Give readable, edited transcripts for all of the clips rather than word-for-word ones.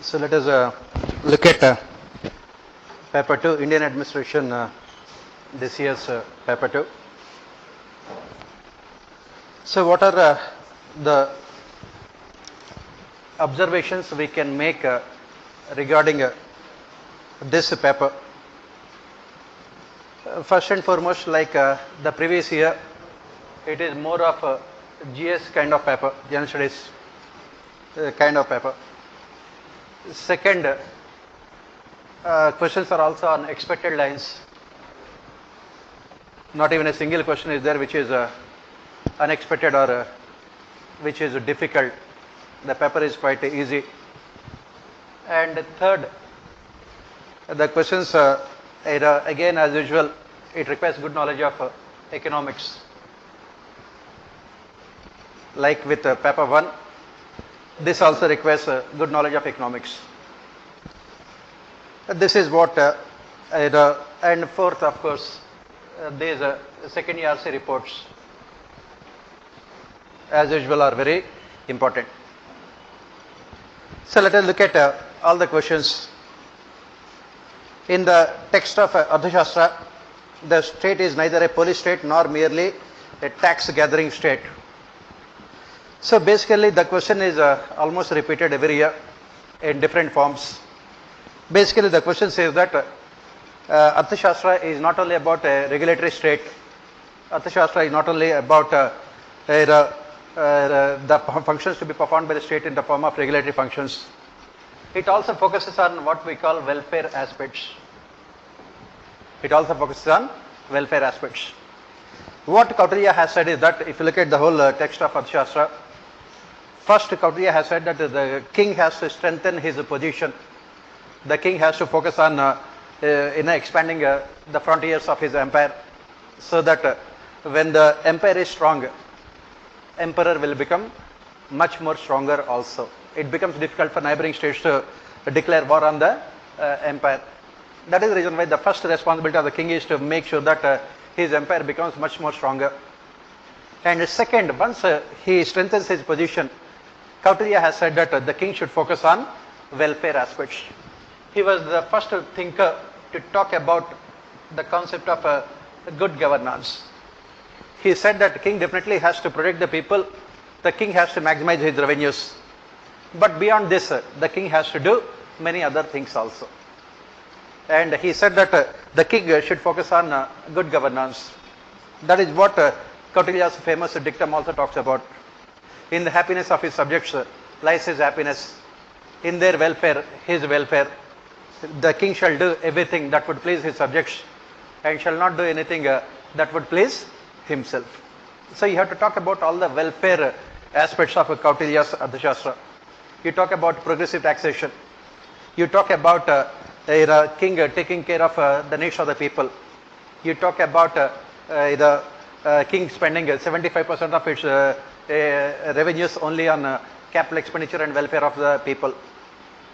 So let us look at paper 2, Indian administration, this year's paper 2. So what are the observations we can make regarding this paper? First and foremost, like the previous year, it is more of a GS kind of paper, general studies kind of paper. Second, questions are also on expected lines. Not even a single question is there which is unexpected or which is difficult. The paper is quite easy. And third, the questions again, as usual, it requires good knowledge of economics. Like with paper 1, this also requires good knowledge of economics. This is what, and fourth, of course, these second year RC reports, as usual, are very important. So let us look at all the questions. In the text of Arthashastra, the state is neither a police state nor merely a tax gathering state. So basically the question is almost repeated every year in different forms. Basically the question says that Arthashastra is not only about a regulatory state, Arthashastra is not only about the functions to be performed by the state in the form of regulatory functions. It also focuses on what we call welfare aspects. It also focuses on welfare aspects. What Kautilya has said is that if you look at the whole text of Arthashastra, first Kautilya has said that the king has to strengthen his position. The king has to focus on expanding the frontiers of his empire, so that when the empire is strong, emperor will become much more stronger also. It becomes difficult for neighboring states to declare war on the empire. That is the reason why the first responsibility of the king is to make sure that his empire becomes much more stronger. And second, once he strengthens his position, Kautilya has said that the king should focus on welfare aspects. He was the first thinker to talk about the concept of good governance. He said that the king definitely has to protect the people, the king has to maximize his revenues. But beyond this, the king has to do many other things also. And he said that the king should focus on good governance. That is what Kautilya's famous dictum also talks about. In the happiness of his subjects lies his happiness. In their welfare, his welfare. The king shall do everything that would please his subjects and shall not do anything that would please himself. So you have to talk about all the welfare aspects of Kautilya's Arthashastra. You talk about progressive taxation. You talk about a king taking care of the needs of the people. You talk about the king spending 75% of its revenues only on capital expenditure and welfare of the people.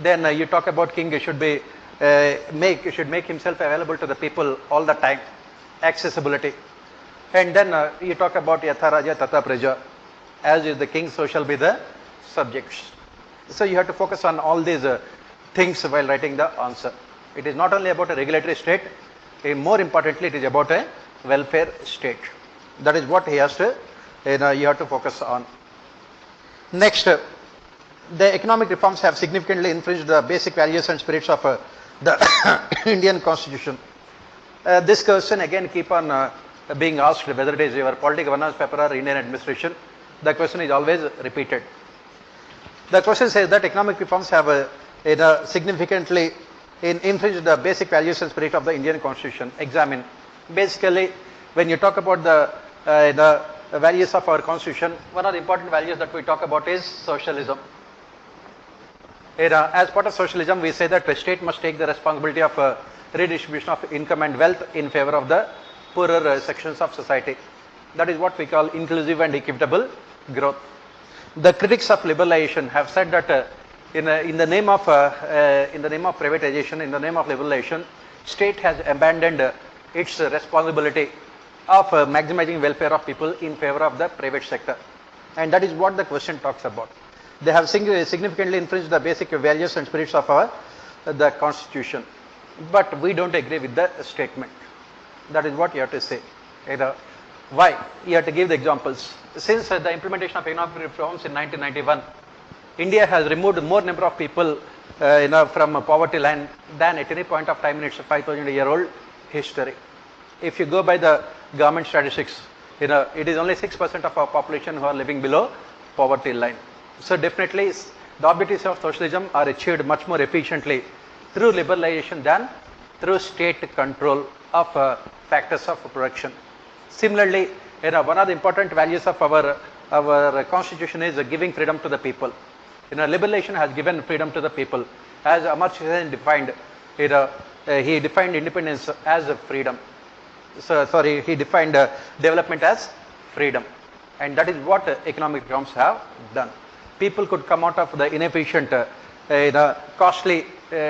Then you talk about king should be should make himself available to the people all the time, accessibility. And then you talk about Yatha Raja Tata Praja, as is the king, so shall be the subjects. So you have to focus on all these things while writing the answer. It is not only about a regulatory state, more importantly it is about a welfare state. That is what he has to, you have to focus on. Next, the economic reforms have significantly infringed the basic values and spirits of the Indian constitution. This question again keep on being asked, whether it is your political governance paper or Indian administration. The question is always repeated. The question says that economic reforms have significantly infringed the basic values and spirit of the Indian constitution. Examine. Basically, when you talk about the values of our constitution, one of the important values that we talk about is socialism. As part of socialism, we say that the state must take the responsibility of redistribution of income and wealth in favor of the poorer sections of society. That is what we call inclusive and equitable growth. The critics of liberalization have said that in the name of privatization, in the name of liberalization, state has abandoned its responsibility of maximizing welfare of people in favor of the private sector. And that is what the question talks about. They have significantly influenced the basic values and spirits of the constitution. But we don't agree with the statement. That is what you have to say. Why? You have to give the examples. Since the implementation of economic reforms in 1991, India has removed more number of people from poverty line than at any point of time in its 5,000-year-old history. If you go by the government statistics, it is only 6% of our population who are living below poverty line. So definitely the objectives of socialism are achieved much more efficiently through liberalization than through state control of factors of production. Similarly, one of the important values of our constitution is giving freedom to the people. Liberalization has given freedom to the people. As Amartya Sen defined, he defined independence as freedom. He defined development as freedom. And that is what economic reforms have done. People could come out of the inefficient, costly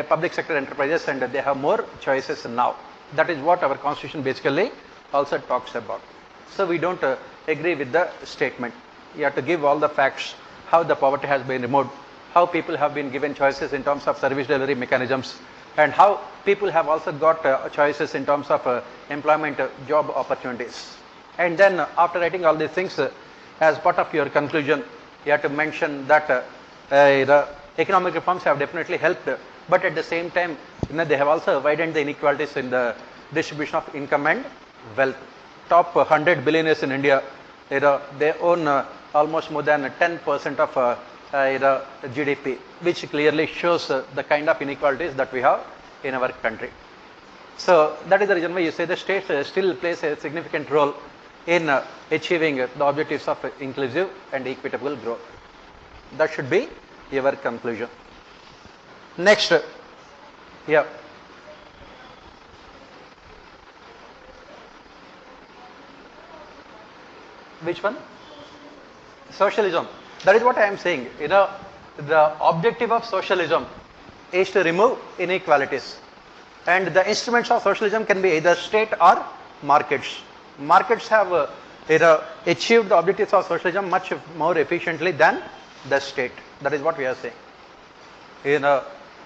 public sector enterprises, and they have more choices now. That is what our constitution basically also talks about. So we don't agree with the statement. You have to give all the facts, how the poverty has been removed, how people have been given choices in terms of service delivery mechanisms, and how people have also got choices in terms of employment job opportunities. And then after writing all these things, as part of your conclusion, you have to mention that the economic reforms have definitely helped, but at the same time, they have also widened the inequalities in the distribution of income and wealth. Top 100 billionaires in India, they own almost more than 10% of GDP, which clearly shows the kind of inequalities that we have in our country. So that is the reason why you say the state still plays a significant role in achieving the objectives of inclusive and equitable growth. That should be your conclusion. Next, yeah. Which one? Socialism. That is what I am saying. The objective of socialism is to remove inequalities. And the instruments of socialism can be either state or markets. Markets have achieved the objectives of socialism much more efficiently than the state. That is what we are saying.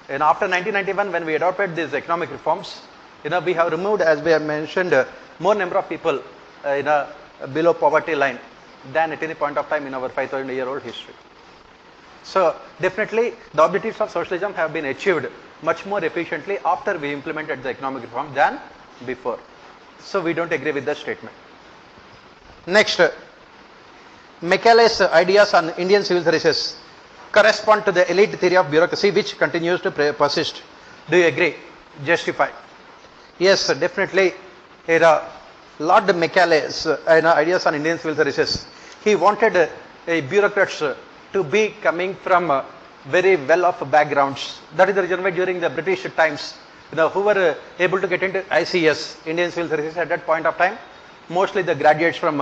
After 1991, when we adopted these economic reforms, we have removed, as we have mentioned, more number of people below poverty line than at any point of time in our 5,000-year-old history. So definitely the objectives of socialism have been achieved much more efficiently after we implemented the economic reform than before. So we don't agree with the statement. Next, Macaulay's ideas on Indian civil services correspond to the elite theory of bureaucracy which continues to persist. Do you agree? Justify. Yes, definitely. Lord Macaulay's ideas on Indian civil services, he wanted bureaucrats to be coming from very well-off backgrounds. That is the reason why during the British times, who were able to get into ICS, Indian civil services at that point of time, mostly the graduates from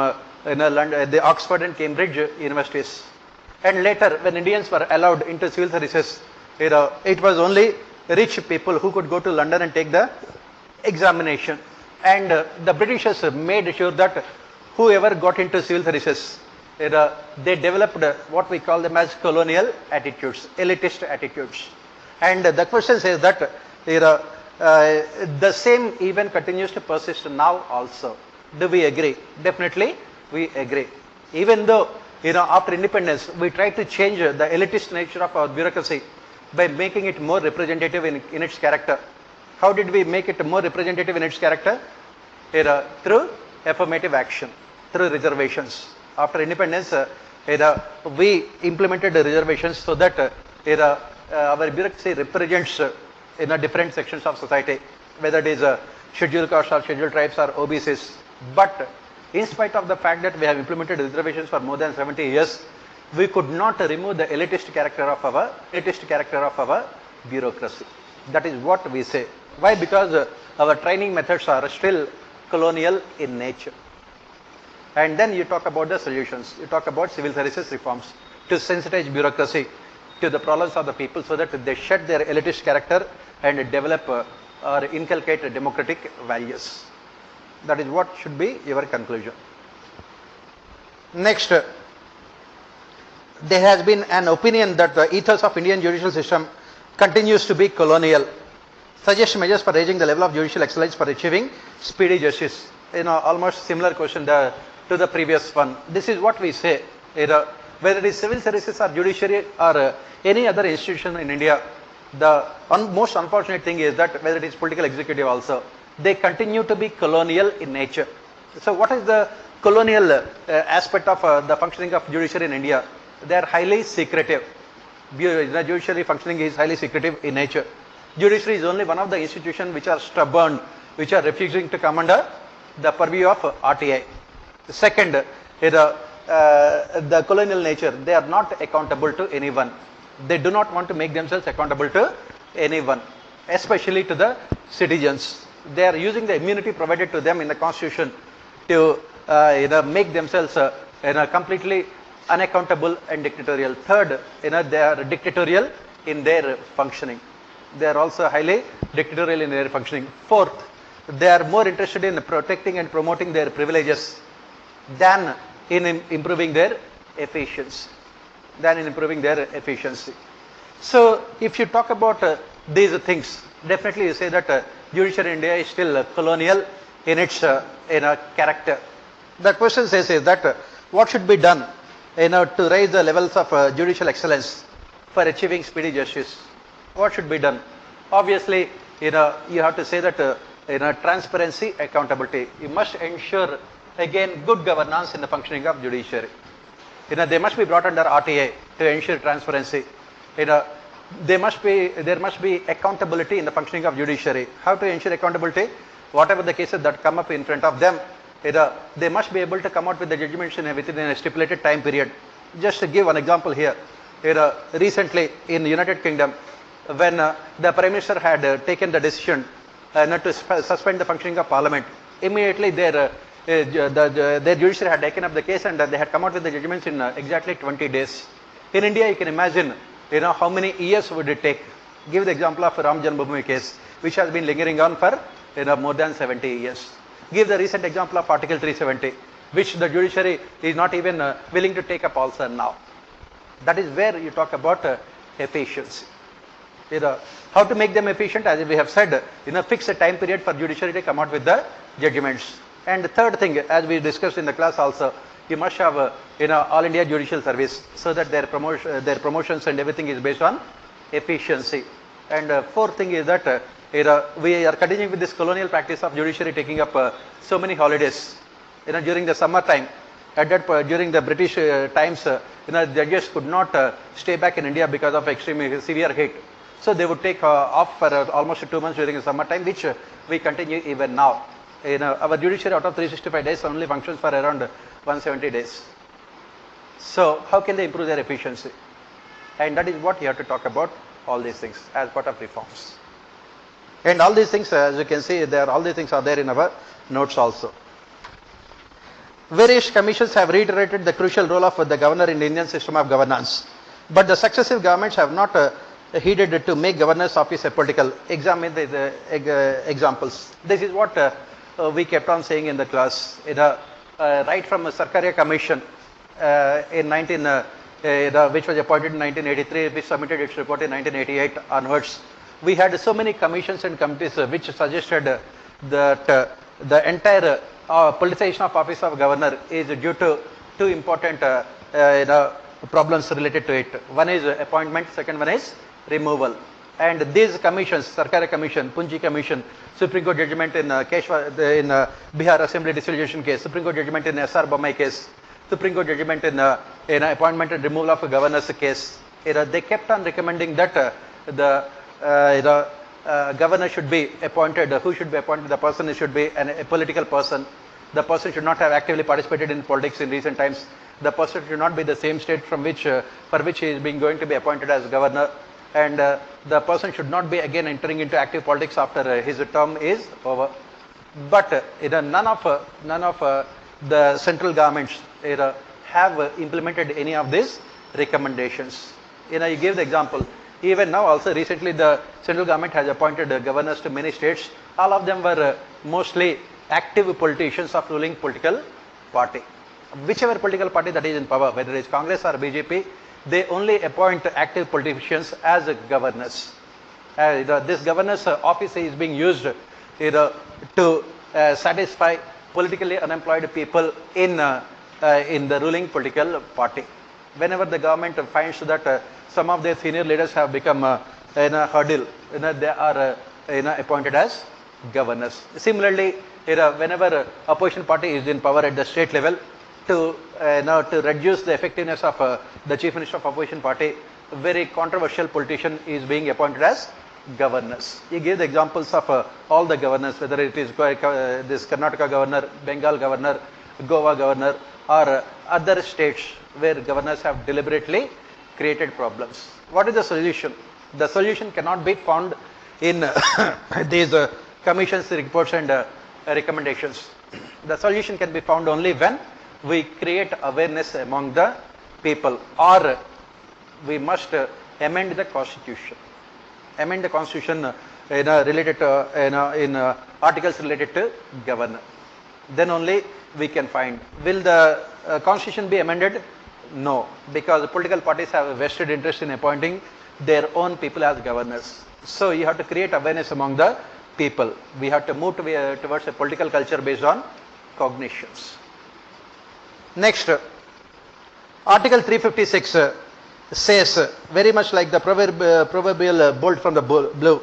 London, the Oxford and Cambridge universities. And later, when Indians were allowed into civil services, it was only rich people who could go to London and take the examination. And the Britishers made sure that whoever got into civil services, they developed what we call them as colonial attitudes, elitist attitudes. And the question says that the same even continues to persist now also. Do we agree? Definitely we agree. Even though after independence we tried to change the elitist nature of our bureaucracy by making it more representative in its character. How did we make it more representative in its character? Through affirmative action, through reservations. After independence, we implemented the reservations so that our bureaucracy represents different sections of society, whether it is scheduled castes or scheduled tribes or OBCs. But in spite of the fact that we have implemented reservations for more than 70 years, we could not remove the elitist character of our bureaucracy. That is what we say. Why? Because our training methods are still colonial in nature. And then you talk about the solutions. You talk about civil services reforms to sensitize bureaucracy to the problems of the people so that they shed their elitist character and develop or inculcate democratic values. That is what should be your conclusion. Next, there has been an opinion that the ethos of Indian judicial system continues to be colonial. Suggest measures for raising the level of judicial excellence for achieving speedy justice. Almost similar question to the previous one. This is what we say. Whether it is civil services or judiciary or any other institution in India, the most unfortunate thing is that whether it is political executive also, they continue to be colonial in nature. So what is the colonial aspect of the functioning of judiciary in India? They are highly secretive. The judiciary functioning is highly secretive in nature. Judiciary is only one of the institutions which are stubborn, which are refusing to come under the purview of RTI. Second, the colonial nature, they are not accountable to anyone. They do not want to make themselves accountable to anyone, especially to the citizens. They are using the immunity provided to them in the constitution to make themselves completely unaccountable and dictatorial. Third, they are dictatorial in their functioning. They are also highly dictatorial in their functioning. Fourth, they are more interested in protecting and promoting their privileges than in improving their efficiency. So, if you talk about these things, definitely you say that judiciary in India is still colonial in its character. The question says is that what should be done to raise the levels of judicial excellence for achieving speedy justice? What should be done? Obviously, you have to say that transparency, accountability. You must ensure again good governance in the functioning of judiciary. They must be brought under RTA to ensure transparency. There must be accountability in the functioning of judiciary. How to ensure accountability? Whatever the cases that come up in front of them, they must be able to come out with the judgments within a stipulated time period. Just to give an example here, recently in the United Kingdom, when the Prime Minister had taken the decision not to suspend the functioning of Parliament, immediately their judiciary had taken up the case and they had come out with the judgments in exactly 20 days. In India, you can imagine how many years would it take. Give the example of Ram Janmabhoomi case, which has been lingering on for more than 70 years. Give the recent example of Article 370, which the judiciary is not even willing to take up also now. That is where you talk about efficiency. How to make them efficient, as we have said, fix a time period for judiciary to come out with the judgments. And the third thing, as we discussed in the class also, you must have All India Judicial Service, so that their promotions and everything is based on efficiency. And fourth thing is that we are continuing with this colonial practice of judiciary taking up so many holidays. During the summer time, during the British times, judges could not stay back in India because of extreme severe heat. So they would take off for almost 2 months during the summer time, which we continue even now. Our judiciary out of 365 days only functions for around 170 days. So how can they improve their efficiency? And that is what you have to talk about, all these things as part of reforms. And all these things, as you can see, all these things are there in our notes also. Various commissions have reiterated the crucial role of the governor in the Indian system of governance. But the successive governments have not heeded to make governor's office a political. Examine the examples. This is what we kept on saying in the class. Right from the Sarkaria Commission which was appointed in 1983, which submitted its report in 1988 onwards. We had so many commissions and committees which suggested that the entire politicization of office of governor is due to two important problems related to it. One is appointment, second one is removal. And these commissions, Sarkaria Commission, Punji Commission, Supreme Court judgment in Bihar Assembly dissolution case, Supreme Court judgment in S.R. Bommai case, Supreme Court judgment in appointment and removal of a governor's case. They kept on recommending that the governor should be appointed. Who should be appointed? The person should be a political person. The person should not have actively participated in politics in recent times. The person should not be the same state from which for which he is going to be appointed as governor. And the person should not be again entering into active politics after his term is over. But none of the central governments have implemented any of these recommendations. You give the example. Even now also recently the central government has appointed governors to many states. All of them were mostly active politicians of ruling political party. Whichever political party that is in power, whether it is Congress or BJP, they only appoint active politicians as governors. This governor's office is being used to satisfy politically unemployed people in the ruling political party. Whenever the government finds that some of their senior leaders have become in a hurdle, they are appointed as governors. Similarly, whenever opposition party is in power at the state level, to reduce the effectiveness of the chief minister of opposition party, a very controversial politician is being appointed as governors. He gave the examples of all the governors, whether it is this Karnataka governor, Bengal governor, Goa governor, or other states where governors have deliberately created problems. What is the solution? The solution cannot be found in these commissions, reports and recommendations. The solution can be found only when we create awareness among the people, or we must amend the constitution. Amend the constitution related to, in articles related to governor. Then only we can find. Will the constitution be amended? No, because political parties have a vested interest in appointing their own people as governors. So you have to create awareness among the people. We have to move towards a political culture based on cognitions. Next, Article 356 says, very much like the proverbial bolt from the blue,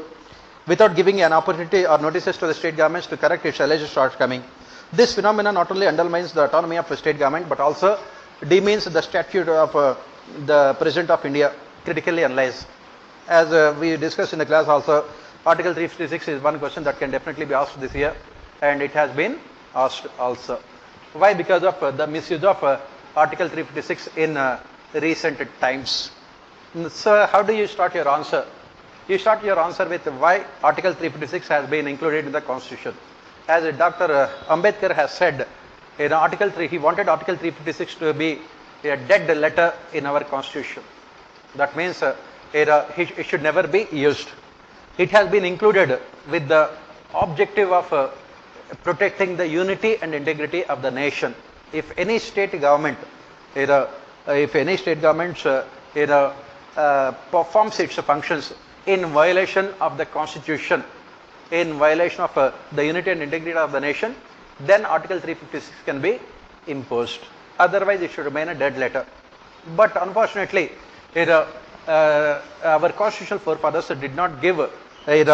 without giving an opportunity or notices to the state governments to correct its alleged shortcoming. This phenomenon not only undermines the autonomy of the state government, but also demeans the statute of the President of India, critically analyzed. As we discussed in the class also, Article 356 is one question that can definitely be asked this year, and it has been asked also. Why? Because of the misuse of Article 356 in recent times. So how do you start your answer? You start your answer with why Article 356 has been included in the Constitution. As Dr. Ambedkar has said, in Article 3, he wanted Article 356 to be a dead letter in our Constitution. That means it should never be used. It has been included with the objective of protecting the unity and integrity of the nation. If any state government, performs its functions in violation of the Constitution, in violation of the unity and integrity of the nation, then Article 356 can be imposed. Otherwise, it should remain a dead letter. But unfortunately, our constitutional forefathers did not give, as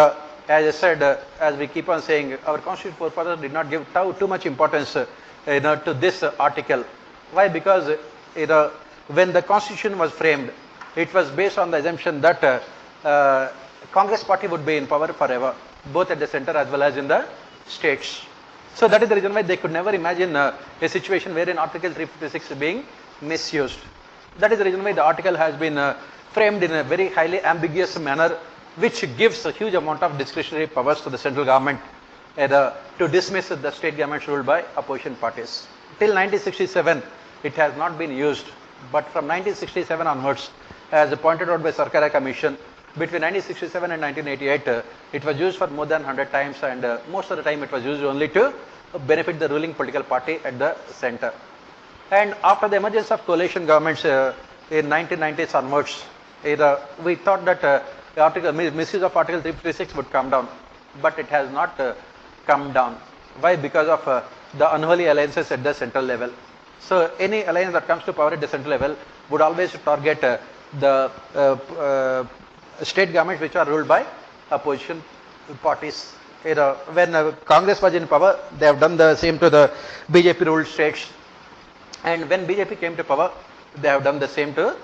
I said, as we keep on saying, our constitutional forefathers did not give too much importance to this article. Why? Because when the Constitution was framed, it was based on the assumption that Congress party would be in power forever, both at the center as well as in the states. So that is the reason why they could never imagine a situation wherein Article 356 is being misused. That is the reason why the article has been framed in a very highly ambiguous manner, which gives a huge amount of discretionary powers to the central government to dismiss the state governments ruled by opposition parties. Till 1967, it has not been used, but from 1967 onwards, as pointed out by Sarkara Commission, between 1967 and 1988, it was used for more than 100 times, and most of the time it was used only to benefit the ruling political party at the center. And after the emergence of coalition governments in 1990s onwards, we thought that misuse of Article 356 would come down, but it has not come down. Why? Because of the unholy alliances at the central level. So any alliance that comes to power at the central level would always target the state governments which are ruled by opposition parties. When Congress was in power, they have done the same to the BJP ruled states, and when BJP came to power, they have done the same to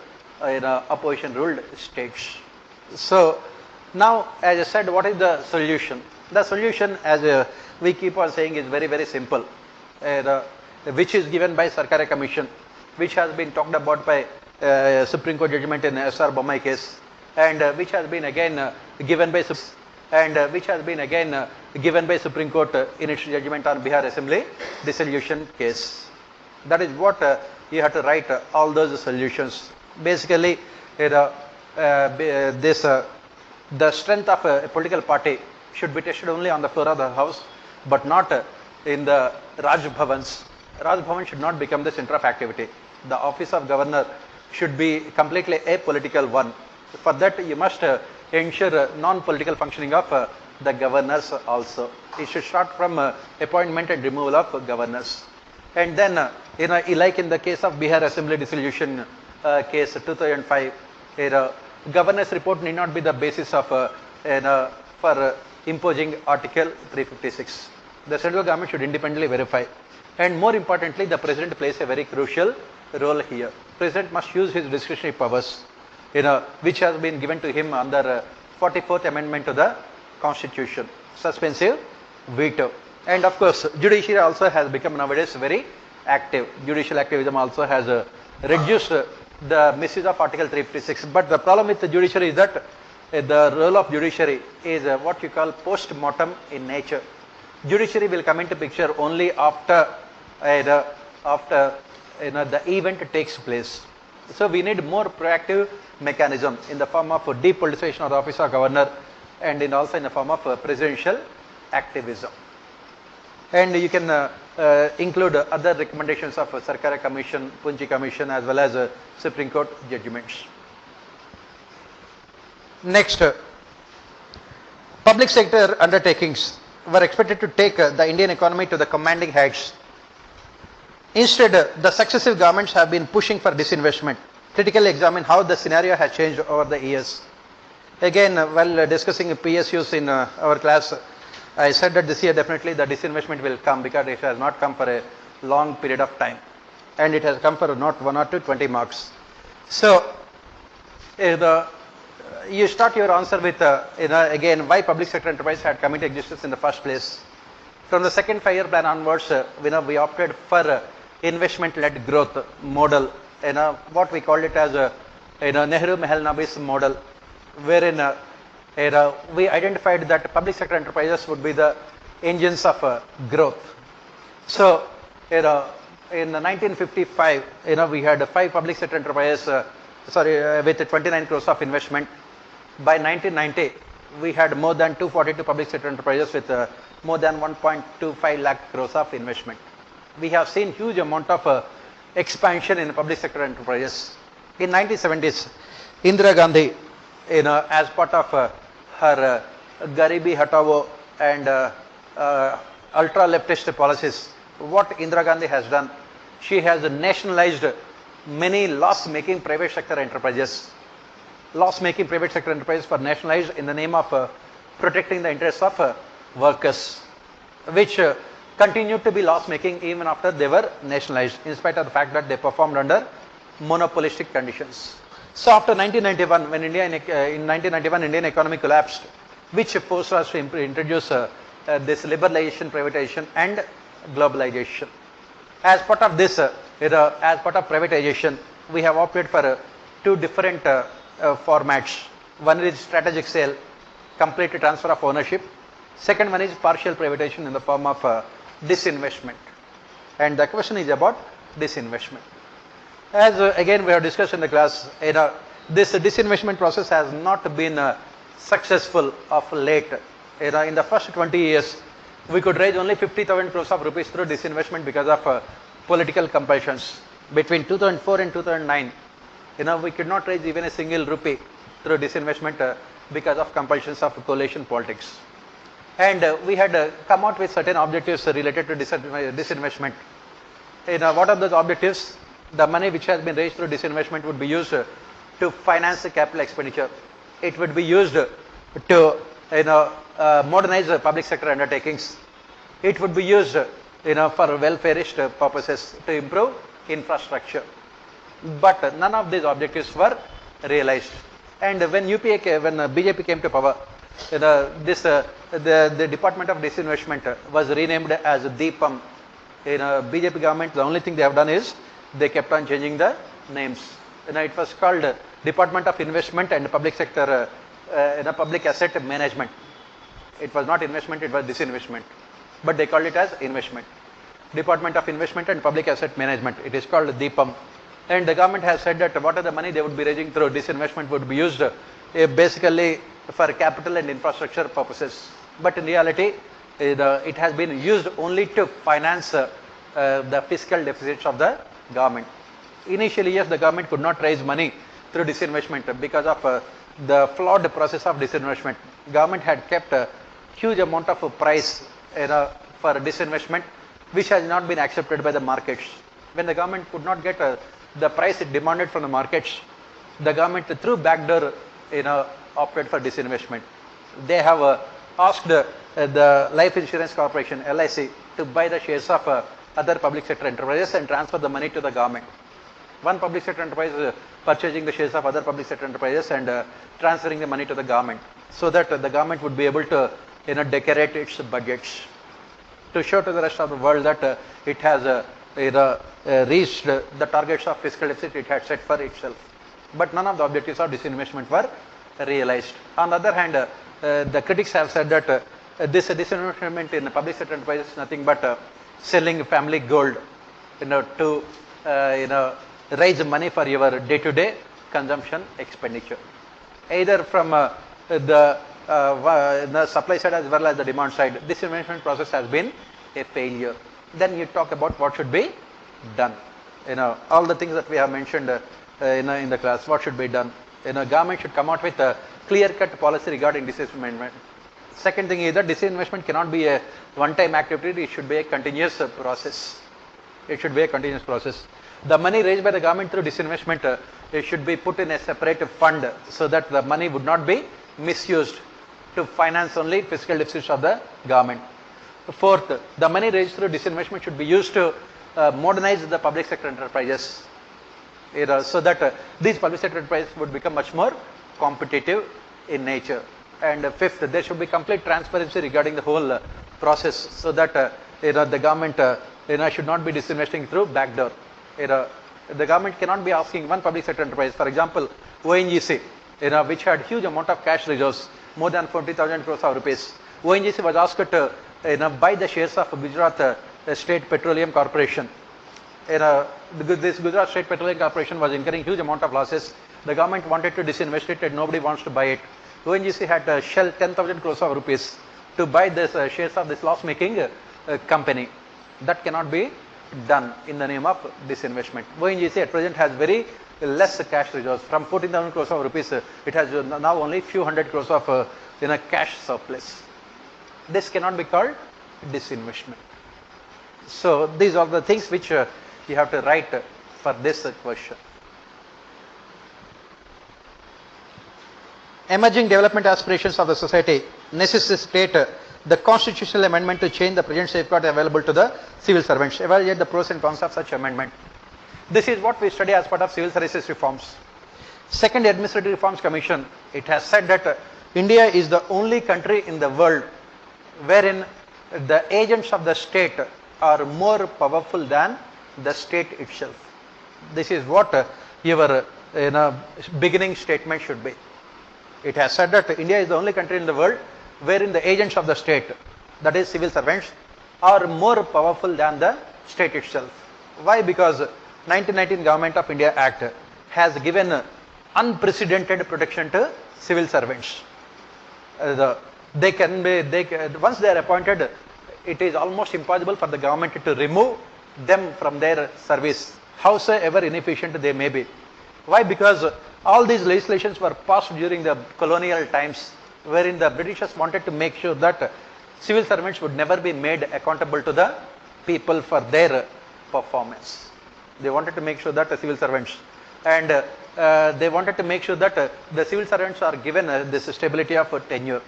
opposition ruled states. So now, as I said, what is the solution? The solution, as we keep on saying, is very, very simple, which is given by Sarkara Commission, which has been talked about by Supreme Court judgment in S.R. Bommai case, and which has been again given by Supreme Court in its judgment on Bihar Assembly dissolution case. That is what you have to write all those solutions. Basically, the strength of a political party should be tested only on the floor of the house, but not in the Raj Bhavans. Raj Bhavan should not become the center of activity. The office of governor should be completely a political one. For that, you must ensure non-political functioning of the governors also. It should start from appointment and removal of governors. And then, like in the case of Bihar Assembly dissolution case 2005, governor's report need not be the basis of for imposing Article 356. The central government should independently verify. And more importantly, the president plays a very crucial role here. President must use his discretionary powers, which has been given to him under 44th Amendment to the Constitution, suspensive veto. And of course, judiciary also has become nowadays very active. Judicial activism also has reduced the misuse of Article 356. But the problem with the judiciary is that the role of judiciary is what you call post-mortem in nature. Judiciary will come into picture only after the event takes place. So we need more proactive mechanism in the form of depoliticization of the office of governor, and also in the form of presidential activism. And you can include other recommendations of Sarkara Commission, Punji Commission, as well as Supreme Court judgments. Next, public sector undertakings were expected to take the Indian economy to the commanding heights. Instead, the successive governments have been pushing for disinvestment. Critically examine how the scenario has changed over the years. Again, while discussing PSUs in our class, I said that this year definitely the disinvestment will come, because it has not come for a long period of time, and it has come for not 1 or 2, 20 marks. So, you start your answer with again, why public sector enterprise had come into existence in the first place. From the second 5-year plan onwards, we opted for investment-led growth model, what we called it as Nehru-Mahalanobis model, wherein we identified that public sector enterprises would be the engines of growth. So, in 1955, we had 5 public sector enterprises, with 29 crores of investment. By 1990, we had more than 242 public sector enterprises with more than 1.25 lakh crores of investment. We have seen huge amount of expansion in public sector enterprises. In 1970s, Indira Gandhi, as part of her Garibi Hatao and ultra-leftist policies, what Indira Gandhi has done, she has nationalized many loss-making private sector enterprises. Loss-making private sector enterprises were nationalized in the name of protecting the interests of workers, which continued to be loss-making even after they were nationalized, in spite of the fact that they performed under monopolistic conditions. So after 1991, when in 1991 Indian economy collapsed, which forced us to introduce this liberalization, privatization, and globalization. As part of this, as part of privatization, we have opted for 2 different formats. One is strategic sale, complete transfer of ownership. Second one is partial privatization in the form of disinvestment. And the question is about disinvestment. As again we have discussed in the class, this disinvestment process has not been successful of late. In the first 20 years, we could raise only 50,000 crores of rupees through disinvestment because of political compulsions. Between 2004 and 2009, we could not raise even a single rupee through disinvestment because of compulsions of coalition politics. And we had come out with certain objectives related to disinvestment. What are those objectives? The money which has been raised through disinvestment would be used to finance the capital expenditure. It would be used to modernize the public sector undertakings. It would be used for welfareist purposes to improve infrastructure. But none of these objectives were realized. And when BJP came to power, the Department of Disinvestment was renamed as DIPAM. In BJP government, the only thing they have done is they kept on changing the names. It was called Department of Investment and Public Sector, Public Asset Management. It was not investment, it was disinvestment. But they called it as investment. Department of Investment and Public Asset Management. It is called DIPAM. And the government has said that whatever the money they would be raising through disinvestment would be used basically for capital and infrastructure purposes. But in reality, it has been used only to finance the fiscal deficits of the government. Initially, yes, the government could not raise money through disinvestment because of the flawed process of disinvestment. Government had kept a huge amount of price for disinvestment, which has not been accepted by the markets. When the government could not get the price it demanded from the markets, the government through backdoor opted for disinvestment. They have asked the Life Insurance Corporation (LIC) to buy the shares of other public sector enterprises and transfer the money to the government. One public sector enterprise purchasing the shares of other public sector enterprises and transferring the money to the government, so that the government would be able to decorate its budgets to show to the rest of the world that it has reached the targets of fiscal deficit it had set for itself. But none of the objectives of disinvestment were realized. On the other hand, the critics have said that this disinvestment in public sector enterprises is nothing but selling family gold to raise money for your day-to-day consumption expenditure, either from the supply side as well as the demand side. Disinvestment process has been a failure. Then you talk about what should be done. All the things that we have mentioned in the class, what should be done. Government should come out with a clear-cut policy regarding disinvestment. Second thing is that disinvestment cannot be a one-time activity, it should be a continuous process. It should be a continuous process. The money raised by the government through disinvestment, it should be put in a separate fund so that the money would not be misused to finance only fiscal deficits of the government. Fourth, the money raised through disinvestment should be used to modernize the public sector enterprises, so that these public sector enterprises would become much more competitive in nature. And fifth, there should be complete transparency regarding the whole process, so that the government should not be disinvesting through backdoor. The government cannot be asking one public sector enterprise, for example, ONGC, which had huge amount of cash reserves, more than 40,000 crores of rupees. ONGC was asked to buy the shares of Gujarat State Petroleum Corporation. This Gujarat State Petroleum Corporation was incurring huge amount of losses. The government wanted to disinvest it and nobody wants to buy it. ONGC had to shell 10,000 crores of rupees to buy this shares of this loss-making company. That cannot be done in the name of disinvestment. ONGC at present has very less cash reserves. From 14,000 crores of rupees, it has now only few hundred crores of cash surplus. This cannot be called disinvestment. So these are the things which you have to write for this question. Emerging development aspirations of the society necessitate the constitutional amendment to change the present safeguard available to the civil servants. Evaluate the pros and cons of such amendment. This is what we study as part of civil services reforms. Second Administrative Reforms Commission, it has said that India is the only country in the world wherein the agents of the state are more powerful than the state itself. This is what your beginning statement should be. It has said that India is the only country in the world wherein the agents of the state, that is civil servants, are more powerful than the state itself. Why? Because 1919 Government of India Act has given unprecedented protection to civil servants. Once they are appointed, it is almost impossible for the government to remove them from their service, howsoever inefficient they may be. Why? Because all these legislations were passed during the colonial times, wherein the Britishers wanted to make sure that civil servants would never be made accountable to the people for their performance. They wanted to make sure that the civil servants, and they wanted to make sure that the civil servants are given this stability of tenure.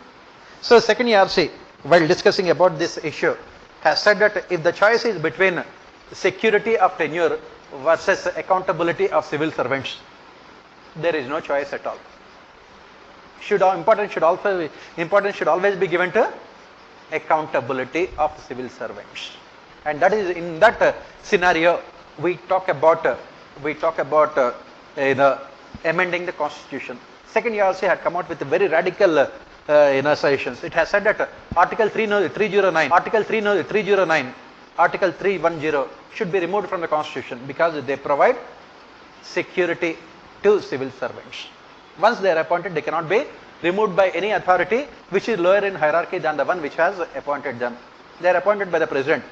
So second ERC, while discussing about this issue, has said that if the choice is between security of tenure versus accountability of civil servants, there is no choice at all. Importance should always be given to accountability of civil servants, and that is in that scenario we talk about amending the constitution. Second ERC had come out with very radical suggestions. It has said that Article 309, Article 309, Article 310 should be removed from the constitution because they provide security to civil servants. Once they are appointed, they cannot be removed by any authority which is lower in hierarchy than the one which has appointed them. They are appointed by the president,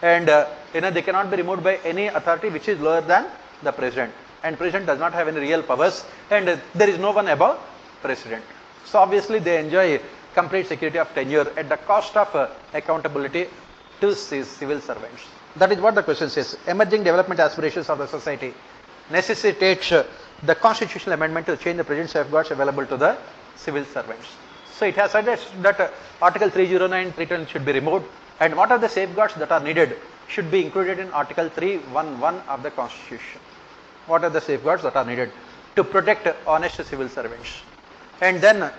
and they cannot be removed by any authority which is lower than the president, and president does not have any real powers, and there is no one above president. So obviously they enjoy complete security of tenure at the cost of accountability to civil servants. That is what the question says. Emerging development aspirations of the society necessitates the constitutional amendment to change the present safeguards available to the civil servants. So it has said that Article 309, 310 should be removed, and what are the safeguards that are needed should be included in Article 311 of the Constitution. What are the safeguards that are needed to protect honest civil servants? And then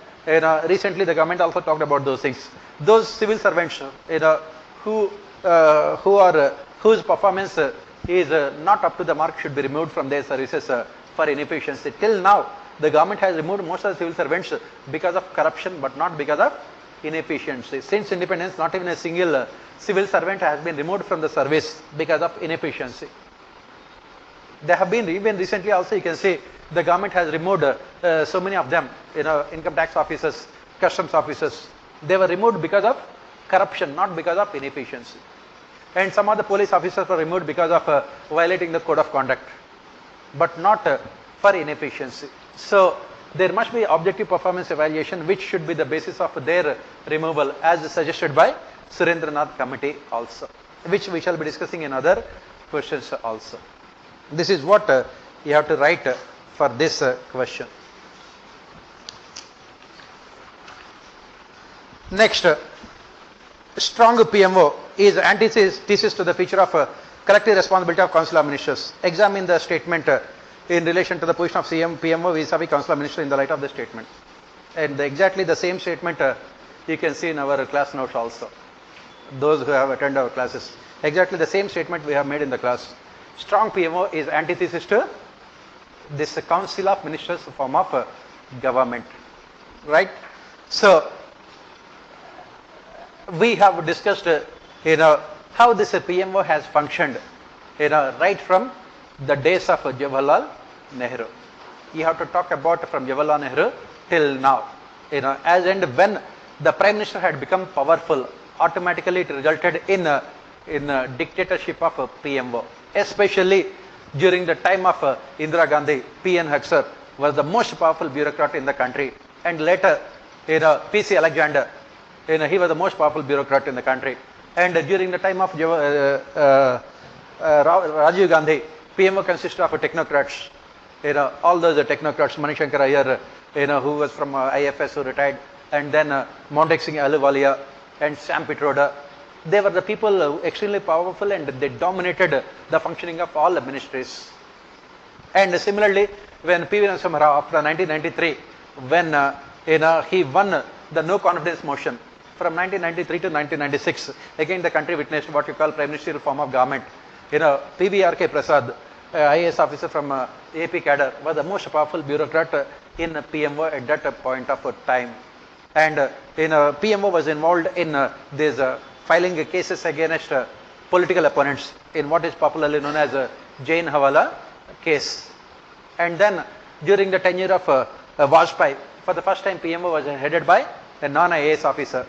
recently the government also talked about those things. Those civil servants whose performance is not up to the mark should be removed from their services for inefficiency. Till now, the government has removed most of the civil servants because of corruption, but not because of inefficiency. Since independence, not even a single civil servant has been removed from the service because of inefficiency. There have been, even recently also you can see, the government has removed so many of them, income tax officers, customs officers. They were removed because of corruption, not because of inefficiency. And some of the police officers were removed because of violating the code of conduct, but not for inefficiency. So there must be objective performance evaluation, which should be the basis of their removal, as suggested by Surendranath Committee also, which we shall be discussing in other questions also. This is what you have to write for this question. Next, strong PMO is antithesis to the feature of collective responsibility of Council of Ministers. Examine the statement in relation to the position of PMO vis-a-vis Council of Ministers in the light of the statement. And exactly the same statement you can see in our class notes also. Those who have attended our classes. Exactly the same statement we have made in the class. Strong PMO is antithesis to this Council of Ministers form of government. Right? So, we have discussed how this PMO has functioned right from the days of Jawaharlal Nehru. You have to talk about from Jawaharlal Nehru till now. As and when the Prime Minister had become powerful, automatically it resulted in a dictatorship of PMO. Especially during the time of Indira Gandhi, P.N. Haksar was the most powerful bureaucrat in the country, and later P.C. Alexander, he was the most powerful bureaucrat in the country. And during the time of Rajiv Gandhi, PMO consisted of technocrats. All those technocrats, Manishankar Iyer, who was from IFS, who retired, and then Montek Singh Ahluwalia and Sam Pitroda. They were the people extremely powerful, and they dominated the functioning of all the ministries. And similarly, when P.V. Narasimha Rao, after 1993, when he won the no confidence motion from 1993 to 1996, again the country witnessed what you call prime ministerial form of government. P.V.R.K. Prasad, IAS officer from AP cadre, was the most powerful bureaucrat in PMO at that point of time. And PMO was involved in these filing cases against political opponents in what is popularly known as Jain Hawala case. And then during the tenure of Vajpayee, for the first time PMO was headed by a non-IAS officer.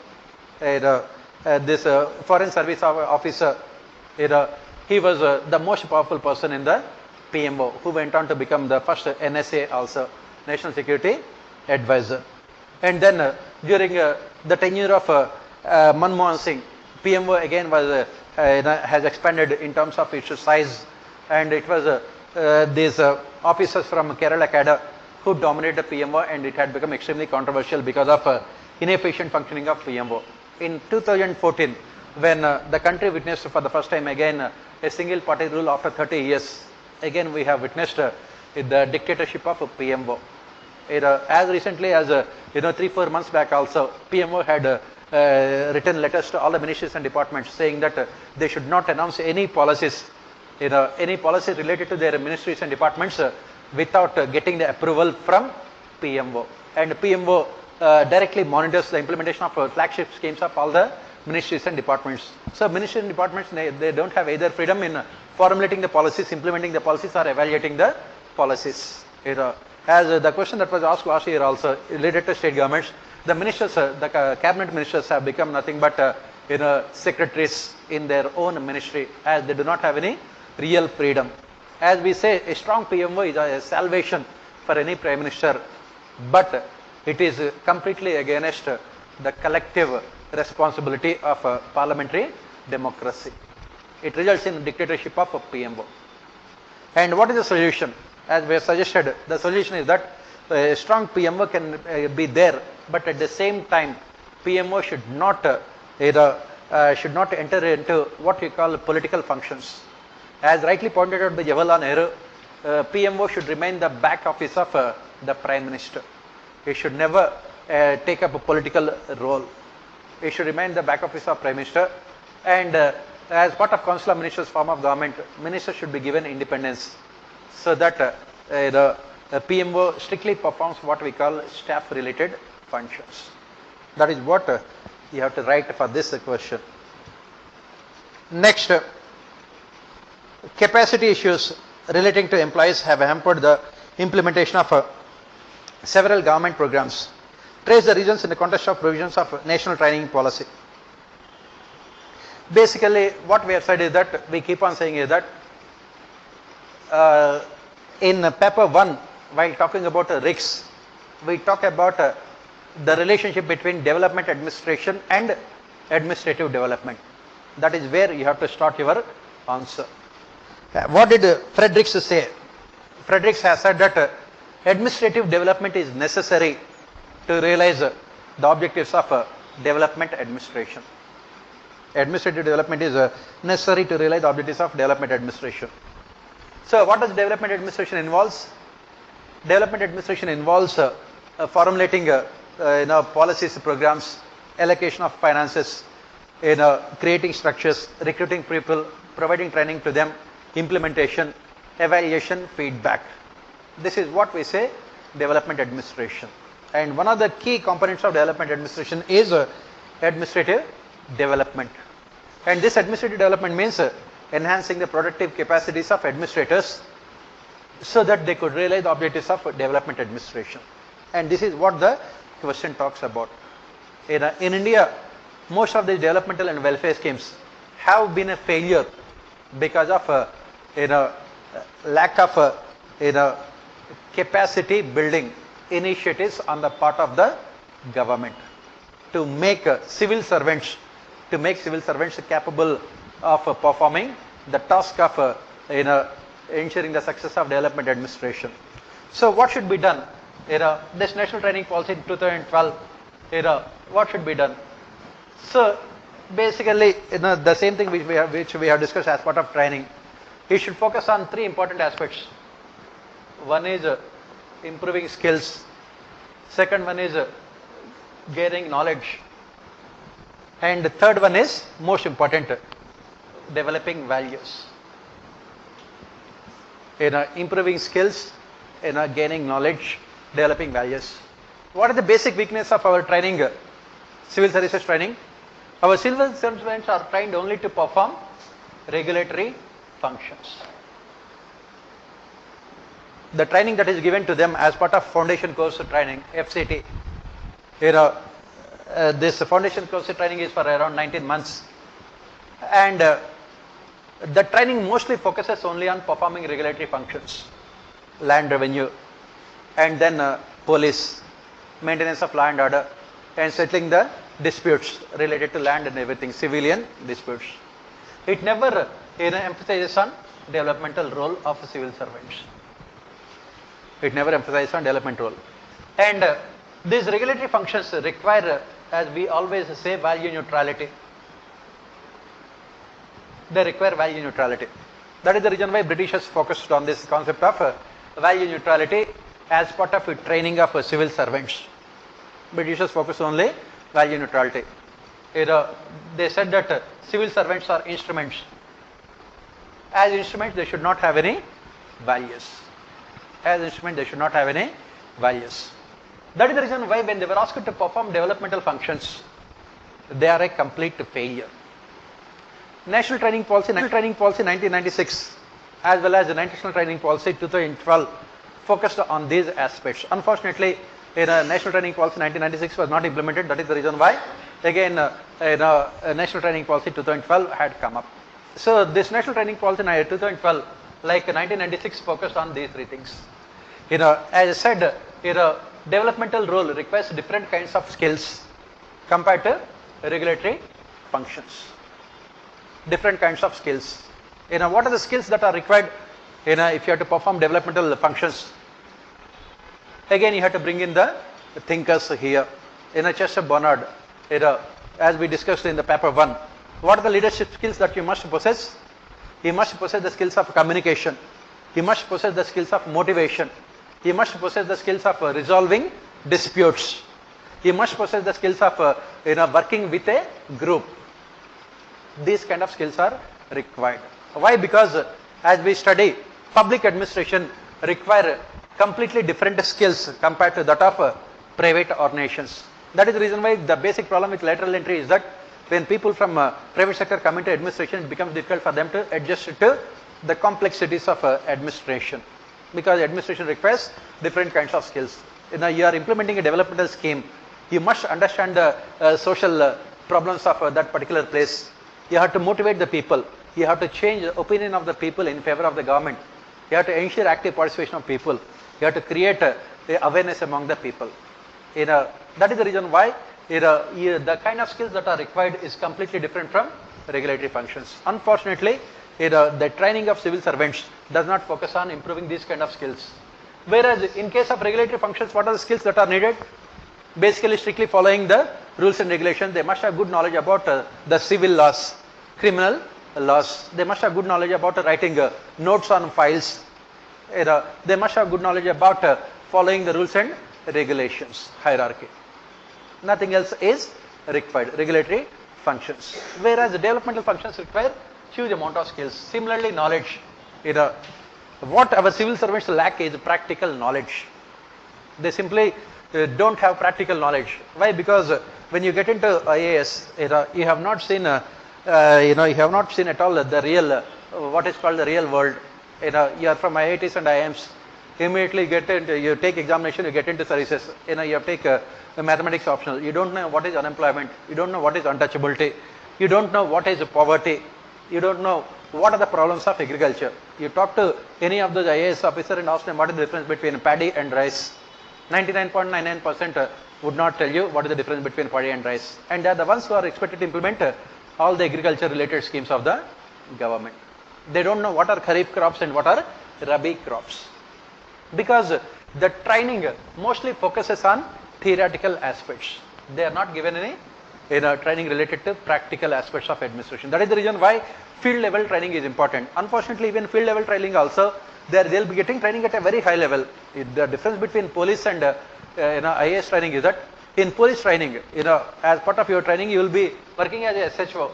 This foreign service officer, he was the most powerful person in the PMO, who went on to become the first NSA also, National Security Advisor. And then during the tenure of Manmohan Singh, PMO again was has expanded in terms of its size, and it was these officers from Kerala cadre who dominated PMO, and it had become extremely controversial because of inefficient functioning of PMO. In 2014, when the country witnessed for the first time again a single party rule after 30 years, again we have witnessed the dictatorship of PMO. As recently as 3-4 months back also, PMO had written letters to all the ministries and departments saying that they should not announce any policies, any policy related to their ministries and departments without getting the approval from PMO. And PMO directly monitors the implementation of flagship schemes of all the ministries and departments. So ministries and departments, they don't have either freedom in formulating the policies, implementing the policies, or evaluating the policies. As the question that was asked last year also related to state governments, the ministers, the cabinet ministers have become nothing but secretaries in their own ministry, as they do not have any real freedom. As we say, a strong PMO is a salvation for any Prime Minister, but it is completely against the collective responsibility of parliamentary democracy. It results in dictatorship of PMO. And what is the solution? As we have suggested, the solution is that a strong PMO can be there, but at the same time, PMO should not enter into what we call political functions. As rightly pointed out by Jawaharlal Nehru, PMO should remain the back office of the Prime Minister. It should never take up a political role. It should remain the back office of Prime Minister, and as part of Council of Ministers form of government, ministers should be given independence, so that the PMO strictly performs what we call staff related functions. That is what you have to write for this question. Next, capacity issues relating to employees have hampered the implementation of several government programs. Trace the reasons in the context of provisions of national training policy. Basically, what we have said is that, we keep on saying is that in paper 1, while talking about RICS, we talk about the relationship between development administration and administrative development. That is where you have to start your answer. What did Fredericks say? Fredericks has said that administrative development is necessary to realize the objectives of development administration. Administrative development is necessary to realize the objectives of development administration. So what does development administration involves? Development administration involves formulating policies, programs, allocation of finances, creating structures, recruiting people, providing training to them, implementation, evaluation, feedback. This is what we say development administration. And one of the key components of development administration is administrative development. And this administrative development means enhancing the productive capacities of administrators so that they could realize the objectives of development administration. And this is what the question talks about. In India, most of the developmental and welfare schemes have been a failure because of lack of capacity building initiatives on the part of the government to make civil servants capable of performing the task of ensuring the success of development administration. So what should be done? This national training policy in 2012, what should be done? So basically, the same thing which we have discussed as part of training. It should focus on 3 important aspects. One is improving skills. Second one is gaining knowledge. And the third one is most important, developing values. Improving skills, gaining knowledge, developing values. What are the basic weaknesses of our training, civil services training? Our civil servants are trained only to perform regulatory functions. The training that is given to them as part of foundation course training, FCT, this foundation course training is for around 19 months. And the training mostly focuses only on performing regulatory functions, land revenue, and then police, maintenance of law and order, and settling the disputes related to land and everything, civilian disputes. It never emphasizes on developmental role of civil servants. It never emphasizes on development role. And these regulatory functions require, as we always say, value neutrality. They require value neutrality. That is the reason why Britishers focused on this concept of value neutrality as part of training of civil servants. Britishers focused only value neutrality. They said that civil servants are instruments. As instruments, they should not have any values. As instruments, they should not have any values. That is the reason why when they were asked to perform developmental functions, they are a complete failure. National Training Policy 1996 as well as the National Training Policy 2012 focused on these aspects. Unfortunately, National Training Policy 1996 was not implemented. That is the reason why again National Training Policy 2012 had come up. So this National Training Policy 2012 like 1996 focused on these three things. As I said, developmental role requires different kinds of skills compared to regulatory functions. Different kinds of skills. What are the skills that are required if you have to perform developmental functions? Again, you have to bring in the thinkers here. Chester Barnard, as we discussed in the paper 1, what are the leadership skills that you must possess? You must possess the skills of communication. You must possess the skills of motivation. You must possess the skills of resolving disputes. You must possess the skills of working with a group. These kind of skills are required. Why? Because as we study, public administration require completely different skills compared to that of private organizations. That is the reason why the basic problem with lateral entry is that when people from private sector come into administration, it becomes difficult for them to adjust to the complexities of administration, because administration requires different kinds of skills. You are implementing a developmental scheme, you must understand the social problems of that particular place. You have to motivate the people. You have to change the opinion of the people in favor of the government. You have to ensure active participation of people. You have to create awareness among the people. That is the reason why the kind of skills that are required is completely different from regulatory functions. Unfortunately, the training of civil servants does not focus on improving these kind of skills. Whereas in case of regulatory functions, what are the skills that are needed? Basically, strictly following the rules and regulations. They must have good knowledge about the civil laws, criminal laws. They must have good knowledge about writing notes on files. They must have good knowledge about following the rules and regulations, hierarchy. Nothing else is required, regulatory functions. Whereas the developmental functions require huge amount of skills. Similarly, knowledge. What our civil servants lack is practical knowledge. They simply don't have practical knowledge. Why? Because when you get into IAS, you have not seen, you have not seen at all the real, what is called the real world. You are from IITs and IIMs. Immediately get into, you take examination, you get into services. You have take a mathematics optional. You don't know what is unemployment. You don't know what is untouchability. You don't know what is poverty. You don't know what are the problems of agriculture. You talk to any of those IAS officer and ask them what is the difference between paddy and rice. 99.99% would not tell you what is the difference between paddy and rice. And they are the ones who are expected to implement all the agriculture related schemes of the government. They don't know what are kharif crops and what are rabi crops. Because the training mostly focuses on theoretical aspects. They are not given any training related to practical aspects of administration. That is the reason why field level training is important. Unfortunately, even field level training also, they'll be getting training at a very high level. The difference between police and IAS training is that in police training, as part of your training, you will be working as a SHO.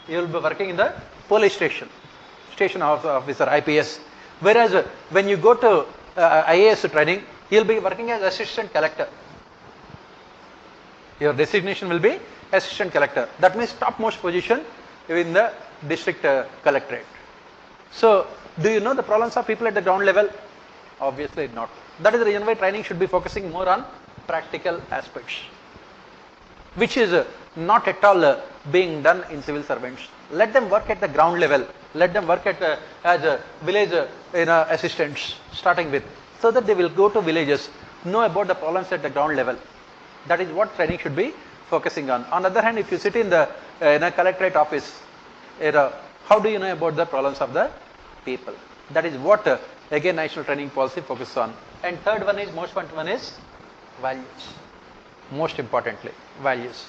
You will be working in the police station officer, IPS. Whereas when you go to IAS training, you will be working as assistant collector. Your designation will be assistant collector. That means topmost position in the district collectorate. So, do you know the problems of people at the ground level? Obviously not. That is the reason why training should be focusing more on practical aspects, which is not at all being done in civil servants. Let them work at the ground level. Let them work at as village assistants starting with, so that they will go to villages, know about the problems at the ground level. That is what training should be focusing on. On the other hand, if you sit in the collectorate office, how do you know about the problems of the people? That is what again national training policy focuses on. And third one is, most important one is values. Most importantly, values.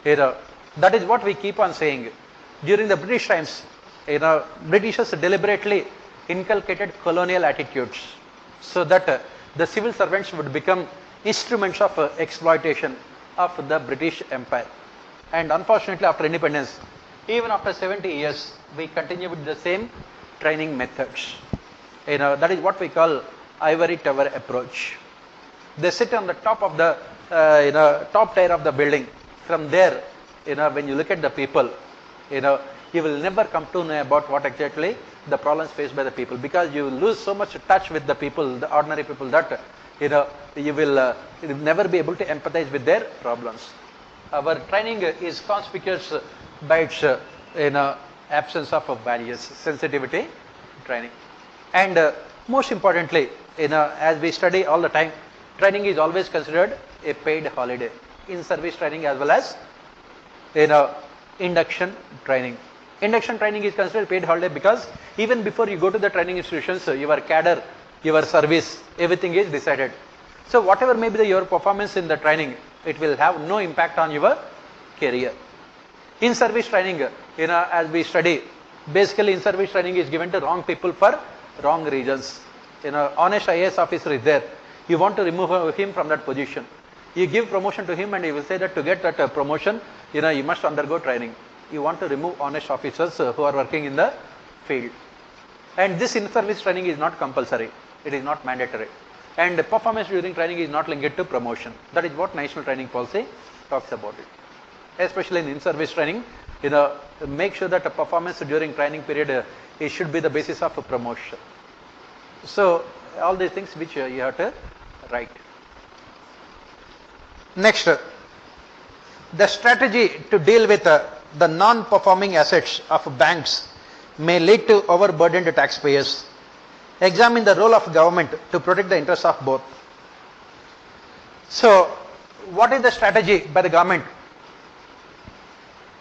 That is what we keep on saying. During the British times, Britishers deliberately inculcated colonial attitudes so that the civil servants would become instruments of exploitation of the British Empire. And unfortunately, after independence, even after 70 years, we continue with the same training methods. That is what we call ivory tower approach. They sit on the top of the top tier of the building. From there, when you look at the people, you will never come to know about what exactly the problems faced by the people, because you will lose so much touch with the people, the ordinary people, that you will never be able to empathize with their problems. Our training is conspicuous by its absence of values, sensitivity training. And most importantly, as we study all the time, training is always considered a paid holiday. In-service training as well as induction training. Induction training is considered paid holiday because even before you go to the training institutions, your cadre, your service, everything is decided. So whatever may be your performance in the training, it will have no impact on your career. In-service training, as we study, basically in-service training is given to wrong people for wrong reasons. Honest IAS officer is there. You want to remove him from that position. You give promotion to him and he will say that to get that promotion, you must undergo training. You want to remove honest officers who are working in the field. And this in-service training is not compulsory. It is not mandatory. And performance during training is not linked to promotion. That is what National Training Policy talks about it. Especially in-service training, make sure that the performance during training period it should be the basis of a promotion. So all these things which you have to write. Next, the strategy to deal with the non-performing assets of banks may lead to overburdened taxpayers. Examine the role of government to protect the interests of both. So, what is the strategy by the government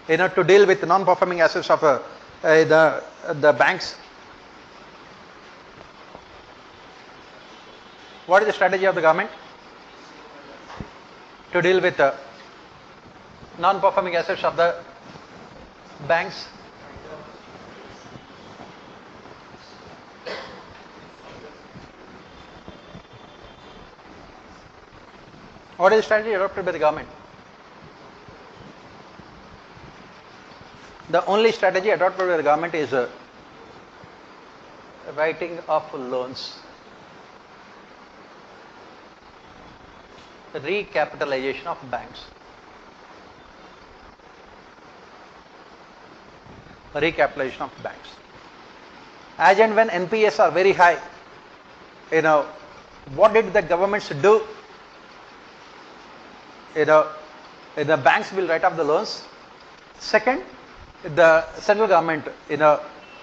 to deal with non-performing assets of the banks? What is the strategy of the government to deal with non-performing assets of the banks? What is the strategy adopted by the government? The only strategy adopted by the government is writing of loans, recapitalization of banks. Recapitalization of banks. As and when NPAs are very high, what did the governments do? The banks will write off the loans. Second, the central government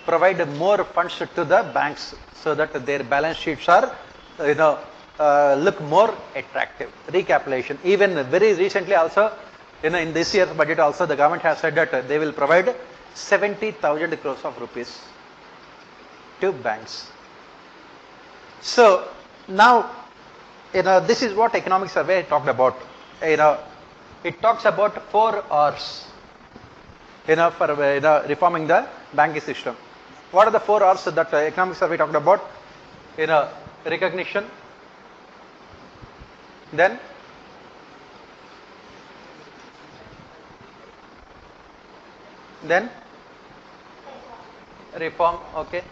provide more funds to the banks so that their balance sheets are look more attractive. Recapitalization. Even very recently also, in this year's budget also, the government has said that they will provide 70,000 crores of rupees to banks. So now, this is what economic survey talked about. It talks about 4 R's, for reforming the banking system. What are the 4 R's that economic survey talked about? Recognition, then reform, okay,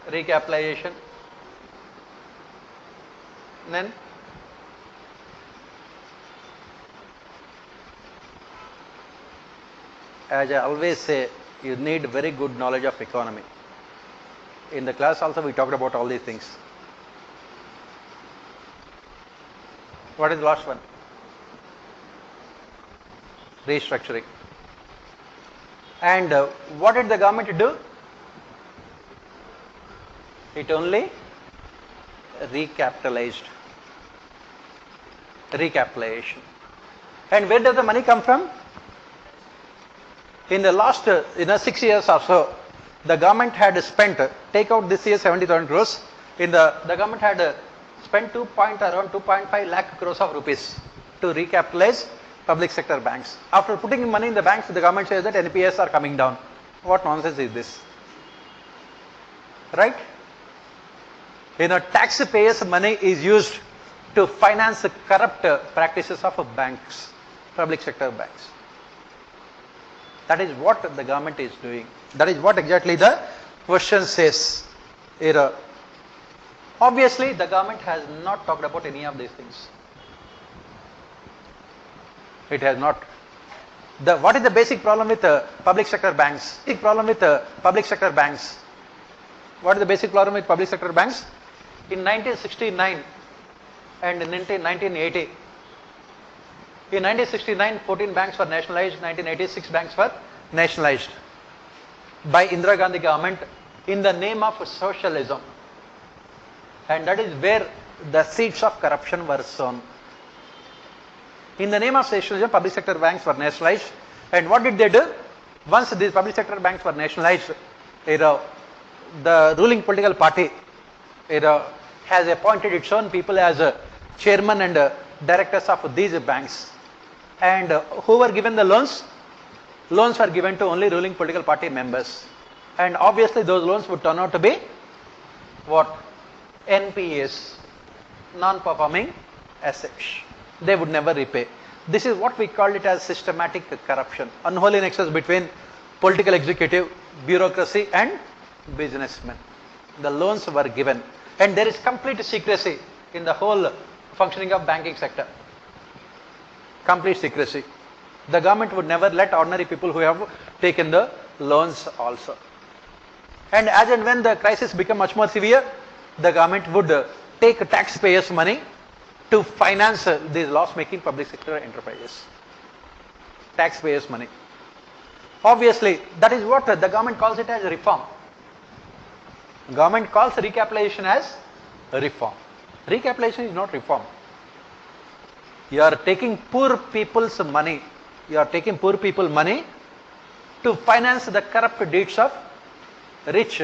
recapitalization, then as I always say, you need very good knowledge of economy. In the class also we talked about all these things. What is the last one? Restructuring. And what did the government do? It only recapitalized. Recapitalization. And where does the money come from? In the last 6 years or so, the government had spent, take out this year 70,000 crores, the government had spent around 2.5 lakh crores of rupees to recapitalize public sector banks. After putting money in the banks, the government says that NPAs are coming down. What nonsense is this? Right? Taxpayers' money is used to finance the corrupt practices of banks, public sector banks. That is what the government is doing. That is what exactly the question says. Obviously, the government has not talked about any of these things. It has not. What is the basic problem with public sector banks? Basic problem with public sector banks. What is the basic problem with public sector banks? In 1969 and in 1980, in 1969, 14 banks were nationalized, 1986 banks were nationalized. by Indira Gandhi government in the name of socialism. And that is where the seeds of corruption were sown. In the name of socialism, public sector banks were nationalized. And what did they do? Once these public sector banks were nationalized, the ruling political party has appointed its own people as chairman and directors of these banks. And who were given the loans? Loans were given to only ruling political party members. And obviously those loans would turn out to be what? NPAs, non-performing assets. They would never repay. This is what we call it as systematic corruption, unholy nexus between political executive, bureaucracy and businessmen. The loans were given and there is complete secrecy in the whole functioning of banking sector. Complete secrecy. The government would never let ordinary people who have taken the loans also. And as and when the crisis become much more severe, the government would take taxpayers' money to finance these loss-making public sector enterprises. Taxpayers' money. Obviously, that is what the government calls it as reform. Government calls recapitalization as reform. Recapitalization is not reform. You are taking poor people's money. You are taking poor people money to finance the corrupt deeds of rich,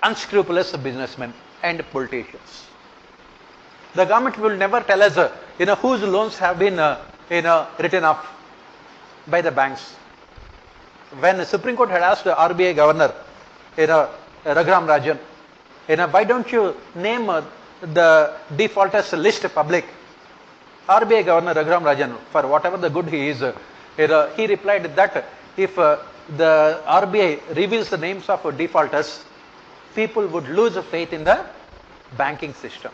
unscrupulous businessmen and politicians. The government will never tell us, whose loans have been, written off by the banks. When the Supreme Court had asked the RBI governor, Raghuram Rajan, why don't you name the defaulters list public? RBI governor Raghuram Rajan, for whatever the good he is, he replied that if the RBI reveals the names of defaulters, people would lose faith in the banking system.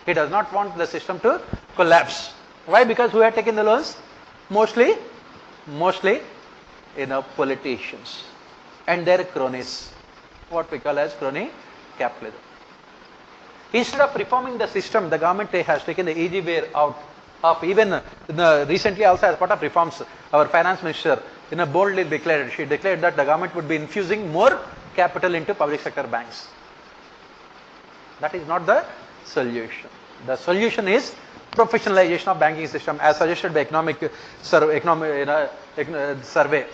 He does not want the system to collapse. Why? Because who had taken the loans? Mostly, politicians and their cronies, what we call as crony capitalism. Instead of reforming the system, the government has taken the easy way out of even recently also as part of reforms, our finance minister boldly declared, she declared that the government would be infusing more capital into public sector banks. That is not the solution. The solution is professionalization of banking system as suggested by economic survey.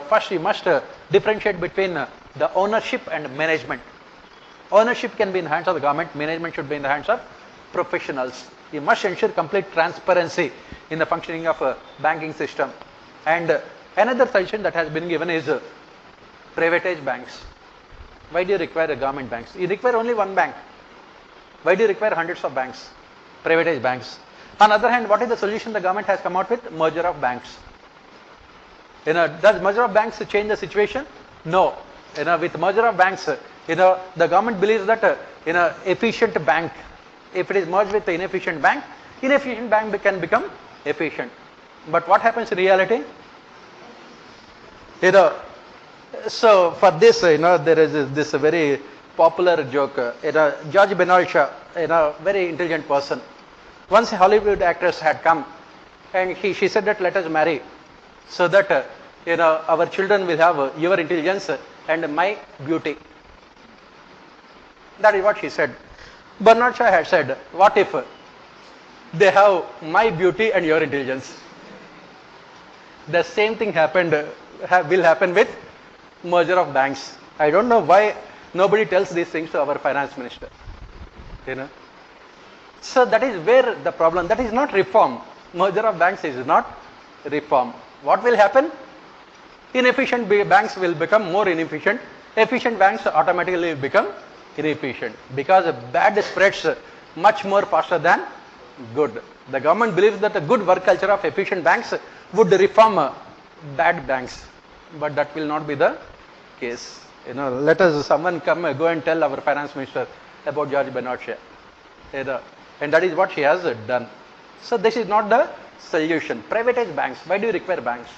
First you must differentiate between the ownership and management. Ownership can be in the hands of the government, management should be in the hands of professionals. You must ensure complete transparency in the functioning of a banking system. And another suggestion that has been given is privatize banks. Why do you require government banks? You require only one bank. Why do you require hundreds of banks? Privatize banks. On the other hand, what is the solution the government has come out with? Merger of banks. Does merger of banks change the situation? No. With merger of banks, the government believes that efficient bank, if it is merged with the inefficient bank can become efficient. But what happens in reality? So for this, there is this very popular joke. George Bernard Shaw, very intelligent person. Once a Hollywood actress had come, and she said that let us marry, so that our children will have your intelligence and my beauty. That is what she said. Bernard Shaw had said, what if they have my beauty and your intelligence? The same thing will happen with merger of banks. I don't know why nobody tells these things to our finance minister. So that is where the problem, that is not reform. Merger of banks is not reform. What will happen? Inefficient banks will become more inefficient. Efficient banks automatically will become inefficient because bad spreads much more faster than good. The government believes that a good work culture of efficient banks would reform bad banks, but that will not be the case. Let us someone go and tell our finance minister about George Bernard Shaw, and that is what she has done. So this is not the solution. Privatize banks. Why do you require banks?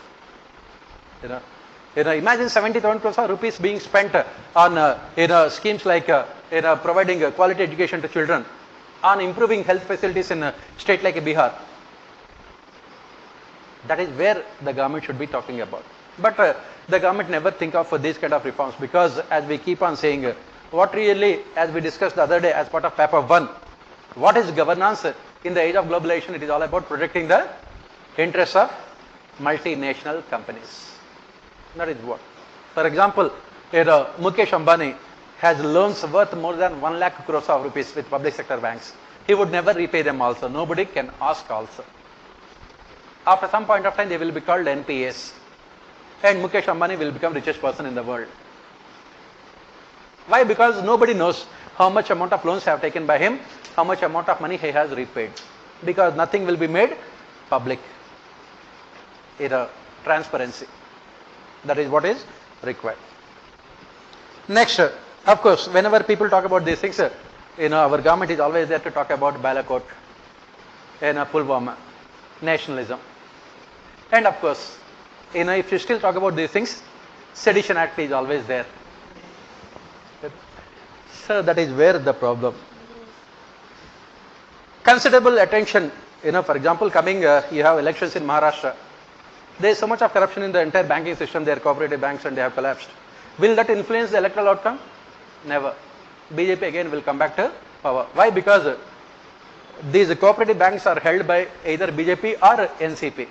Imagine 70,000 crores of rupees being spent on schemes like providing quality education to children, on improving health facilities in a state like Bihar. That is where the government should be talking about. But the government never think of these kind of reforms, because as we keep on saying, what really, as we discussed the other day as part of paper 1, what is governance in the age of globalization? It is all about protecting the interests of multinational companies. That is what. For example, Mukesh Ambani has loans worth more than 1 lakh crores of rupees with public sector banks. He would never repay them also. Nobody can ask also. After some point of time, they will be called NPAs. And Mukesh Ambani will become richest person in the world. Why? Because nobody knows how much amount of loans have taken by him, how much amount of money he has repaid. Because nothing will be made public. Transparency. That is what is required. Next, of course, whenever people talk about these things, our government is always there to talk about Balakot, Pulwama, nationalism. And of course, if you still talk about these things, Sedition Act is always there. So that is where the problem. Considerable attention, for example, coming, you have elections in Maharashtra. There is so much of corruption in the entire banking system, they are cooperative banks and they have collapsed. Will that influence the electoral outcome? Never. BJP again will come back to power. Why? Because these cooperative banks are held by either BJP or NCP.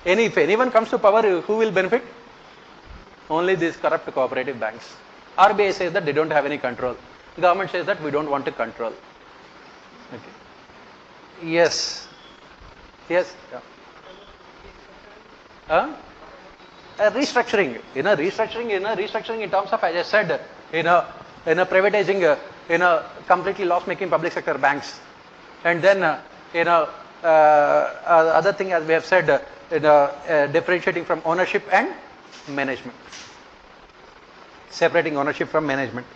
If anyone comes to power, who will benefit? Only these corrupt cooperative banks. RBI says that they don't have any control. Government says that we don't want to control. Okay. Yes. Yes. Yeah. Restructuring. Restructuring in terms of, as I said, privatizing, completely loss-making public sector banks, and then, other thing, as we have said, differentiating from ownership and management, separating ownership from management.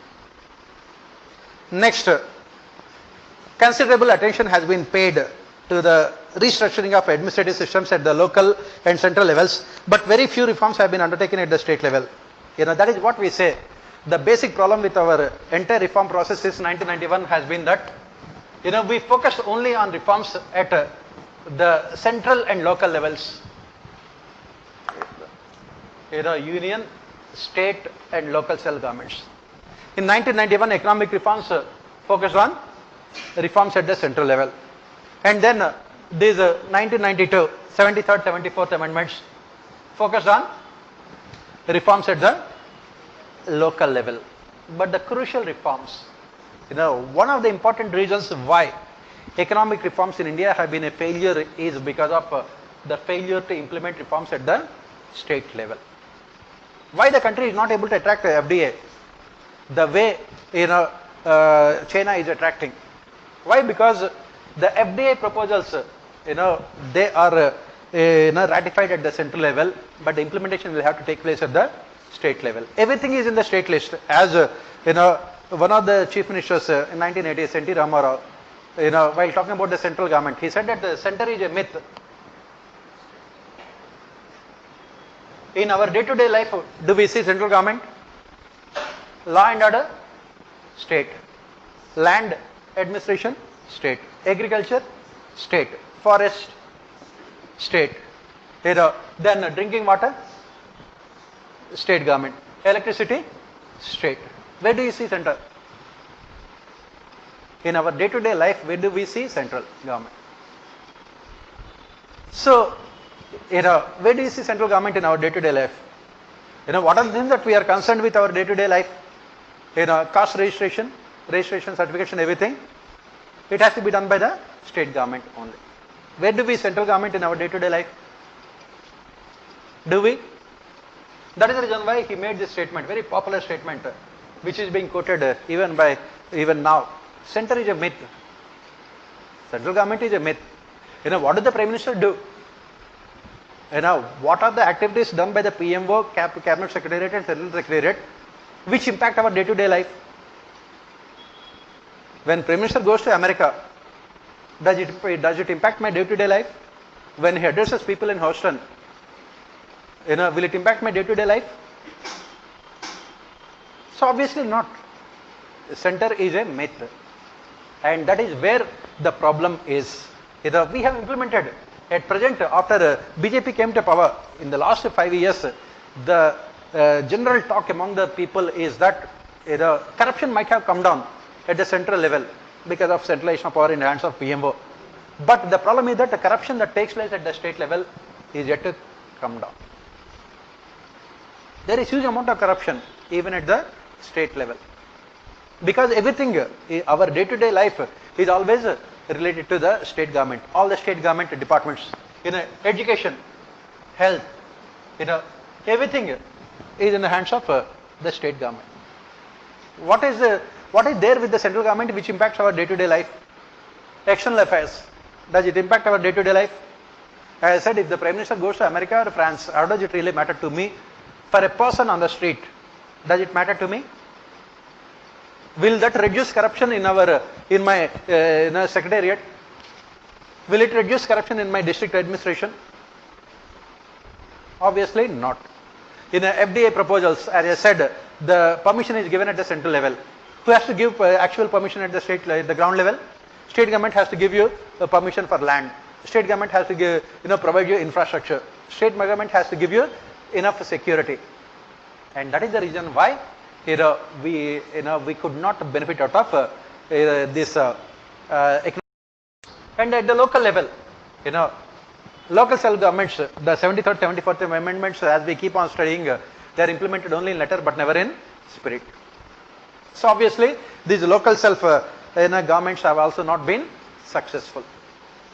Next, considerable attention has been paid to the restructuring of administrative systems at the local and central levels, but very few reforms have been undertaken at the state level. That is what we say. The basic problem with our entire reform process since 1991 has been that, we focused only on reforms at the central and local levels. Union, state and local self-governments. In 1991, economic reforms focused on reforms at the central level. And then these 1992, 73rd, 74th amendments focused on reforms at the local level. But the crucial reforms, one of the important reasons why economic reforms in India have been a failure is because of the failure to implement reforms at the state level. Why the country is not able to attract FDI the way China is attracting? Why? Because the FDI proposals, they are ratified at the central level, but the implementation will have to take place at the state level. Everything is in the state list. As one of the chief ministers in 1980s, N.T. Ramarao, while talking about the central government, he said that the center is a myth. In our day-to-day life, do we see central government? Law and order? State. Land administration? State. Agriculture? State. Forest? State. Then drinking water? State government. Electricity? State. Where do you see center? In our day-to-day life, where do we see central government? So, where do you see central government in our day-to-day life? What are the things that we are concerned with our day-to-day life? Caste registration, certification, everything. It has to be done by the state government only. Where do we central government in our day-to-day life? Do we? That is the reason why he made this statement, very popular statement, which is being quoted even now. Center is a myth. Central government is a myth. What does the Prime Minister do? What are the activities done by the PMO, Cabinet Secretariat and Central Secretariat, which impact our day-to-day life? When Prime Minister goes to America, does it impact my day-to-day life? When he addresses people in Houston, will it impact my day-to-day life? So obviously not. The center is a myth, and that is where the problem is. We have implemented At present, after BJP came to power in the last 5 years, the general talk among the people is that corruption might have come down at the central level because of centralization of power in the hands of PMO. But the problem is that the corruption that takes place at the state level is yet to come down. There is huge amount of corruption even at the state level. Because everything, our day-to-day life is always related to the state government. All the state government departments, education, health, everything is in the hands of the state government. What is there with the central government which impacts our day-to-day life? External affairs. Does it impact our day-to-day life? As I said, if the Prime Minister goes to America or France, how does it really matter to me? For a person on the street, does it matter to me? Will that reduce corruption in my secretariat? Will it reduce corruption in my district administration? Obviously not. In FDA proposals, as I said, the permission is given at the central level. Who has to give actual permission at the ground level? State government has to give you permission for land. State government has to give, provide you infrastructure. State government has to give you enough security. And that is the reason why we could not benefit out of this economic. And at the local level, local self-governments, the 73rd, 74th amendments, as we keep on studying, they are implemented only in letter but never in spirit. So obviously, these local self-governments have also not been successful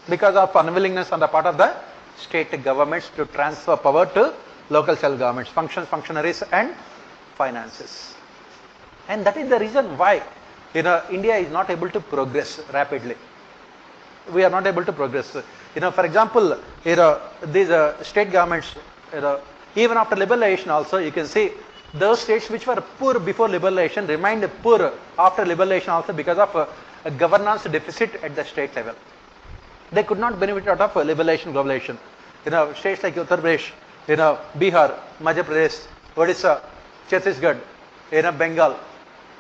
because of unwillingness on the part of the state governments to transfer power to local self-governments, functionaries and finances. And that is the reason why India is not able to progress rapidly. We are not able to progress. For example, these state governments, even after liberalization also, you can see those states which were poor before liberalization remained poor after liberalization also because of a governance deficit at the state level. They could not benefit out of liberalization, globalization. States like Uttar Pradesh, Bihar, Madhya Pradesh, Odisha, Chhattisgarh, Bengal,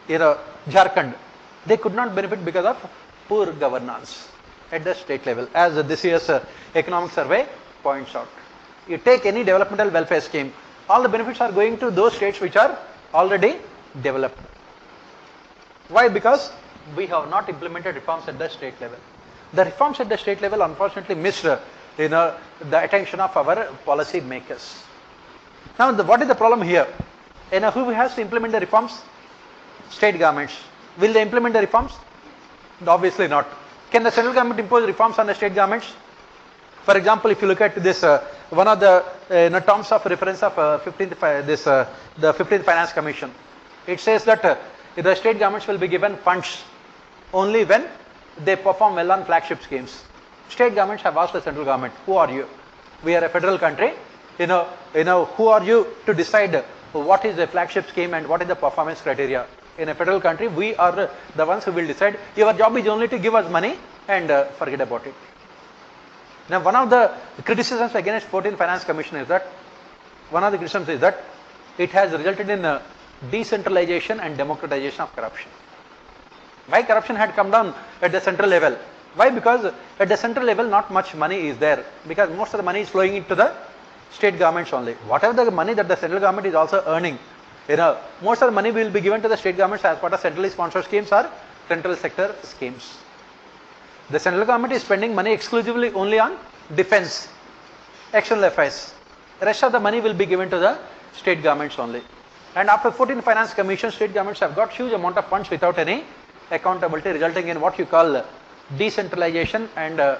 Jharkhand, they could not benefit because of poor governance at the state level, as this year's economic survey points out. You take any developmental welfare scheme, all the benefits are going to those states which are already developed. Why? Because we have not implemented reforms at the state level. The reforms at the state level unfortunately missed the attention of our policy makers. Now, what is the problem here? Who has to implement the reforms? State governments. Will they implement the reforms? Obviously not. Can the central government impose reforms on the state governments? For example, if you look at this, one of the terms of reference of the 15th Finance Commission, it says that the state governments will be given funds only when they perform well on flagship schemes. State governments have asked the central government, who are you? We are a federal country. Who are you to decide what is a flagship scheme and what is the performance criteria? In a federal country, we are the ones who will decide. Your job is only to give us money and forget about it. Now, one of the criticisms against 14th Finance Commission is that, it has resulted in decentralization and democratization of corruption. Why corruption had come down at the central level? Why? Because at the central level, not much money is there, because most of the money is flowing into the state governments only. Whatever the money that the central government is also earning, most of the money will be given to the state governments as part of centrally sponsored schemes or central sector schemes. The central government is spending money exclusively only on defense, external affairs. The rest of the money will be given to the state governments only. And after 14th Finance Commission, state governments have got huge amount of funds without any accountability, resulting in what you call decentralization and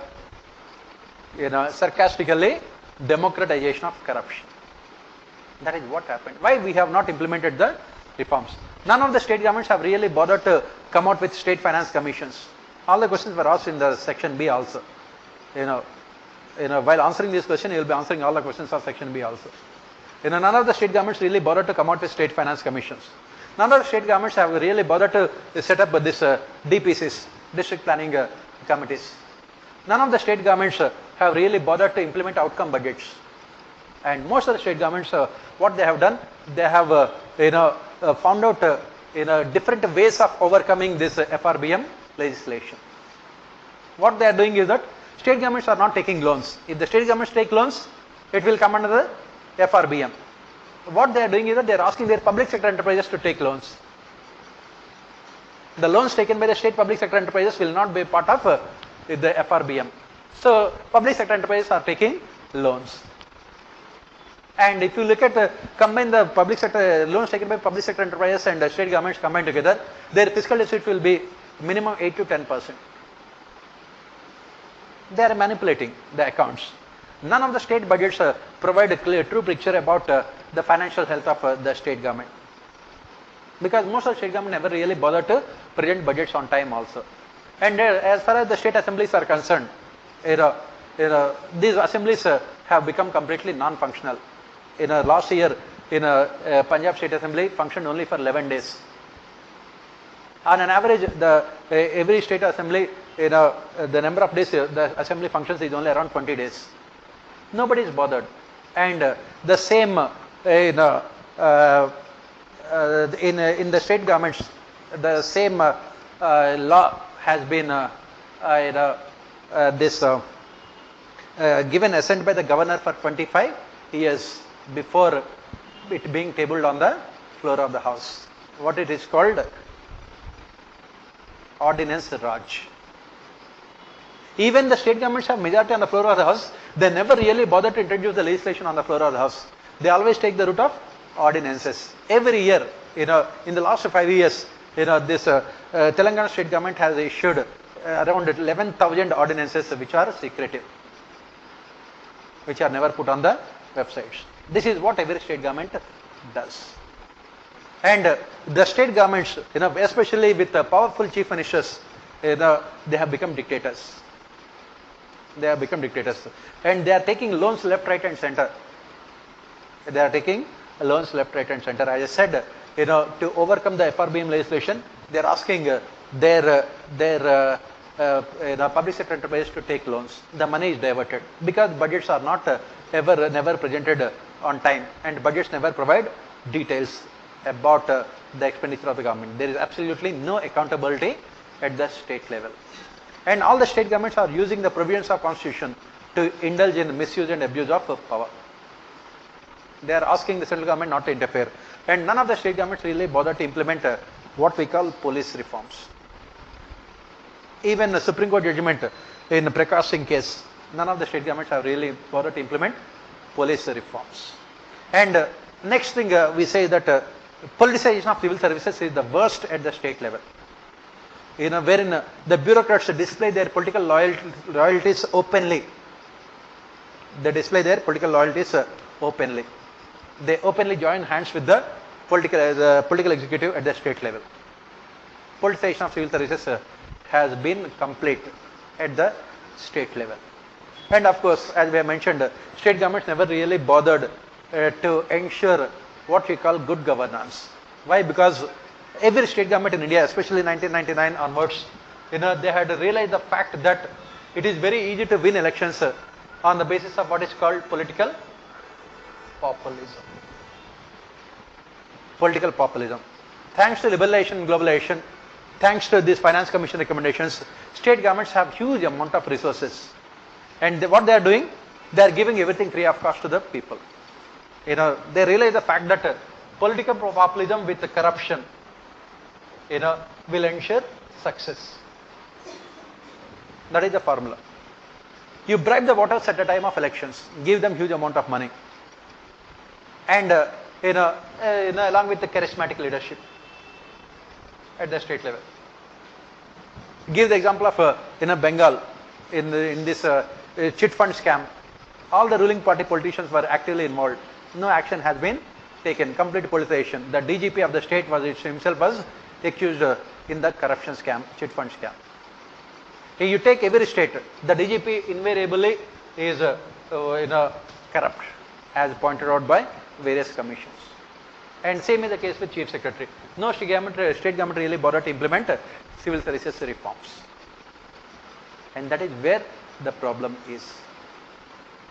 sarcastically democratization of corruption. That is what happened. Why we have not implemented the reforms? None of the state governments have really bothered to come out with state finance commissions. All the questions were asked in the section B also. While answering this question, you will be answering all the questions of section B also. None of the state governments really bothered to come out with state finance commissions. None of the state governments have really bothered to set up this DPCs, district planning committees. None of the state governments have really bothered to implement outcome budgets. And most of the state governments, what they have done, they have found out different ways of overcoming this FRBM legislation. What they are doing is that State governments are not taking loans. If the state governments take loans, it will come under the FRBM. What they are doing is that they are asking their public sector enterprises to take loans. The loans taken by the state public sector enterprises will not be part of the FRBM. So public sector enterprises are taking loans. And if you look at combine the public sector loans taken by public sector enterprises and the state governments combined together, their fiscal deficit will be minimum 8 to 10%. They are manipulating the accounts. None of the state budgets provide a clear, true picture about the financial health of the state government. Because most of the state government never really bother to present budgets on time also. And as far as the state assemblies are concerned, these assemblies have become completely non-functional. Last year, Punjab State Assembly functioned only for 11 days. On an average, every state assembly, the number of days the assembly functions is only around 20 days. Nobody is bothered. And the same in the state governments, the same law has been given assent by the governor for 25 years before it being tabled on the floor of the house. What it is called? Ordinance Raj. Even the state governments have majority on the floor of the house. They never really bother to introduce the legislation on the floor of the house. They always take the route of ordinances. Every year, in the last 5 years, this Telangana state government has issued around 11,000 ordinances which are secretive, which are never put on the websites. This is what every state government does. And the state governments, especially with powerful chief ministers, they have become dictators. They have become dictators. And they are taking loans left, right and center. They are taking loans left, right and center. As I said, to overcome the FRBM legislation, they are asking their public sector enterprises to take loans. The money is diverted because budgets are not never presented on time, and budgets never provide details about the expenditure of the government. There is absolutely no accountability at the state level. And all the state governments are using the provisions of constitution to indulge in misuse and abuse of power. They are asking the central government not to interfere. And none of the state governments really bother to implement what we call police reforms. Even the Supreme Court judgment in the Prakash Singh case, none of the state governments have really bothered to implement police reforms. And next thing we say that politicization of civil services is the worst at the state level. Wherein the bureaucrats display their political loyalties openly. They display their political loyalties openly. They openly join hands with the political executive at the state level. Politicization of civil services has been complete at the state level. And of course, as we have mentioned, state governments never really bothered to ensure what we call good governance. Why? Because every state government in India, especially 1999 onwards, they had realized the fact that it is very easy to win elections on the basis of what is called political populism. Political populism. Thanks to liberalization and globalization, thanks to this Finance Commission recommendations, state governments have huge amount of resources. And what they are doing, they are giving everything free of cost to the people. They realize the fact that political populism with corruption, will ensure success. That is the formula. You bribe the voters at the time of elections, give them huge amount of money, and along with the charismatic leadership at the state level. Give the example of Bengal in this chit fund scam. All the ruling party politicians were actively involved. No action has been taken. Complete politicization. The DGP of the state himself was accused in the corruption scam, chit fund scam. If you take every state, the DGP invariably is corrupt, as pointed out by various commissions. And same is the case with Chief Secretary. No state government really bothered to implement civil services reforms. And that is where the problem is.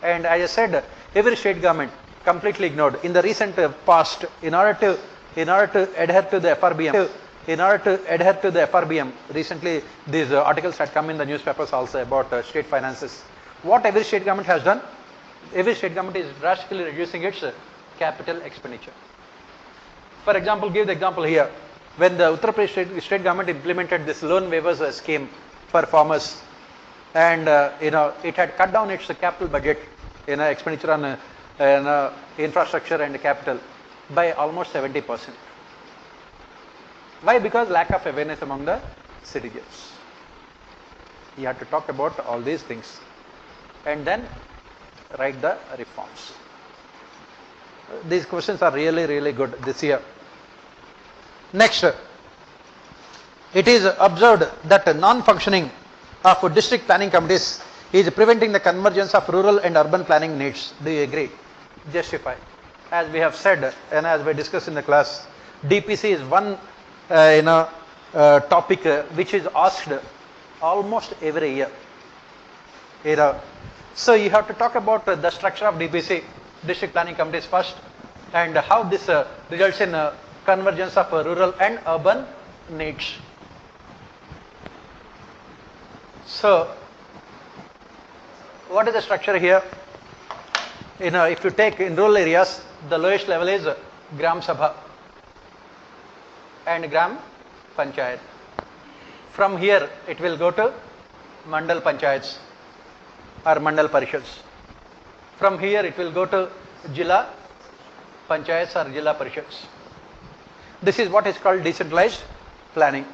And as I said, every state government completely ignored. In the recent past, in order to adhere to the FRBM, in order to adhere to the FRBM, recently these articles had come in the newspapers also about state finances. What every state government has done? Every state government is drastically reducing its capital expenditure. For example, give the example here. When the Uttar Pradesh state government implemented this loan waivers scheme for farmers, and it had cut down its capital budget in expenditure on infrastructure and capital by almost 70%. Why? Because lack of awareness among the citizens. You have to talk about all these things and then write the reforms. These questions are really, really good this year. Next, it is observed that non-functioning of district planning committees is preventing the convergence of rural and urban planning needs. Do you agree? Justify. As we have said and as we discussed in the class, DPC is one topic which is asked almost every year. So you have to talk about the structure of DPC, district planning committees first, and how this results in convergence of rural and urban needs. So what is the structure here? If you take in rural areas, the lowest level is Gram Sabha and Gram Panchayat. From here it will go to Mandal Panchayats or Mandal Parishads. From here it will go to Jilla Panchayats or Jilla Parishads. This is what is called decentralized planning.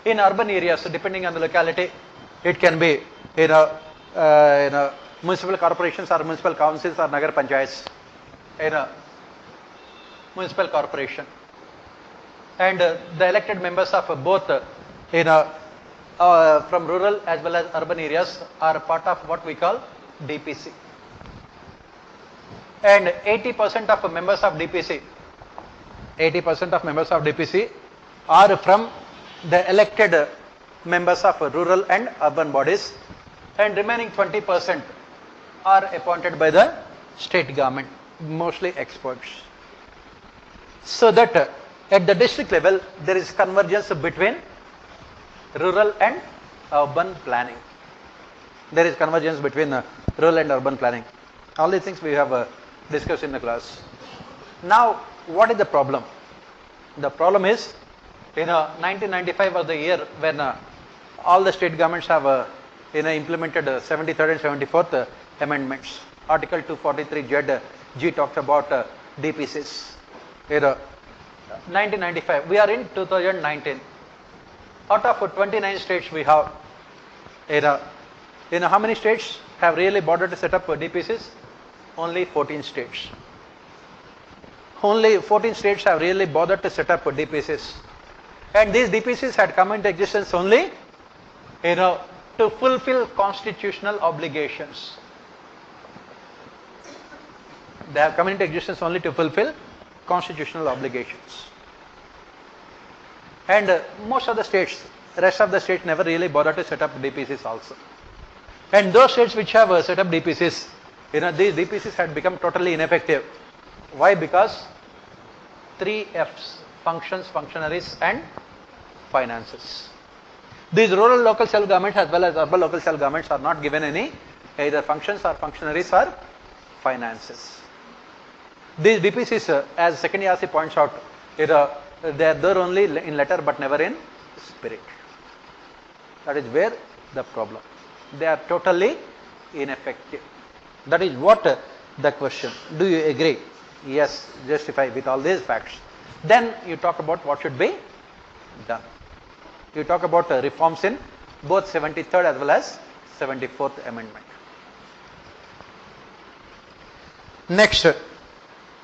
In urban areas, depending on the locality, it can be municipal corporations or municipal councils or Nagar Panchayats in a municipal corporation. And the elected members of both from rural as well as urban areas are part of what we call DPC. And 80% of members of DPC, 80% of members of DPC are from the elected members of rural and urban bodies, and remaining 20% are appointed by the state government, mostly experts. So that at the district level there is convergence between rural and urban planning. There is convergence between rural and urban planning. All these things we have discussed in the class. Now, what is the problem? The problem is, 1995 was the year when all the state governments have implemented 73rd and 74th amendments. Article 243 G talks about DPCs. 1995. We are in 2019. Out of 29 states we have, how many states have really bothered to set up DPCs? Only 14 states. Only 14 states have really bothered to set up DPCs. And these DPCs had come into existence only, to fulfill constitutional obligations. They have come into existence only to fulfill constitutional obligations. And most of the states, rest of the states never really bothered to set up DPCs also. And those states which have set up DPCs, these DPCs had become totally ineffective. Why? Because 3 F's, functions, functionaries and finances. These rural local self-governments as well as urban local self-governments are not given any either functions or functionaries or finances. These DPCs, as second ERC points out, they are there only in letter but never in spirit. That is where the problem. They are totally ineffective. That is what the question. Do you agree? Yes, justify with all these facts. Then you talk about what should be done. You talk about reforms in both 73rd as well as 74th amendment. Next,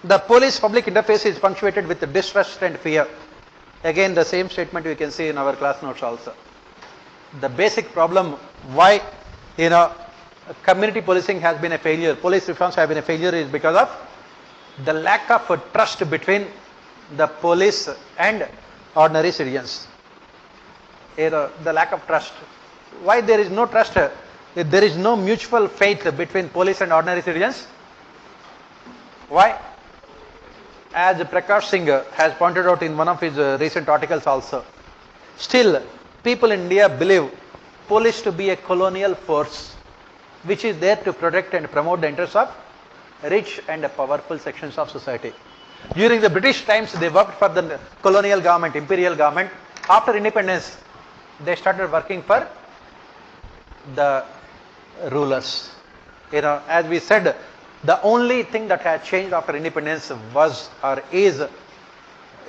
the police public interface is punctuated with distrust and fear. Again, the same statement we can see in our class notes also. The basic problem why community policing has been a failure, police reforms have been a failure, is because of the lack of trust between the police and ordinary citizens. The lack of trust. Why there is no trust? There is no mutual faith between police and ordinary citizens. Why? As Prakash Singh has pointed out in one of his recent articles also, Still, people in India believe police to be a colonial force which is there to protect and promote the interests of rich and powerful sections of society. During the British times, they worked for the colonial government, imperial government. After independence, they started working for the rulers. As we said, the only thing that has changed after independence was or is,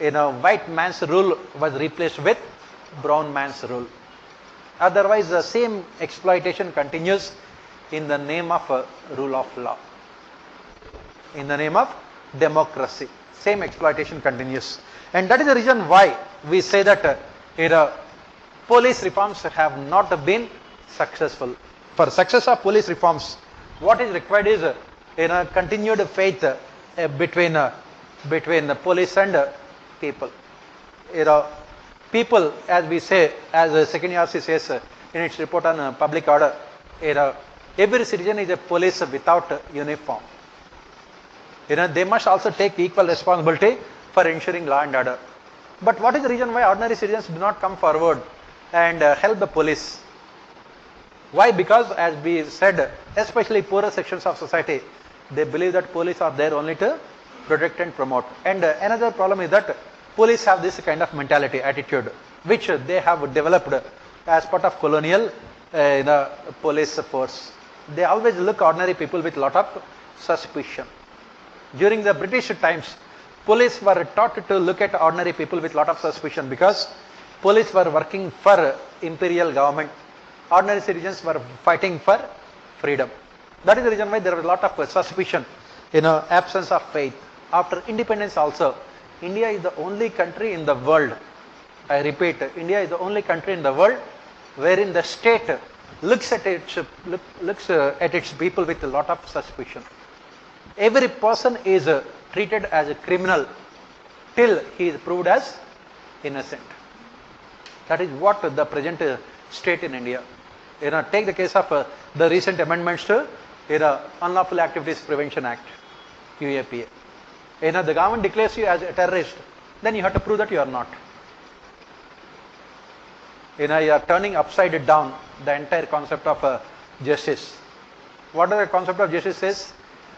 white man's rule was replaced with brown man's rule. Otherwise, the same exploitation continues in the name of rule of law. In the name of democracy, same exploitation continues. And that is the reason why we say that police reforms have not been successful. For success of police reforms, what is required is continued faith between the police and people. People, as we say, as second ERC says in its report on public order, every citizen is a police without uniform. They must also take equal responsibility for ensuring law and order. But what is the reason why ordinary citizens do not come forward and help the police? Why? Because as we said, especially poorer sections of society, they believe that police are there only to protect and promote. And another problem is that police have this kind of mentality, attitude, which they have developed as part of colonial police force. They always look ordinary people with a lot of suspicion. During the British times, police were taught to look at ordinary people with a lot of suspicion because police were working for imperial government. Ordinary citizens were fighting for freedom. That is the reason why there was a lot of suspicion, absence of faith. After independence also, India is the only country in the world, I repeat, India is the only country in the world wherein the state looks at its people with a lot of suspicion. Every person is treated as a criminal till he is proved as innocent. That is what the present state in India. Take the case of the recent amendments to Unlawful Activities Prevention Act, UAPA. The government declares you as a terrorist, then you have to prove that you are not. You are turning upside down the entire concept of justice. What the concept of justice says?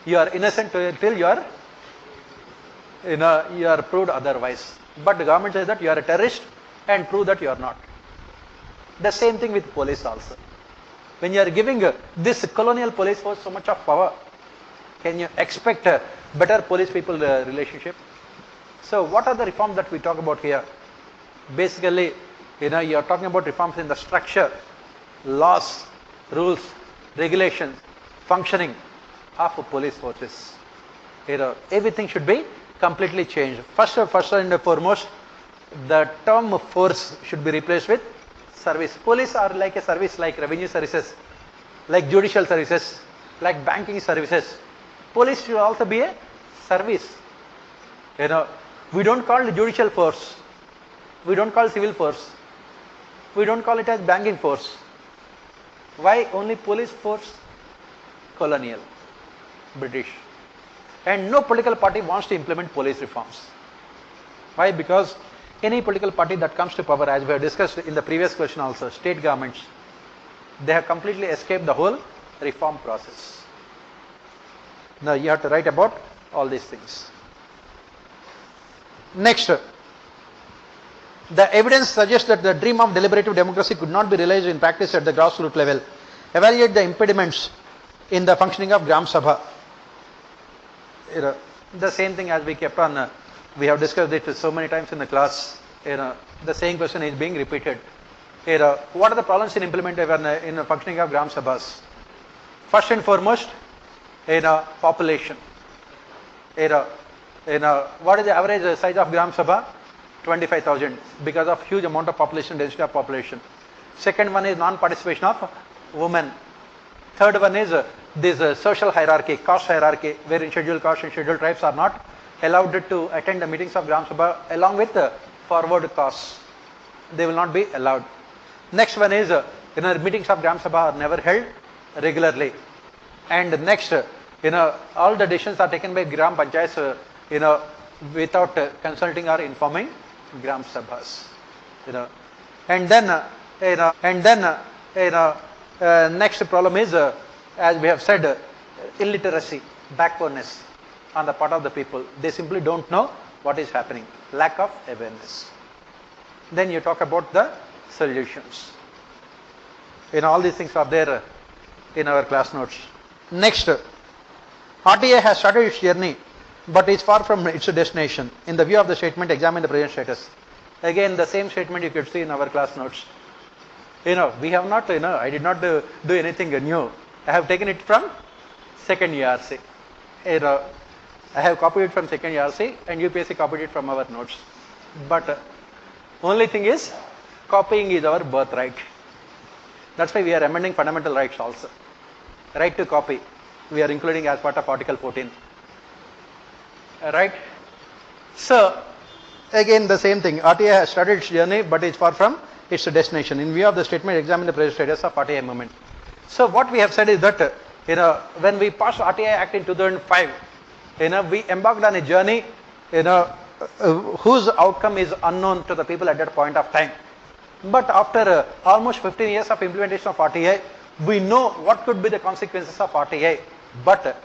You are innocent till you are proved otherwise. But the government says that you are a terrorist and prove that you are not. The same thing with police also. When you are giving this colonial police force so much of power, can you expect a better police-people relationship? So what are the reforms that we talk about here? Basically, you are talking about reforms in the structure, laws, rules, regulations, functioning of police forces. Everything should be completely changed. First and foremost, the term force should be replaced with service. Police are like a service, like revenue services, like judicial services, like banking services. Police should also be a service. We don't call it judicial force. We don't call civil force. We don't call it as banking force. Why only police force? Colonial, British. And no political party wants to implement police reforms. Why? Because any political party that comes to power, as we have discussed in the previous question also, state governments, they have completely escaped the whole reform process. Now you have to write about all these things. Next, the evidence suggests that the dream of deliberative democracy could not be realized in practice at the grassroots level. Evaluate the impediments in the functioning of Gram Sabha. The same thing as we kept on, we have discussed it so many times in the class. The same question is being repeated. What are the problems in implementing in the functioning of Gram Sabhas? First and foremost, population. What is the average size of Gram Sabha? 25,000 because of huge amount of population, density of population. Second one is non-participation of women. Third one is this social hierarchy, caste hierarchy, wherein scheduled castes and scheduled tribes are not allowed to attend the meetings of Gram Sabha along with forward castes. They will not be allowed. Next one is meetings of Gram Sabha are never held regularly. And next, all the decisions are taken by Gram Panchayats, without consulting or informing Gram Sabhas. And then, next problem is, as we have said, illiteracy, backwardness on the part of the people. They simply don't know what is happening, lack of awareness. Then you talk about the solutions. All these things are there in our class notes. Next, RTA has started its journey, but is far from its destination. In the view of the statement, examine the present status. Again, the same statement you could see in our class notes. We have not, I did not do anything new. I have taken it from second ERC. I have copied it from second ERC and UPSC copied it from our notes. But only thing is, copying is our birthright. That's why we are amending fundamental rights also. Right to copy, we are including as part of Article 14. Right? So, again the same thing. RTA has started its journey, but is far from its destination. In view of the statement, examine the present status of RTA movement. So, what we have said is that, when we passed RTA Act in 2005, we embarked on a journey, whose outcome is unknown to the people at that point of time. But after almost 15 years of implementation of RTA, we know what could be the consequences of RTA. But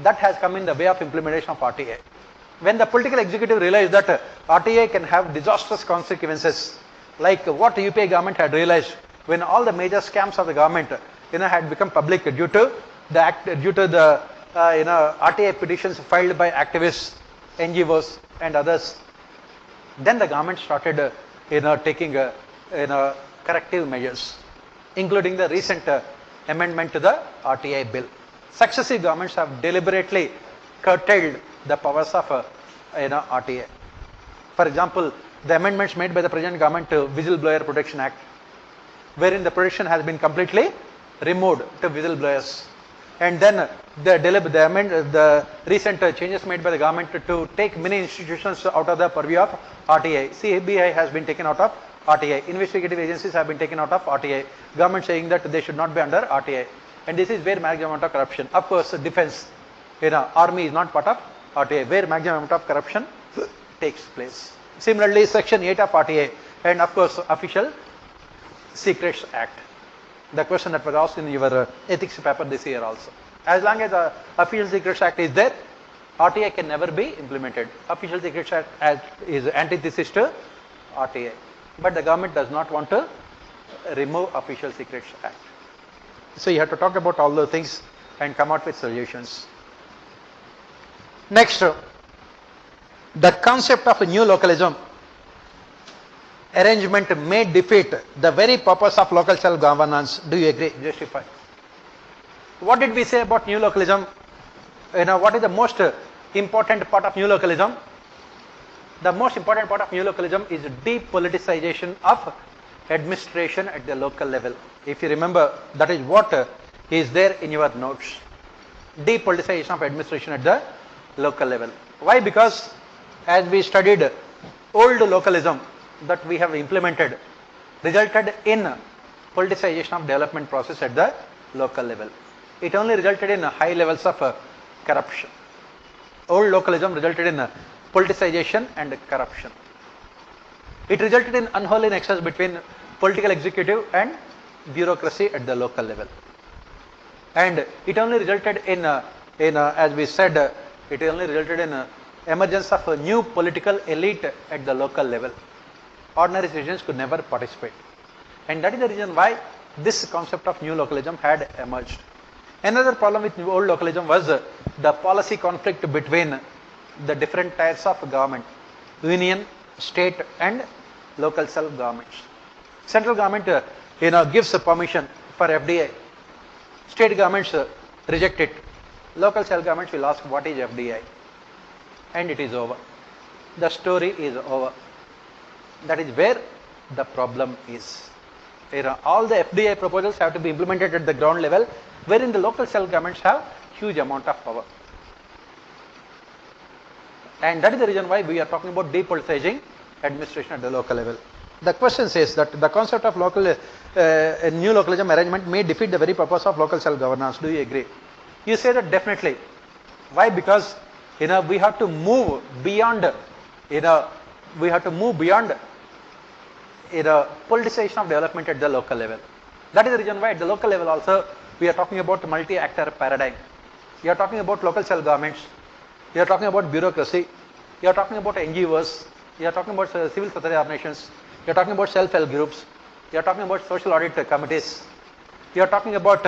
that has come in the way of implementation of RTA. When the political executive realized that RTA can have disastrous consequences, like what UPA government had realized when all the major scams of the government, had become public due to the RTA petitions filed by activists, NGOs, and others. Then the government started, taking corrective measures, including the recent amendment to the RTA bill. Successive governments have deliberately curtailed the powers of RTA. For example, the amendments made by the present government to Whistleblower Protection Act, wherein the protection has been completely removed to whistleblowers. And then the recent changes made by the government to take many institutions out of the purview of RTA. CBI has been taken out of RTA. Investigative agencies have been taken out of RTA. Government saying that they should not be under RTA. And this is where maximum amount of corruption. Of course, defense, army is not part of RTA, where maximum amount of corruption takes place. Similarly, Section 8 of RTA, and of course, Official Secrets Act. The question that was asked in your ethics paper this year also. As long as the Official Secrets Act is there, RTA can never be implemented. Official Secrets Act is antithesis to RTA. But the government does not want to remove Official Secrets Act. So you have to talk about all those things and come out with solutions. Next, the concept of a new localism arrangement may defeat the very purpose of local self-governance. Do you agree? Justify. What did we say about new localism? What is the most important part of new localism? The most important part of new localism is depoliticization of administration at the local level. If you remember, that is what is there in your notes. Depoliticization of administration at the local level. Why? Because as we studied, old localism that we have implemented resulted in politicization of development process at the local level. It only resulted in high levels of corruption. Old localism resulted in politicization and corruption. It resulted in unholy nexus between political executive and bureaucracy at the local level. And it only resulted in as we said, it only resulted in emergence of a new political elite at the local level. Ordinary citizens could never participate. And that is the reason why this concept of new localism had emerged. Another problem with old localism was the policy conflict between the different tiers of government, union, state and local self-governments. Central government gives permission for FDI. State governments reject it. Local self-governments will ask what is FDI. And it is over. The story is over. That is where the problem is. All the FDI proposals have to be implemented at the ground level, wherein the local self-governments have huge amount of power. And that is the reason why we are talking about depoliticizing administration at the local level. The question says that the concept of new localism arrangement may defeat the very purpose of local self-governance. Do you agree? You say that definitely. Why? Because we have to move beyond politicization of development at the local level. That is the reason why at the local level also we are talking about multi-actor paradigm. We are talking about local self-governments. We are talking about bureaucracy. We are talking about NGOs. We are talking about civil society organizations. We are talking about self-help groups. We are talking about social audit committees. We are talking about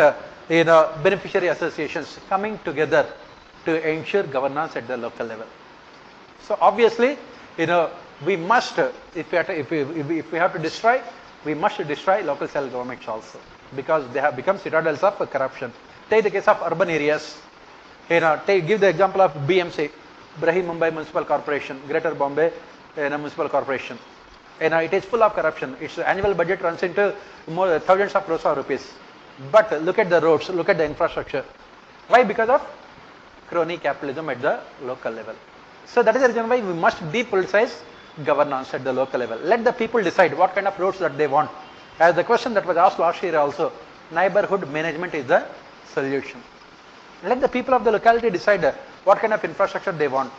beneficiary associations coming together to ensure governance at the local level. So obviously, we must, if we have to destroy, we must destroy local self-governments also, because they have become citadels of corruption. Take the case of urban areas. Give the example of BMC, Brahi Mumbai Municipal Corporation, Greater Bombay Municipal Corporation. It is full of corruption. Its annual budget runs into more thousands of crores of rupees. But look at the roads, look at the infrastructure. Why? Because of crony capitalism at the local level. So that is the reason why we must depoliticize governance at the local level. Let the people decide what kind of roads that they want. As the question that was asked last year also, neighborhood management is the solution. Let the people of the locality decide what kind of infrastructure they want,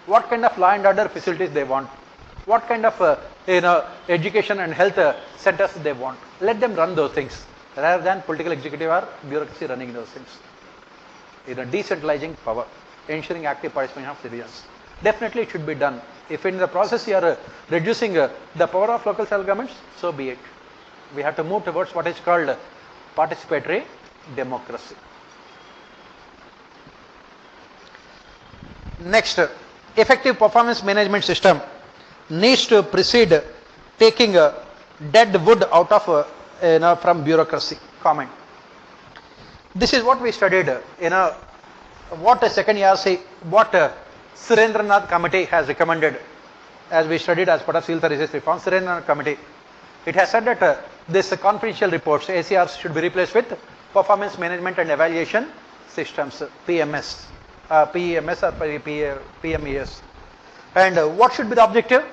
what kind of law and order facilities they want, what kind of education and health centers they want. Let them run those things rather than political executive or bureaucracy running those things. Decentralizing power, ensuring active participation of citizens. Definitely it should be done. If in the process you are reducing the power of local self-governments, so be it. We have to move towards what is called participatory democracy. Next, effective performance management system needs to precede taking dead wood out of from bureaucracy. Comment. This is what we studied. What a second year say, what Surendranath Committee has recommended, as we studied as part of civil services reform. Surendranath Committee, it has said that this confidential reports, ACRs, should be replaced with performance management and evaluation systems, PMS, PEMS or PMES. And what should be the objective?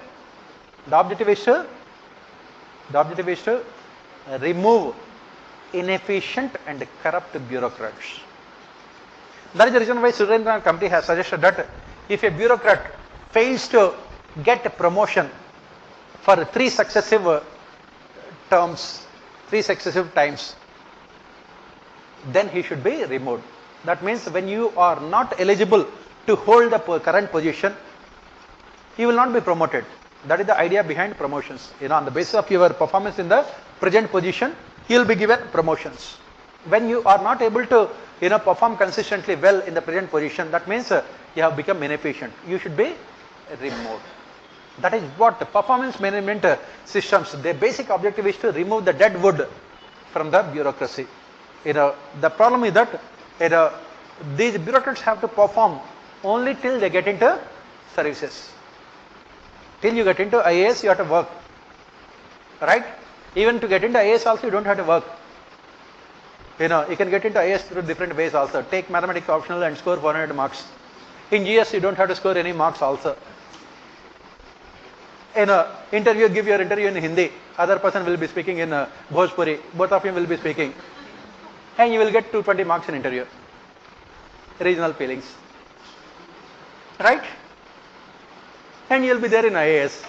The objective is to remove inefficient and corrupt bureaucrats. That is the reason why Surendranath Committee has suggested that if a bureaucrat fails to get a promotion for 3 successive terms, 3 successive times, then he should be removed. That means when you are not eligible to hold the current position, you will not be promoted. That is the idea behind promotions. On the basis of your performance in the present position, you will be given promotions. When you are not able to perform consistently well in the present position, that means you have become inefficient. You should be removed. That is what the performance management systems, their basic objective is to remove the dead wood from the bureaucracy. The problem is that these bureaucrats have to perform only till they get into services. Till you get into IAS, you have to work. Right? Even to get into IAS also, you don't have to work. You can get into IAS through different ways also. Take mathematics optional and score 400 marks. In GS, you don't have to score any marks also. Interview, give your interview in Hindi. Other person will be speaking in Bhojpuri. Both of you will be speaking. And you will get 220 marks in interview. Regional feelings. Right? And you will be there in IAS.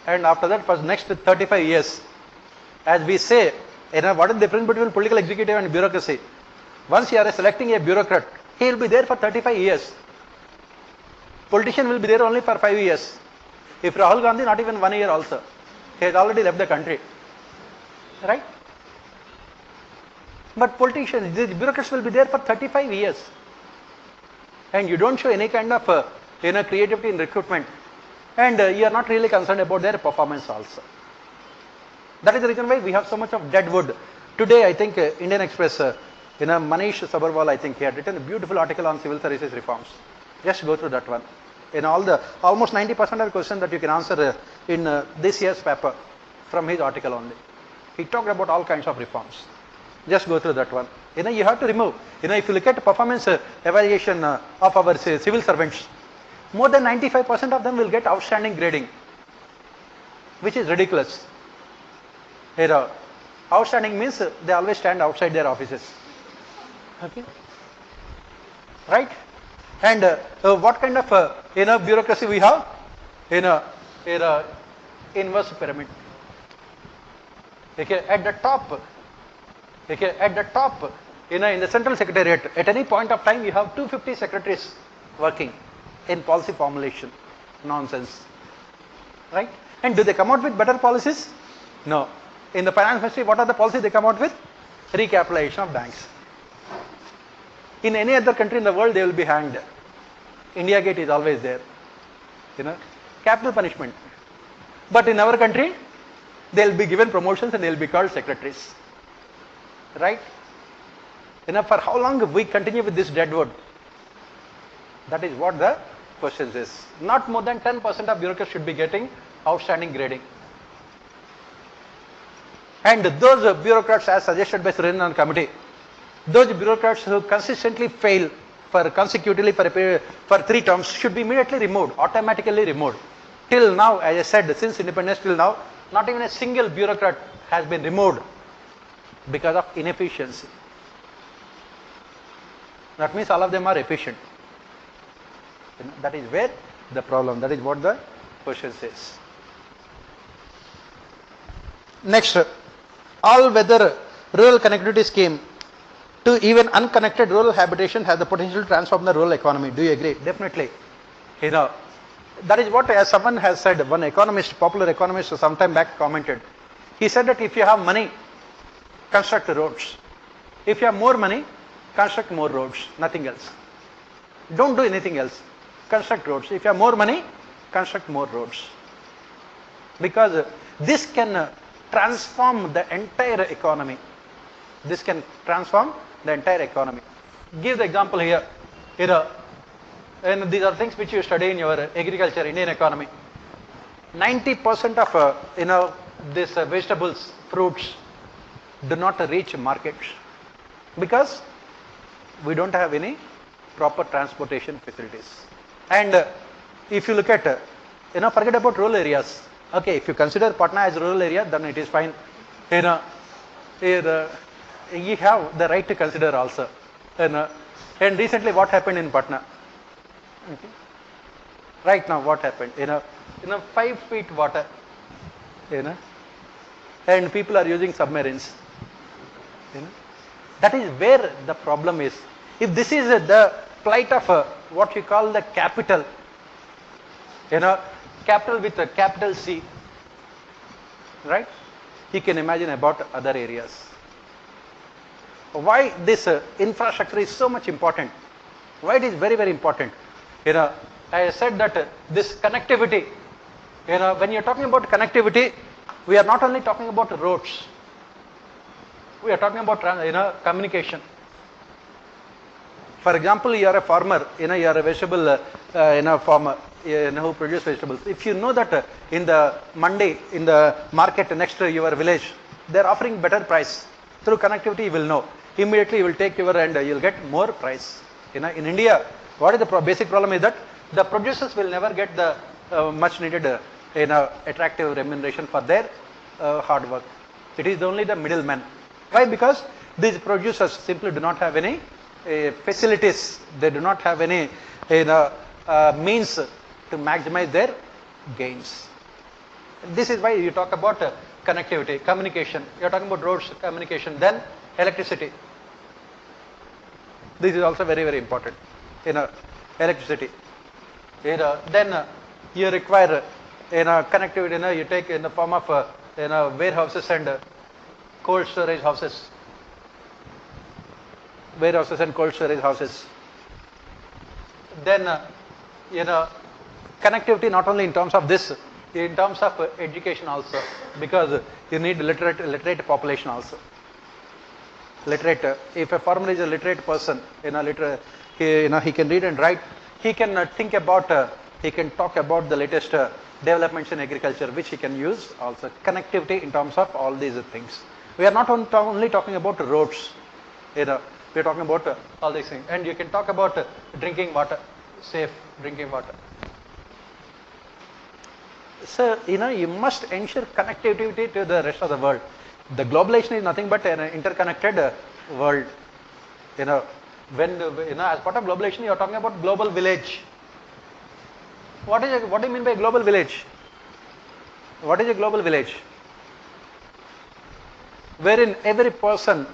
And after that, for next 35 years, as we say, what is the difference between political executive and bureaucracy? Once you are selecting a bureaucrat, he will be there for 35 years. Politician will be there only for 5 years. If Rahul Gandhi, not even 1 year also. He has already left the country. Right? But politicians, the bureaucrats will be there for 35 years. And you don't show any kind of creativity in recruitment. And you are not really concerned about their performance also. That is the reason why we have so much of dead wood. Today, I think Indian Express, Manish Sabharwal, I think he had written a beautiful article on civil services reforms. Just go through that one. Almost 90% of the questions that you can answer in this year's paper from his article only. He talked about all kinds of reforms. Just go through that one. You have to remove. If you look at performance evaluation of our civil servants, more than 95% of them will get outstanding grading, which is ridiculous. Outstanding means they always stand outside their offices. Okay? Right? And what kind of bureaucracy we have? Inverse pyramid. Okay, at the top, in the central secretariat, at any point of time, you have 250 secretaries working in policy formulation. Nonsense, right? And do they come out with better policies? No. In the finance ministry, what are the policies they come out with? Recapitalization of banks. In any other country in the world, they will be hanged. India Gate is always there. Capital punishment. But in our country, they will be given promotions and they will be called secretaries. Right? For how long we continue with this deadwood? That is what the question is. Not more than 10% of bureaucrats should be getting outstanding grading. And those bureaucrats, as suggested by Surendran committee, those bureaucrats who consistently fail consecutively for 3 terms should be immediately removed, automatically removed. Till now, as I said, since independence till now, not even a single bureaucrat has been removed because of inefficiency. That means all of them are efficient. That is where the problem, that is what the question says. Next, all-weather rural connectivity scheme to even unconnected rural habitation has the potential to transform the rural economy. Do you agree? Definitely. That is what, as someone has said, one economist, popular economist some time back commented. He said that if you have money, construct roads. If you have more money, construct more roads, nothing else. Don't do anything else. Construct roads. If you have more money, construct more roads. Because this can transform the entire economy. This can transform the entire economy. Give the example here. And these are things which you study in your agriculture, Indian economy. 90% of these vegetables, fruits do not reach markets because we don't have any proper transportation facilities. And if you look at, forget about rural areas. Okay, if you consider Patna as rural area, then it is fine. You have the right to consider also. And recently what happened in Patna? Okay. Right now what happened? 5 feet water. And people are using submarines. That is where the problem is. If this is the plight of what we call the capital, capital with a capital C, right? You can imagine about other areas. Why this infrastructure is so much important? Why it is very, very important? I said that this connectivity, when you're talking about connectivity, we are not only talking about roads. We are talking about communication. For example, you are a farmer, you are a vegetable farmer, who produce vegetables. If you know that in the mandi, in the market next to your village, they are offering better price. Through connectivity, you will know. Immediately, you will take your and you will get more price. In India, what is the basic problem is that the producers will never get the much needed attractive remuneration for their hard work. It is only the middlemen. Why? Because these producers simply do not have any facilities. They do not have any means to maximize their gains. This is why you talk about connectivity, communication. You are talking about roads, communication, then electricity. This is also very, very important. Electricity. Then you require connectivity. You take in the form of warehouses and cold storage houses. Warehouses and cold storage houses. Then connectivity not only in terms of this, in terms of education also, because you need literate population also. Literate. If a farmer is a literate person, he can read and write. He can think about. He can talk about the latest developments in agriculture, which he can use also. Connectivity in terms of all these things. We are not only talking about roads. We are talking about all these things, and you can talk about drinking water, safe drinking water. So you must ensure connectivity to the rest of the world. The globalization is nothing but an interconnected world. When as part of globalization, you are talking about global village. What do you mean by global village? What is a global village? wherein every person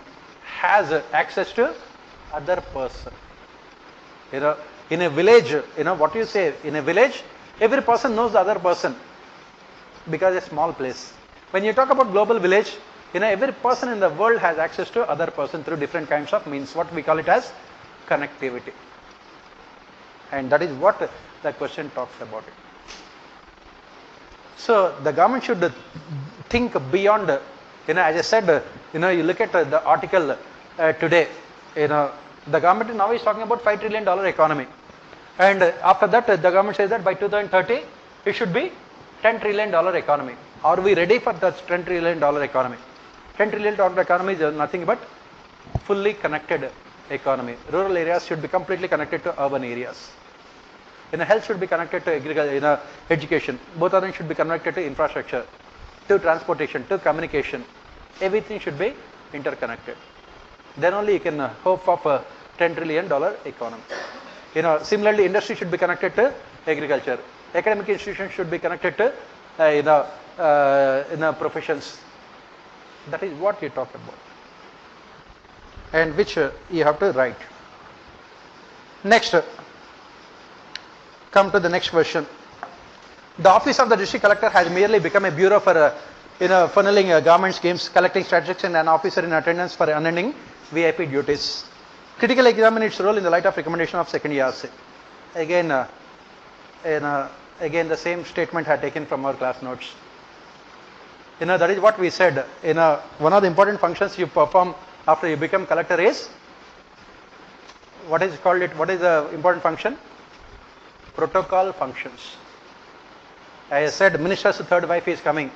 has access to other person. In a village, what you say, in a village, every person knows the other person because it's a small place. When you talk about global village, every person in the world has access to other person through different kinds of means, what we call it as connectivity. And that is what the question talks about it. So the government should think beyond, as I said, you look at the article today, the government now is talking about $5 trillion economy. And after that, the government says that by 2030, it should be $10 trillion economy. Are we ready for that $10 trillion economy? $10 trillion economy is nothing but fully connected economy. Rural areas should be completely connected to urban areas. Health should be connected to agriculture, education. Both of them should be connected to infrastructure, to transportation, to communication. Everything should be interconnected. Then only you can hope of a $10 trillion economy. Similarly, industry should be connected to agriculture. Academic institutions should be connected to professions. That is what you talk about, and which you have to write. Next, come to the next question. The office of the district collector has merely become a bureau for funneling government schemes, collecting statistics, and an officer in attendance for unending VIP duties. Critically examine its role in the light of recommendation of second ERC. Again, again the same statement I had taken from our class notes. That is what we said. One of the important functions you perform after you become collector is, what is called it? What is the important function? Protocol functions. As I said, minister's third wife is coming.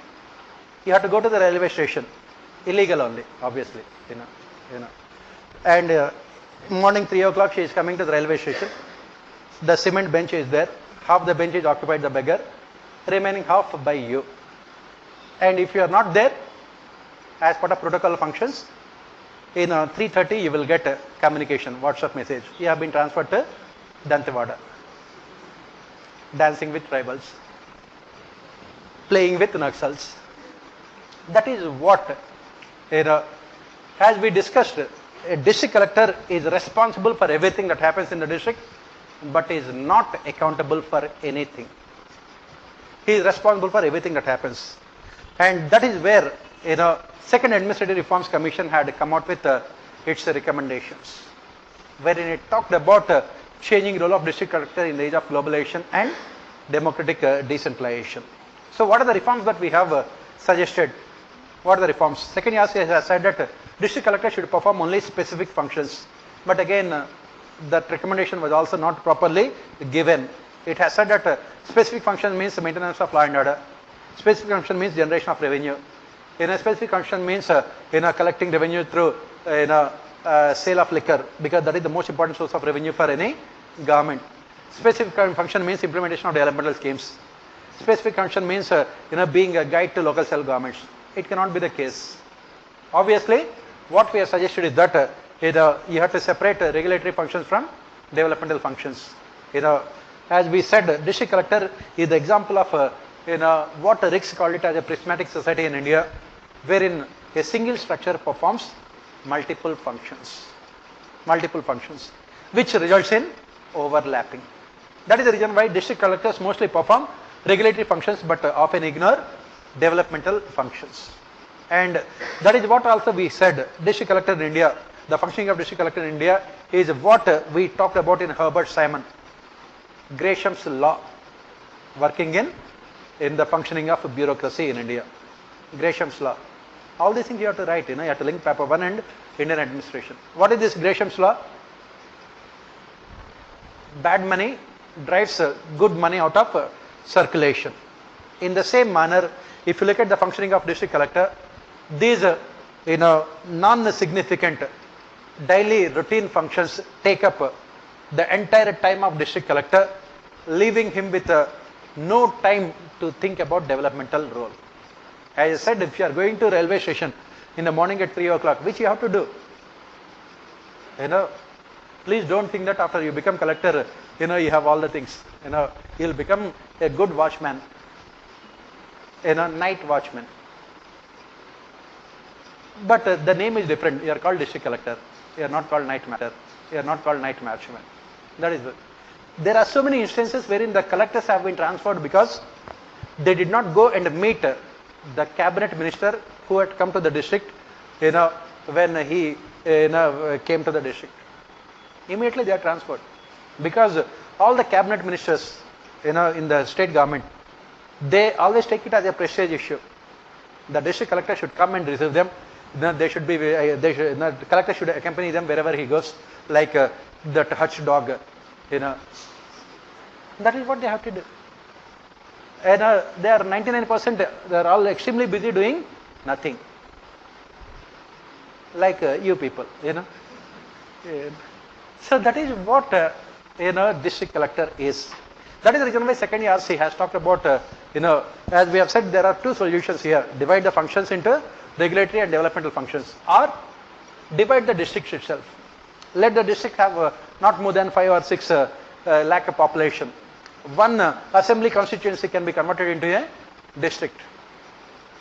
You have to go to the railway station. Illegal only, obviously. And morning 3 o'clock she is coming to the railway station. The cement bench is there. Half the bench is occupied by the beggar, remaining half by you. And if you are not there, as part of protocol functions, in 3:30 you will get a communication, WhatsApp message. You have been transferred to Dantewada. Dancing with tribals, playing with Naxals. That is what, as we discussed, a district collector is responsible for everything that happens in the district, but is not accountable for anything. He is responsible for everything that happens. And that is where, Second Administrative Reforms Commission had come out with its recommendations, wherein it talked about changing role of district collector in the age of globalization and democratic decentralization. So what are the reforms that we have suggested? What are the reforms? Second ERC has said that district collector should perform only specific functions. But again, that recommendation was also not properly given. It has said that specific function means maintenance of law and order. Specific function means generation of revenue. Specific function means collecting revenue through sale of liquor, because that is the most important source of revenue for any government. Specific function means implementation of developmental schemes. Specific function means being a guide to local self-governments. It cannot be the case. Obviously, what we have suggested is that you have to separate regulatory functions from developmental functions. As we said, district collector is the example of what Ricks called it as a prismatic society in India, wherein a single structure performs multiple functions, which results in overlapping. That is the reason why district collectors mostly perform regulatory functions, but often ignore developmental functions. And that is what also we said, district collector in India, the functioning of district collector in India is what we talked about in Herbert Simon, Gresham's law, working in the functioning of bureaucracy in India. Gresham's law. All these things you have to write, you have to link paper 1 and Indian administration. What is this Gresham's law? Bad money drives good money out of circulation. In the same manner, if you look at the functioning of district collector, these non-significant daily routine functions take up the entire time of district collector, leaving him with no time to think about developmental role. As I said, if you are going to railway station in the morning at 3 o'clock, which you have to do, please don't think that after you become collector, you have all the things. You'll become a good watchman, night watchman. But the name is different. You are called district collector. You are not called night matter. You are not called night watchman. That is it. There are so many instances wherein the collectors have been transferred because they did not go and meet the cabinet minister who had come to the district, when he came to the district. Immediately they are transferred because all the cabinet ministers, in the state government, they always take it as a prestige issue. The district collector should come and receive them. They should be. The collector should accompany them wherever he goes, like that hutch dog. That is what they have to do. And they are 99%. They are all extremely busy doing nothing. Like you people, So that is what district collector is. That is the reason why second ERC has talked about, as we have said, there are two solutions here. Divide the functions into regulatory and developmental functions, or divide the district itself. Let the district have not more than 5 or 6 lakh of population. One assembly constituency can be converted into a district,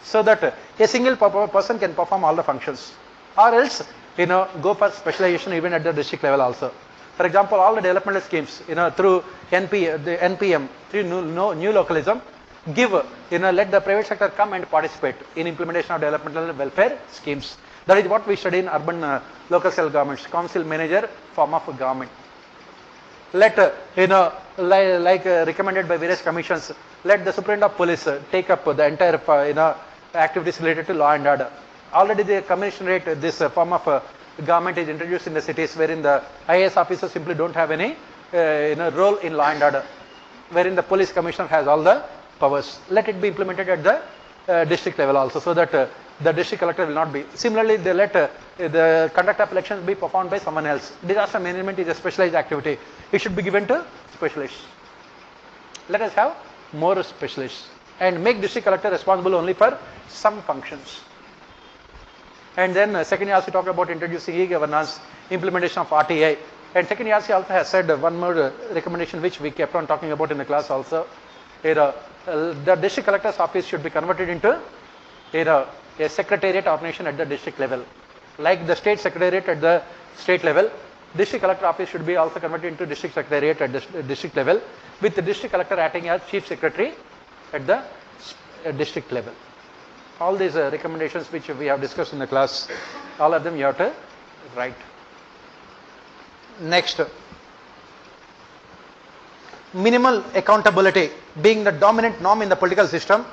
so that a single person can perform all the functions, or else go for specialization even at the district level also. For example, all the developmental schemes, through the NPM, through new localism, let the private sector come and participate in implementation of developmental welfare schemes. That is what we study in urban local self-governments, council manager form of government. Let, like recommended by various commissions, let the superintendent of police take up the entire, activities related to law and order. Already the commissionerate, this form of government is introduced in the cities, wherein the IAS officers simply don't have any role in law and order, wherein the police commissioner has all the powers. Let it be implemented at the district level also, so that the district collector will not be. Similarly, they let the conduct of elections be performed by someone else. Disaster management is a specialized activity. It should be given to specialists. Let us have more specialists and make district collector responsible only for some functions. And then second ERC talked about introducing e-governance, implementation of RTI. And second ERC also has said one more recommendation which we kept on talking about in the class also. The district collector's office should be converted into a secretariat organization at the district level. Like the state secretariat at the state level, district collector office should be also converted into district secretariat at the district level, with the district collector acting as chief secretary at the district level. All these recommendations which we have discussed in the class, all of them you have to write. Next, minimal accountability being the dominant norm in the political system,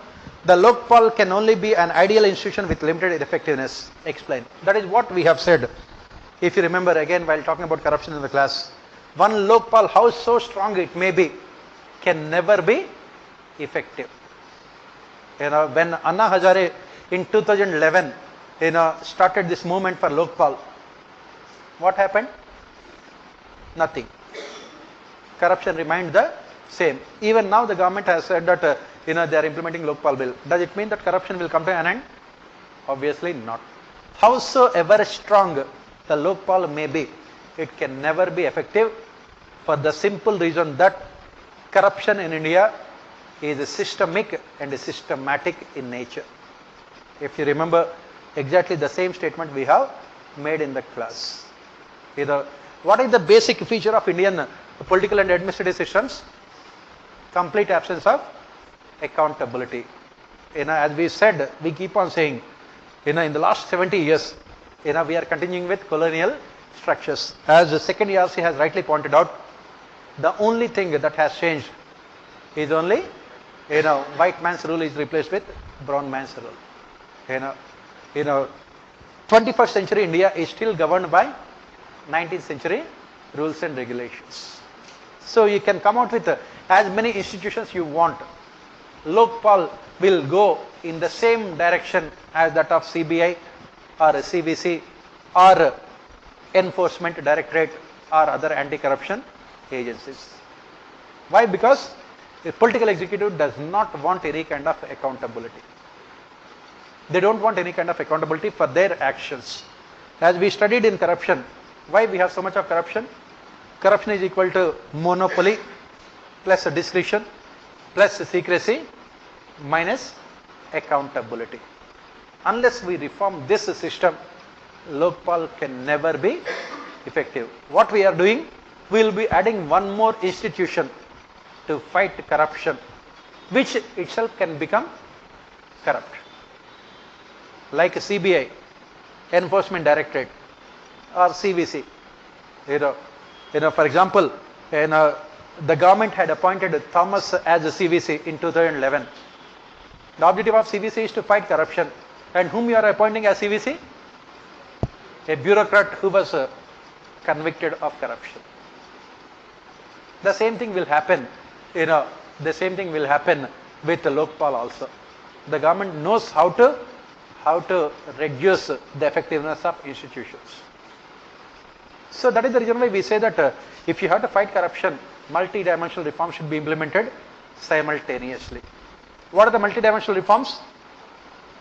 the Lokpal can only be an ideal institution with limited effectiveness. Explain. That is what we have said. If you remember again while talking about corruption in the class, one Lokpal, how so strong it may be, can never be effective. When Anna Hazare in 2011 started this movement for Lokpal, what happened? Nothing. Corruption remained the same. Even now the government has said that they are implementing Lokpal bill. Does it mean that corruption will come to an end? Obviously not. Howsoever strong the Lokpal may be, it can never be effective, for the simple reason that corruption in India is systemic and systematic in nature. If you remember exactly the same statement we have made in the class. What is the basic feature of Indian political and administrative systems? Complete absence of accountability. As we said, we keep on saying, in the last 70 years, we are continuing with colonial structures. As the second ERC has rightly pointed out, the only thing that has changed is only, white man's rule is replaced with brown man's rule. 21st century India is still governed by 19th century rules and regulations. So you can come out with as many institutions you want. Lokpal will go in the same direction as that of CBI or CVC or Enforcement Directorate or other anti-corruption agencies. Why? Because the political executive does not want any kind of accountability. They don't want any kind of accountability for their actions. As we studied in corruption, why we have so much of corruption? Corruption is equal to monopoly plus discretion plus secrecy minus accountability. Unless we reform this system, Lokpal can never be effective. What we are doing, we will be adding one more institution to fight corruption, which itself can become corrupt. Like CBI, Enforcement Directorate, or CVC. For example, the government had appointed Thomas as a CVC in 2011. The objective of CVC is to fight corruption. And whom you are appointing as CVC? A bureaucrat who was convicted of corruption. The same thing will happen, the same thing will happen with Lokpal also. The government knows how to reduce the effectiveness of institutions. So that is the reason why we say that if you have to fight corruption, multi-dimensional reforms should be implemented simultaneously. What are the multi-dimensional reforms?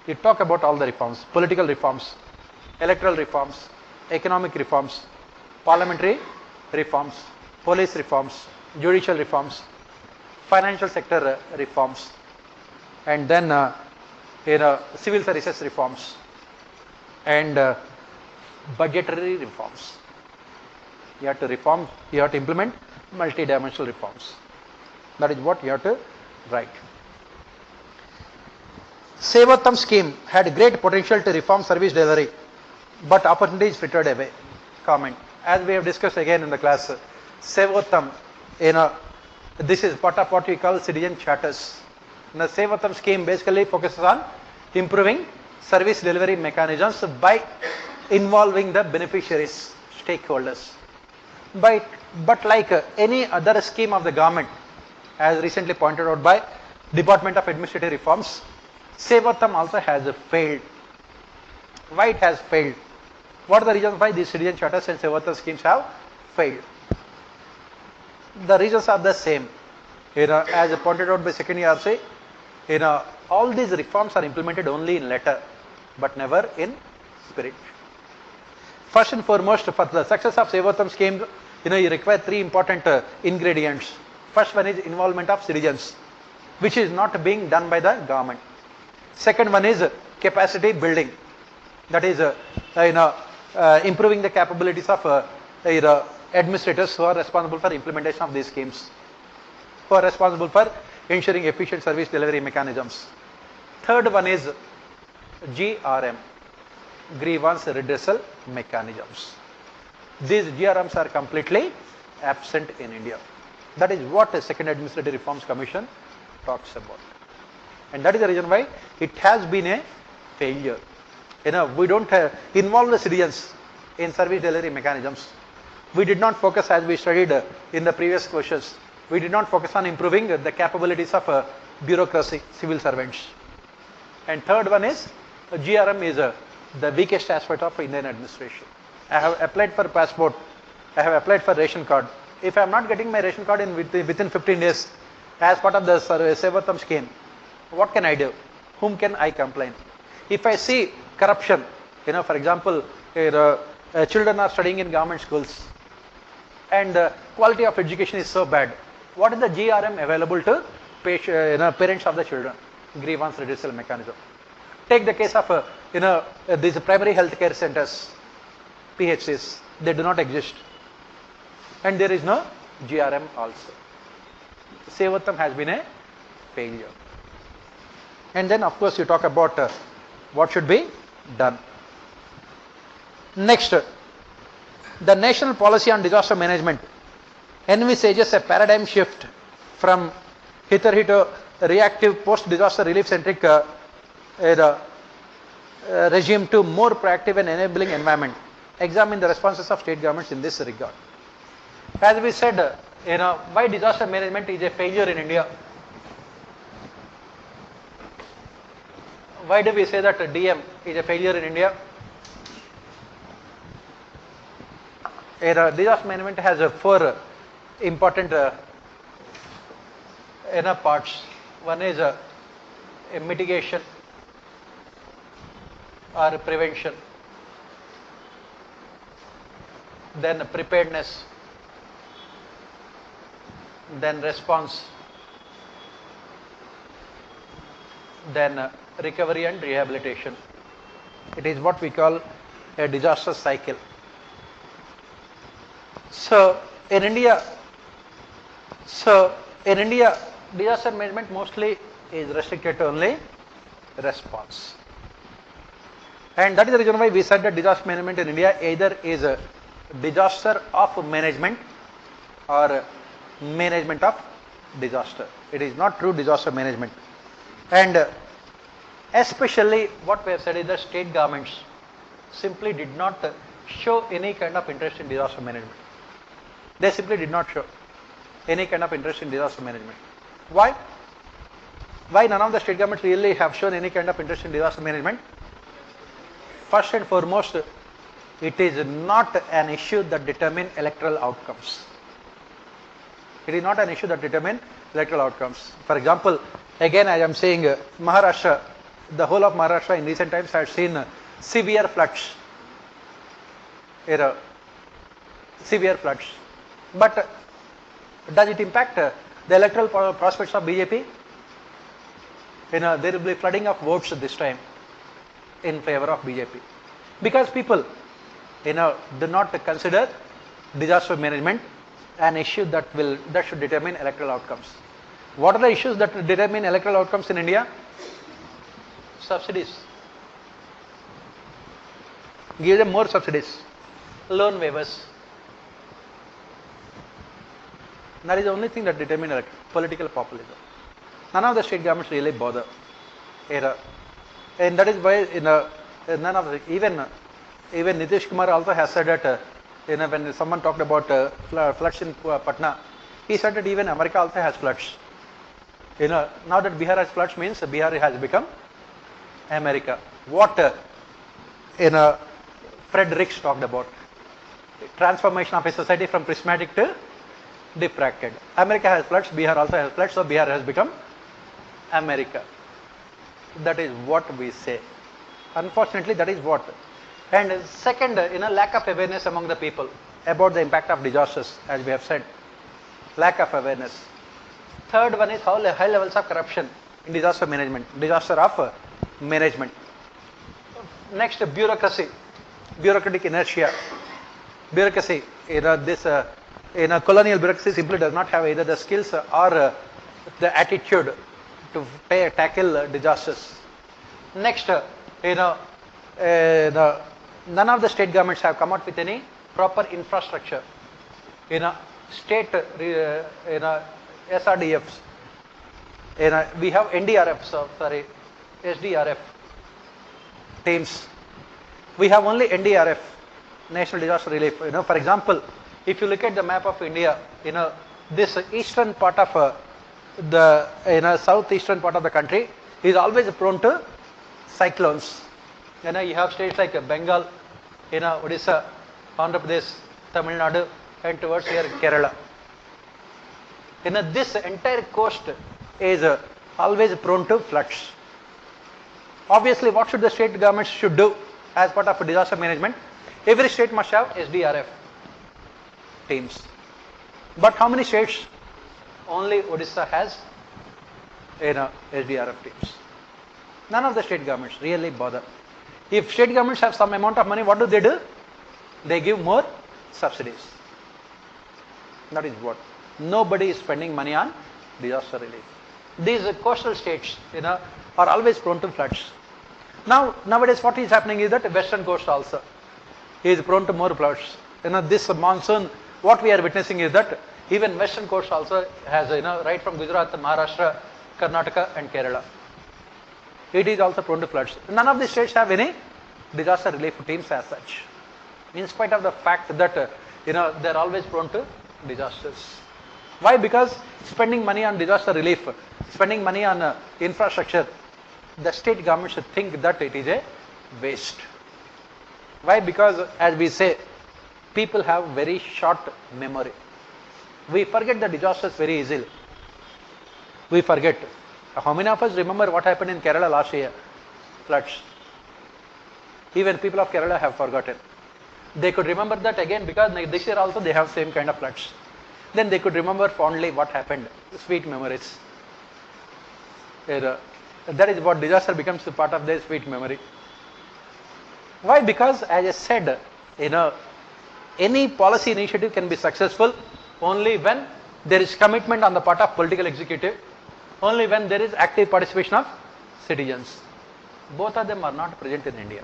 You talk about all the reforms: political reforms, electoral reforms, economic reforms, parliamentary reforms, police reforms, judicial reforms, financial sector reforms, and then civil services reforms, and budgetary reforms. You have to reform, you have to implement multi-dimensional reforms. That is what you have to write. Sevottam scheme had great potential to reform service delivery, but opportunities frittered away. Comment. As we have discussed again in the class, Sevottam, this is part of what we call citizen charters. The Sevottam scheme basically focuses on improving service delivery mechanisms by involving the beneficiaries, stakeholders. But like any other scheme of the government, as recently pointed out by Department of Administrative Reforms, Sevottam also has failed. Why it has failed? What are the reasons why these citizen charters and Sevottam schemes have failed? The reasons are the same. As pointed out by second ERC, all these reforms are implemented only in letter, but never in spirit. First and foremost, for the success of Sevottam scheme, you require three important ingredients. First one is involvement of citizens, which is not being done by the government. Second one is capacity building, that is improving the capabilities of administrators who are responsible for implementation of these schemes, who are responsible for ensuring efficient service delivery mechanisms. Third one is GRM, grievance redressal mechanisms. These GRMs are completely absent in India. That is what the Second Administrative Reforms Commission talks about. And that is the reason why it has been a failure. We don't involve the citizens in service delivery mechanisms. We did not focus, as we studied in the previous questions, we did not focus on improving the capabilities of bureaucracy, civil servants. And third one is GRM is the weakest aspect of Indian administration. I have applied for passport, I have applied for ration card. If I am not getting my ration card within 15 days as part of the Sevottam scheme, what can I do? Whom can I complain? If I see corruption, for example, children are studying in government schools and quality of education is so bad, what is the GRM available to parents of the children? Grievance redressal mechanism. Take the case of these primary health care centers, PHCs, they do not exist. And there is no GRM also. Sevottam has been a failure. And then of course you talk about what should be done. Next, the National Policy on Disaster Management envisages a paradigm shift from hitherto to reactive post-disaster relief centric regime to more proactive and enabling environment. Examine the responses of state governments in this regard. As we said, why disaster management is a failure in India? Why do we say that DM is a failure in India? Disaster management has four important parts. One is a mitigation or prevention, then preparedness, then response, then recovery and rehabilitation. It is what we call a disaster cycle. So in India, disaster management mostly is restricted to only response. And that is the reason why we said that disaster management in India either is a disaster of management or management of disaster. It is not true disaster management. And especially what we have said is that state governments simply did not show any kind of interest in disaster management. They simply did not show any kind of interest in disaster management. Why? Why none of the state governments really have shown any kind of interest in disaster management? First and foremost, it is not an issue that determine electoral outcomes. It is not an issue that determine electoral outcomes. For example, again I am saying Maharashtra, the whole of Maharashtra in recent times has seen severe floods. Severe floods. But does it impact the electoral prospects of BJP? There will be flooding of votes this time in favor of BJP. Because people do not consider disaster management an issue that should determine electoral outcomes. What are the issues that determine electoral outcomes in India? Subsidies. Give them more subsidies. Loan waivers. That is the only thing that determines political populism. None of the state governments really bother. And that is why none of the, even Nitish Kumar also has said that when someone talked about floods in Patna, he said that even America also has floods. Now that Bihar has floods means Bihar has become America. What Fred Ricks talked about, transformation of a society from prismatic to diffracted. America has floods, Bihar also has floods, so Bihar has become America. That is what we say. Unfortunately, that is what. And second, lack of awareness among the people about the impact of disasters, as we have said. Lack of awareness. Third one is high levels of corruption in disaster management, disaster of management. Next, bureaucracy, bureaucratic inertia. Bureaucracy, colonial bureaucracy simply does not have either the skills or the attitude to tackle disasters. Next, none of the state governments have come out with any proper infrastructure. State, SRDFs. We have SDRF teams. We have only NDRF, National Disaster Relief. For example, if you look at the map of India, this eastern part of the southeastern part of the country is always prone to cyclones. You have states like Bengal, Odisha, Andhra Pradesh, Tamil Nadu, and towards here Kerala. This entire coast is always prone to floods. Obviously, what should the state governments should do as part of disaster management? Every state must have SDRF teams. But how many states? Only Odisha has SDRF teams. None of the state governments really bother. If state governments have some amount of money, what do? They give more subsidies. That is what. Nobody is spending money on disaster relief. These coastal states, are always prone to floods. Nowadays, what is happening is that the western coast also is prone to more floods. This monsoon, what we are witnessing is that even western coast also has, right from Gujarat, Maharashtra, Karnataka, and Kerala. It is also prone to floods. None of the states have any disaster relief teams as such, in spite of the fact that they are always prone to disasters. Why? Because spending money on disaster relief, spending money on infrastructure, the state government should think that it is a waste. Why? Because as we say, people have very short memory. We forget the disasters very easily. We forget. How many of us remember what happened in Kerala last year? Floods. Even people of Kerala have forgotten. They could remember that again because this year also they have same kind of floods. Then they could remember fondly what happened. Sweet memories. That is what disaster becomes a part of their sweet memory. Why? Because as I said, any policy initiative can be successful only when there is commitment on the part of political executive, only when there is active participation of citizens. Both of them are not present in India.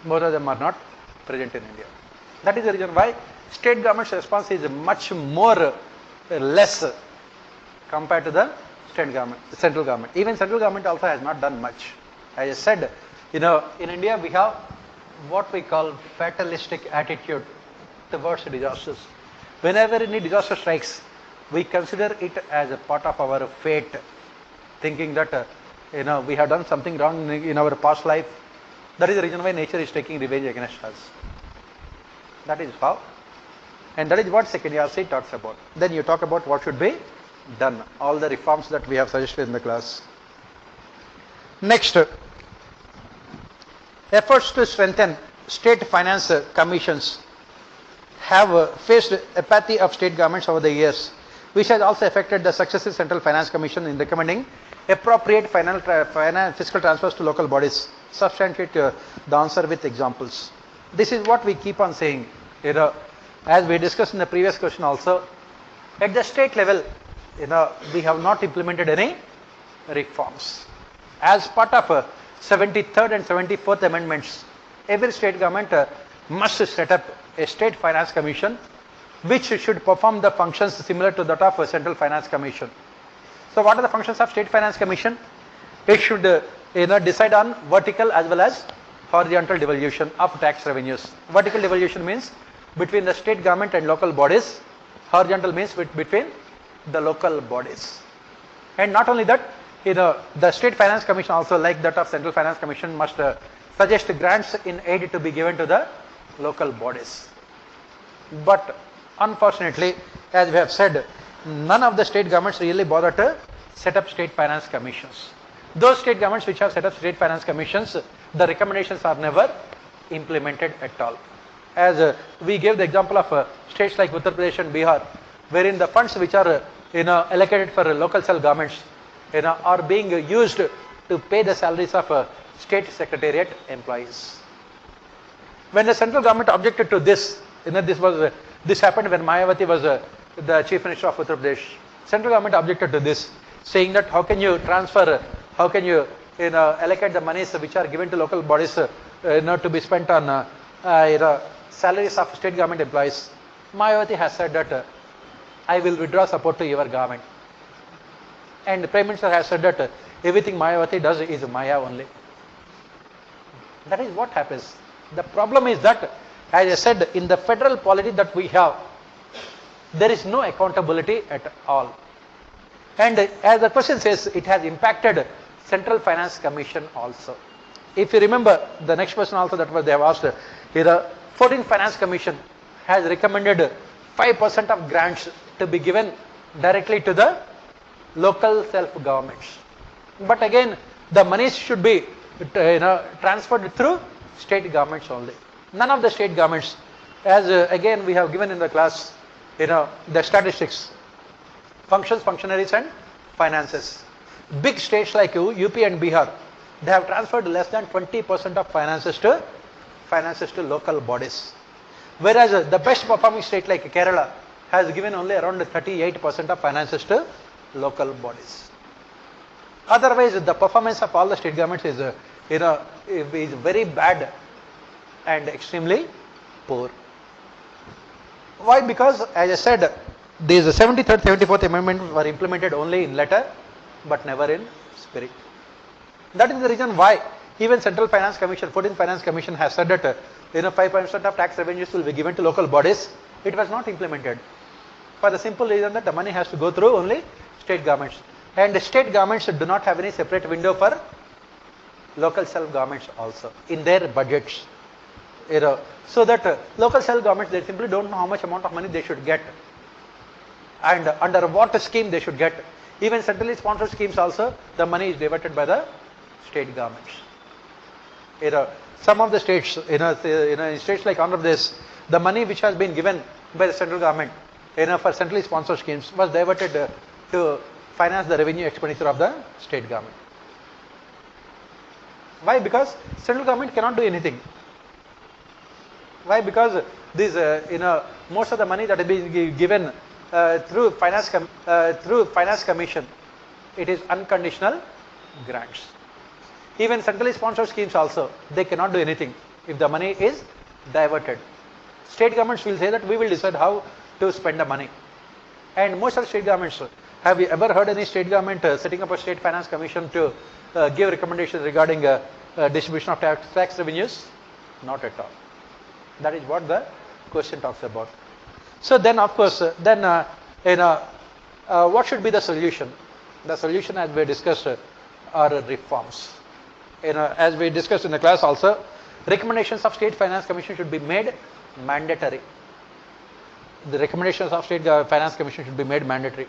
Both of them are not present in India. That is the reason why state government's response is much more less compared to the central government. Even central government also has not done much. As I said, in India we have what we call fatalistic attitude towards disasters. Whenever any disaster strikes, we consider it as a part of our fate, thinking that we have done something wrong in our past life. That is the reason why nature is taking revenge against us. That is how, and that is what second ERC talks about. Then you talk about what should be done, all the reforms that we have suggested in the class. Next, efforts to strengthen state finance commissions have faced apathy of state governments over the years, which has also affected the successive Central Finance Commission in recommending appropriate fiscal transfers to local bodies. Substantiate the answer with examples. This is what we keep on saying. As we discussed in the previous question also, at the state level, we have not implemented any reforms. As part of 73rd and 74th amendments, every state government must set up a state finance commission which should perform the functions similar to that of a central finance commission. So what are the functions of state finance commission? It should decide on vertical as well as horizontal devolution of tax revenues. Vertical devolution means between the state government and local bodies. Horizontal means between the local bodies. And not only that, the state finance commission also, like that of central finance commission, must suggest grants in aid to be given to the local bodies. But unfortunately, as we have said, none of the state governments really bother to set up state finance commissions. Those state governments which have set up state finance commissions, the recommendations are never implemented at all. As we gave the example of states like Uttar Pradesh and Bihar, wherein the funds which are allocated for local self-governments are being used to pay the salaries of state secretariat employees. When the central government objected to this, this happened when Mayawati was the chief minister of Uttar Pradesh. Central government objected to this, saying that how can you allocate the monies which are given to local bodies to be spent on salaries of state government employees. Mayawati has said that I will withdraw support to your government. And the Prime Minister has said that everything Mayawati does is Maya only. That is what happens. The problem is that, as I said, in the federal polity that we have, there is no accountability at all. And as the question says, it has impacted Central Finance Commission also. If you remember the next question also that they have asked, the 14th Finance Commission has recommended 5% of grants to be given directly to the local self-governments. But again, the monies should be transferred through state governments only. None of the state governments, as again we have given in the class, the statistics, functions, functionaries and finances. Big states like UP and Bihar, they have transferred less than 20% of finances to local bodies. Whereas the best performing state like Kerala has given only around 38% of finances to local bodies. Otherwise, the performance of all the state governments is very bad and extremely poor. Why? Because, as I said, these 73rd, 74th amendment were implemented only in letter, but never in spirit. That is the reason why even Central Finance Commission, 14th Finance Commission has said that 5% of tax revenues will be given to local bodies. It was not implemented for the simple reason that the money has to go through only state governments. And the state governments do not have any separate window for local self-governments also in their budgets. So that local self-governments, they simply don't know how much amount of money they should get and under what scheme they should get. Even centrally sponsored schemes also, the money is diverted by the state governments. Some of the states, in states like Andhra Pradesh, the money which has been given by the central government for centrally sponsored schemes was diverted to finance the revenue expenditure of the state government. Why? Because central government cannot do anything. Why? Because this, most of the money that is being given through finance commission, it is unconditional grants. Even centrally sponsored schemes also, they cannot do anything if the money is diverted. State governments will say that we will decide how to spend the money. And most of the state governments, have you ever heard any state government setting up a state finance commission to give recommendations regarding distribution of tax revenues? Not at all. That is what the question talks about. So then, of course, what should be the solution? The solution, as we discussed, are reforms. As we discussed in the class also, recommendations of State Finance Commission should be made mandatory. The recommendations of State Finance Commission should be made mandatory.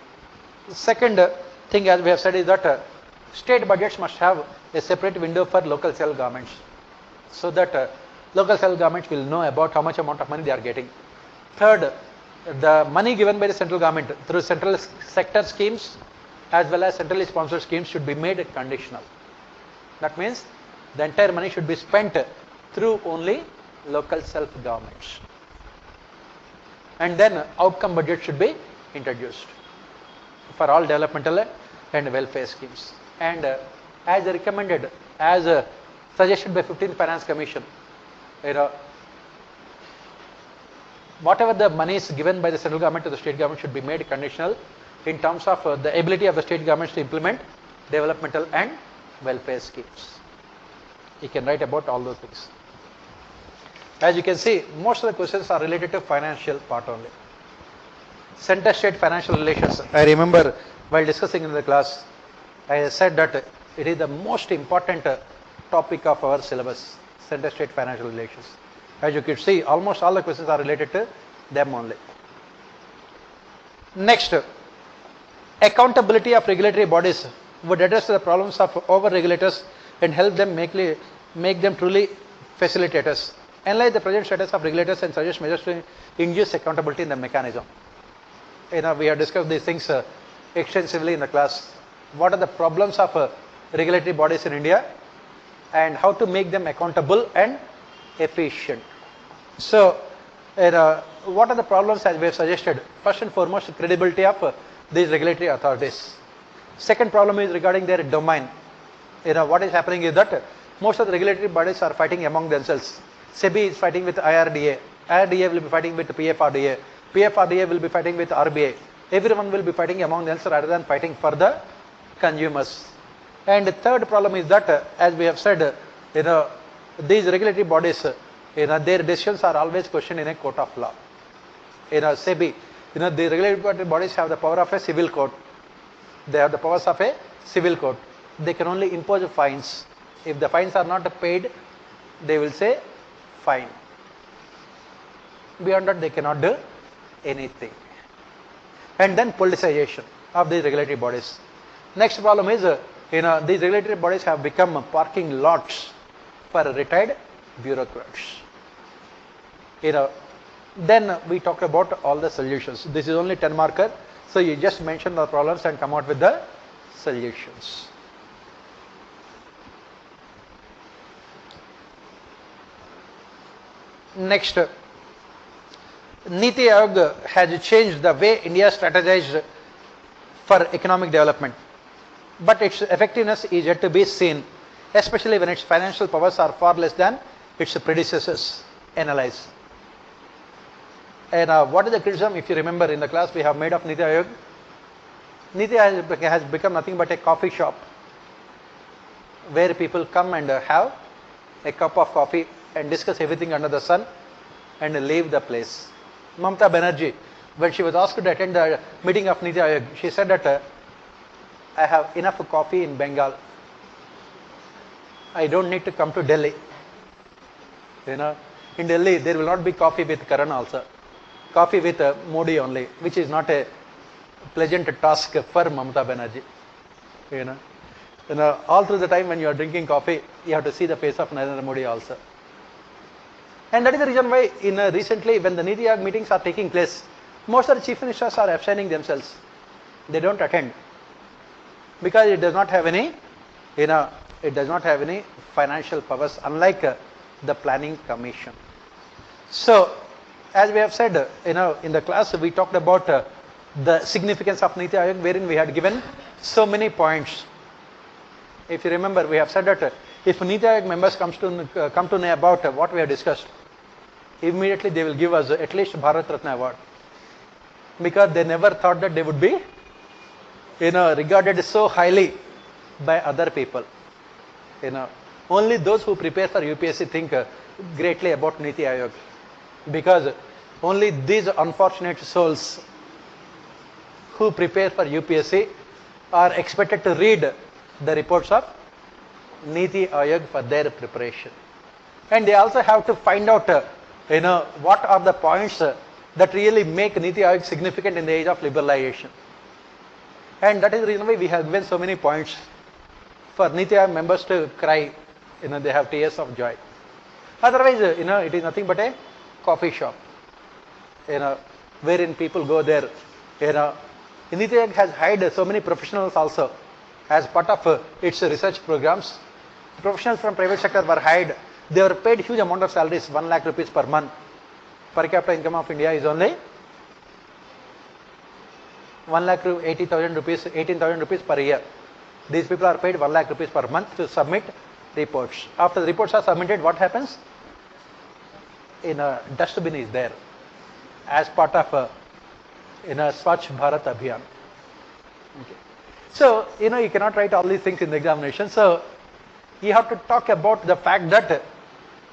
The second thing, as we have said, is that state budgets must have a separate window for local self governments, so that local self governments will know about how much amount of money they are getting. Third, the money given by the central government through central sector schemes as well as centrally sponsored schemes should be made conditional. That means the entire money should be spent through only local self-governments. And then outcome budget should be introduced for all developmental and welfare schemes. And as recommended, as suggested by 15th Finance Commission, whatever the money is given by the central government to the state government should be made conditional in terms of the ability of the state governments to implement developmental and welfare schemes. You can write about all those things. As you can see, most of the questions are related to financial part only. Center-state financial relations. I remember while discussing in the class, I said that it is the most important topic of our syllabus, center-state financial relations. As you can see, almost all the questions are related to them only. Next, accountability of regulatory bodies would address the problems of over-regulators and help them make them truly facilitators. Analyze the present status of regulators and suggest measures to induce accountability in the mechanism. We have discussed these things extensively in the class. What are the problems of regulatory bodies in India and how to make them accountable and efficient. So, what are the problems as we have suggested? First and foremost, credibility of these regulatory authorities. Second problem is regarding their domain. What is happening is that most of the regulatory bodies are fighting among themselves. SEBI is fighting with IRDA. IRDA will be fighting with PFRDA. PFRDA will be fighting with RBI. Everyone will be fighting among themselves rather than fighting for the consumers. And the third problem is that, as we have said, these regulatory bodies, their decisions are always questioned in a court of law. SEBI, the regulatory bodies have the power of a civil court. They have the powers of a civil court. They can only impose fines. If the fines are not paid, they will say fine. Beyond that, they cannot do anything. And then politicization of these regulatory bodies. Next problem is, these regulatory bodies have become parking lots for retired bureaucrats. Then we talk about all the solutions. This is only 10 marker. So you just mention the problems and come out with the solutions. Next, Niti Aayog has changed the way India strategized for economic development, but its effectiveness is yet to be seen, especially when its financial powers are far less than its predecessors. Analyze. And what is the criticism? If you remember in the class we have made of Niti Aayog, Niti Aayog has become nothing but a coffee shop where people come and have a cup of coffee and discuss everything under the sun and leave the place. Mamata Banerjee, when she was asked to attend the meeting of Niti Aayog, she said that I have enough coffee in Bengal. I don't need to come to Delhi. In Delhi there will not be coffee with Karan also. Coffee with Modi only, which is not a pleasant task for Mamata Banerjee. All through the time when you are drinking coffee, you have to see the face of Narendra Modi also. And that is the reason why recently when the Niti Aayog meetings are taking place, most of the chief ministers are abstaining themselves. They don't attend because it does not have any it does not have any financial powers, unlike the Planning Commission. So, as we have said, in the class we talked about the significance of Niti Aayog, wherein we had given so many points. If you remember, we have said that if Niti Aayog members come to know about what we have discussed, immediately they will give us at least Bharat Ratna award, because they never thought that they would be regarded so highly by other people. Only those who prepare for UPSC think greatly about Niti Aayog, because only these unfortunate souls who prepare for UPSC are expected to read the reports of Niti Aayog for their preparation. And they also have to find out what are the points that really make Niti Aayog significant in the age of liberalization. And that is the reason why we have given so many points for Niti Aayog members to cry. They have tears of joy. Otherwise, it is nothing but a coffee shop, wherein people go there. Niti Aayog has hired so many professionals also as part of its research programs. Professionals from private sector were hired. They were paid huge amount of salaries, 1 lakh rupees per month. Per capita income of India is only 1,80,000 rupees, 18,000 rupees per year. These people are paid 1 lakh rupees per month to submit reports. After the reports are submitted, what happens? A dustbin is there as part of a Swachh Bharat Abhiyan. Okay. So, you cannot write all these things in the examination. So, you have to talk about the fact that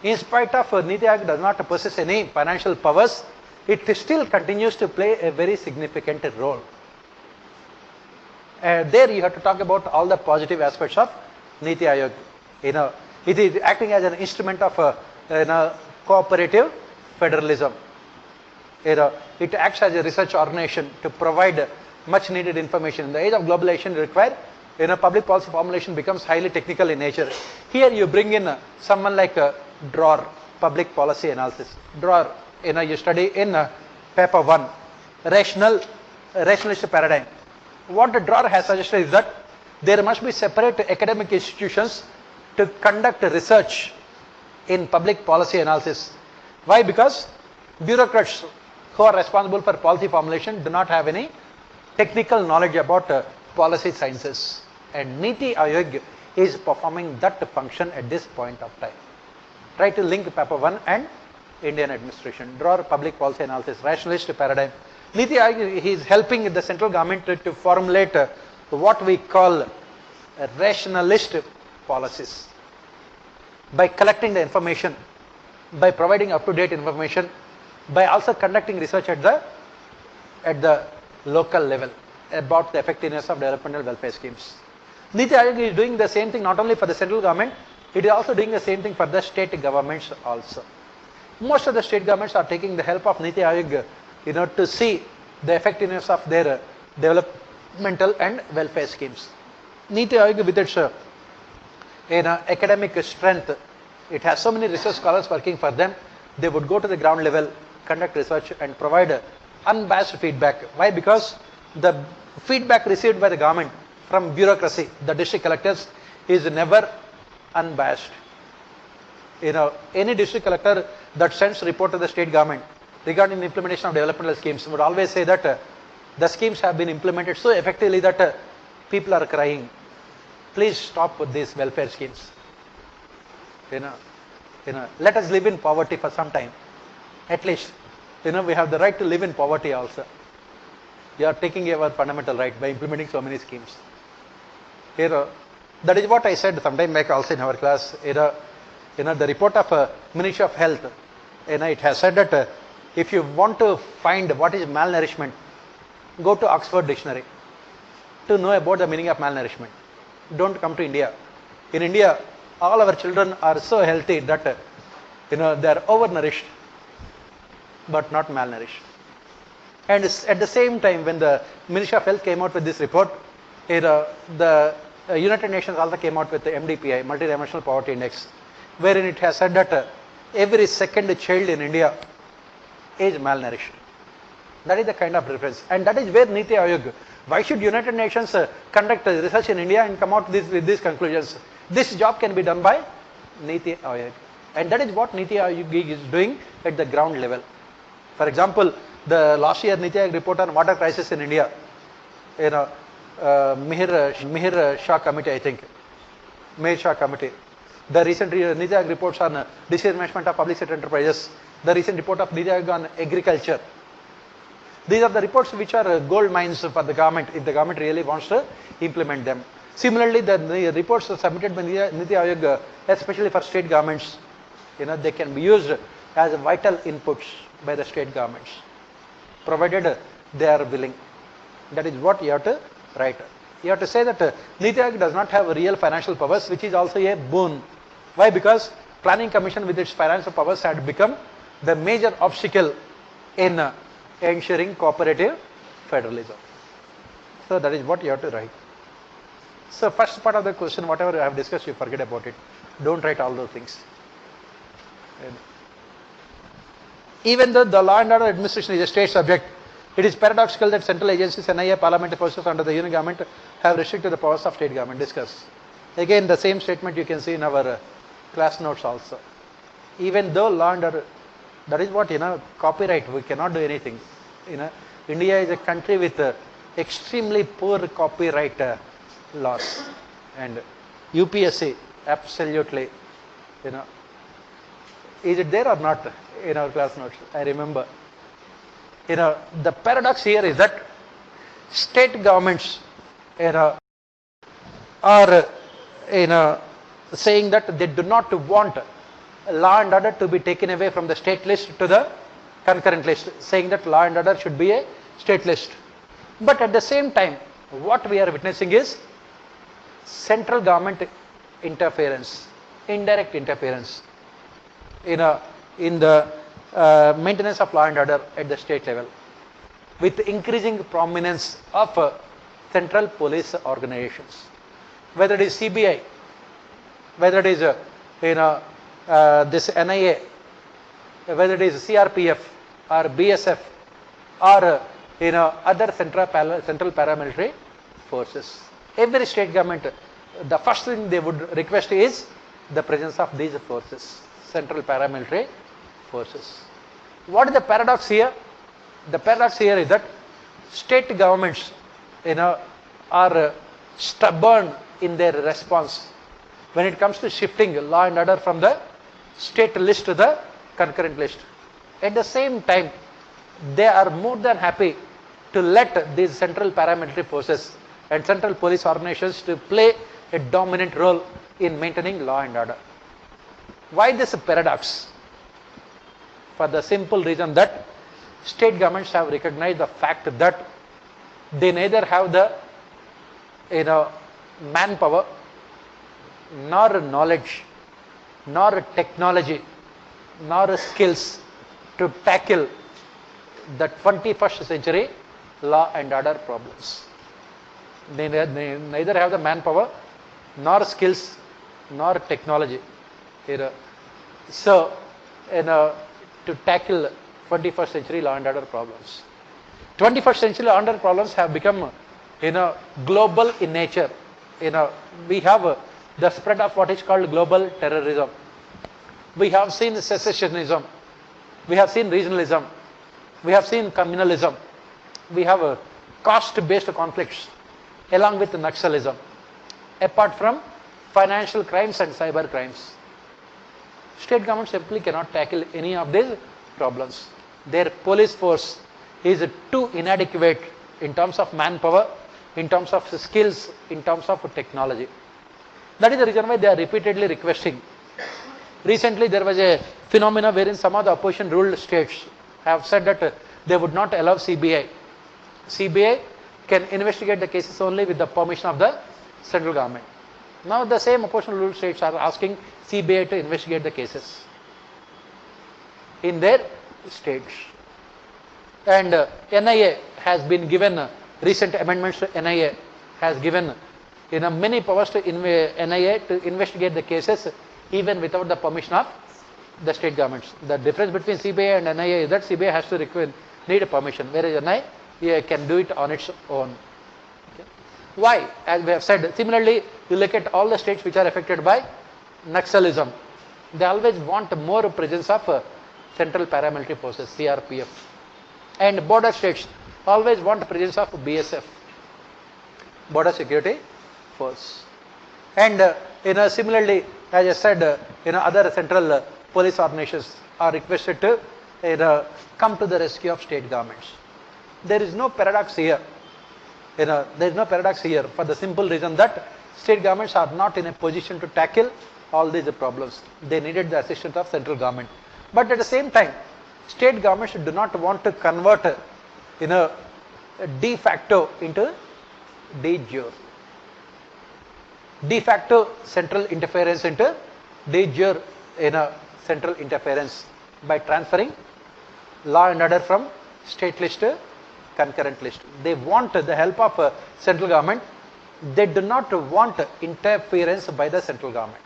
in spite of Niti Aayog does not possess any financial powers, it still continues to play a very significant role. There you have to talk about all the positive aspects of Niti Aayog. It is acting as an instrument of cooperative federalism. It acts as a research organization to provide much needed information. In the age of globalization, required public policy formulation becomes highly technical in nature. Here you bring in someone like Dror, public policy analysis. Dror, you study in paper 1, rationalist paradigm. What the Dror has suggested is that there must be separate academic institutions to conduct research in public policy analysis. Why? Because bureaucrats who are responsible for policy formulation do not have any technical knowledge about policy sciences. And Niti Aayog is performing that function at this point of time. Try to link paper 1 and Indian administration. Dror, public policy analysis, rationalist paradigm. Niti Aayog is helping the central government to formulate what we call rationalist policies. By collecting the information, by providing up-to-date information, by also conducting research at the local level about the effectiveness of developmental welfare schemes. Niti Aayog is doing the same thing not only for the central government, it is also doing the same thing for the state governments also. Most of the state governments are taking the help of Niti Aayog to see the effectiveness of their developmental and welfare schemes. Niti Aayog, with its academic strength, it has so many research scholars working for them. They would go to the ground level, conduct research and provide unbiased feedback. Why? Because the feedback received by the government from bureaucracy, the district collectors, is never unbiased. Any district collector that sends report to the state government regarding the implementation of developmental schemes would always say that the schemes have been implemented so effectively that people are crying. Please stop with these welfare schemes. Let us live in poverty for some time. At least, we have the right to live in poverty also. You are taking away our fundamental right by implementing so many schemes. That is what I said sometime back also in our class. The report of Ministry of Health, it has said that if you want to find what is malnourishment, go to Oxford Dictionary to know about the meaning of malnourishment. Don't come to India. In India, all our children are so healthy that they are overnourished but not malnourished. And at the same time, when the Ministry of Health came out with this report, the United Nations also came out with the MDPI, Multidimensional Poverty Index, wherein it has said that every second child in India is malnourished. That is the kind of reference. And that is where Niti Aayog, why should United Nations conduct research in India and come out with these conclusions? This job can be done by Niti Aayog. And that is what Niti Aayog is doing at the ground level. For example, the last year Niti Aayog report on water crisis in India, Mihir Shah committee, I think, Mihir Shah committee. The recent Niti Aayog reports on decision management of public sector enterprises. The recent report of Niti Aayog on agriculture. These are the reports which are gold mines for the government if the government really wants to implement them. Similarly, the reports submitted by Niti Aayog, especially for state governments, they can be used as vital inputs by the state governments, provided they are willing. That is what you have to write. You have to say that Niti Aayog does not have real financial powers, which is also a boon. Why? Because Planning Commission with its financial powers had become the major obstacle in ensuring cooperative federalism. So that is what you have to write. So first part of the question, whatever I have discussed, you forget about it. Don't write all those things. Even though the law and order administration is a state subject, it is paradoxical that central agencies, NIA, parliamentary forces under the union government have restricted the powers of state government. Discuss. Again, the same statement you can see in our class notes also. Even though law and order, that is what, copyright, we cannot do anything. India is a country with extremely poor copyright laws. And UPSC, absolutely, is it there or not in our class notes? I remember. The paradox here is that state governments, are, saying that they do not want law and order to be taken away from the state list to the concurrent list, saying that law and order should be a state list. But at the same time, what we are witnessing is central government interference, indirect interference in the maintenance of law and order at the state level, with increasing prominence of central police organizations, whether it is CBI, whether it is this NIA, whether it is CRPF or BSF or other central paramilitary forces. Every state government, the first thing they would request is the presence of these forces, central paramilitary forces. What is the paradox here? The paradox here is that state governments, are stubborn in their response when it comes to shifting law and order from the state list to the concurrent list. At the same time, they are more than happy to let these central paramilitary forces and central police organizations to play a dominant role in maintaining law and order. Why this paradox? For the simple reason that state governments have recognized the fact that they neither have the manpower, nor knowledge, nor technology, nor skills to tackle the 21st century law and order problems. They neither have the manpower, nor skills, nor technology. So, to tackle 21st century law and order problems. 21st century law and order problems have become, global in nature. We have the spread of what is called global terrorism. We have seen secessionism. We have seen regionalism. We have seen communalism. We have caste-based conflicts along with Naxalism, apart from financial crimes and cyber crimes. State governments simply cannot tackle any of these problems. Their police force is too inadequate in terms of manpower, in terms of skills, in terms of technology. That is the reason why they are repeatedly requesting. Recently there was a phenomena wherein some of the opposition ruled states have said that they would not allow CBI. CBI can investigate the cases only with the permission of the central government. Now the same opposition ruled states are asking CBI to investigate the cases in their states. And NIA has been given, recent amendments to NIA has given many powers to NIA to investigate the cases even without the permission of the state governments. The difference between CBI and NIA is that CBI has to need a permission, whereas NIA can do it on its own. Okay. Why? As we have said, similarly, you look at all the states which are affected by Naxalism, they always want more presence of Central Paramilitary Forces, CRPF. And border states always want presence of BSF, Border Security Force. And similarly, as I said, other central police organizations are requested to come to the rescue of state governments. There is no paradox here. There is no paradox here for the simple reason that state governments are not in a position to tackle all these problems. They needed the assistance of central government. But at the same time, state governments do not want to convert de facto into de jure. De facto central interference into de jure central interference by transferring law and order from state list to concurrent list. They want the help of central government. They do not want interference by the central government.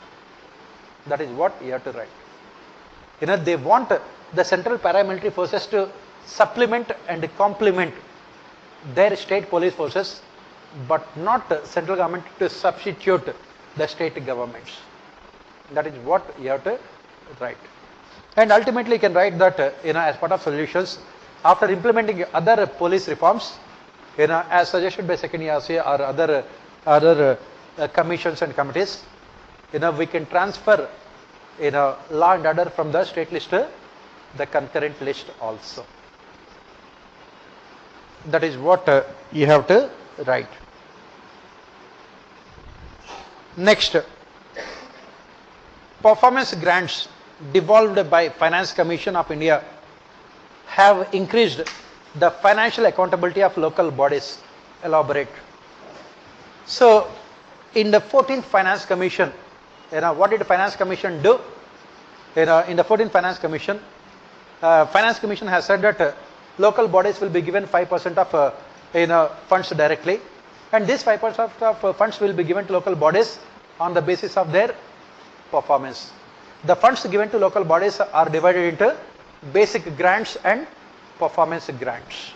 That is what you have to write. They want the central paramilitary forces to supplement and complement their state police forces, but not central government to substitute the state governments. That is what you have to write. And ultimately you can write that as part of solutions, after implementing other police reforms, as suggested by second ERC or other commissions and committees, we can transfer law and order from the state list to the concurrent list also. That is what you have to write. Next, performance grants devolved by Finance Commission of India have increased the financial accountability of local bodies. Elaborate. So, in the 14th Finance Commission, what did the Finance Commission do? In the 14th Finance Commission has said that local bodies will be given 5% of funds directly, and this 5% of funds will be given to local bodies on the basis of their performance. The funds given to local bodies are divided into basic grants and performance grants.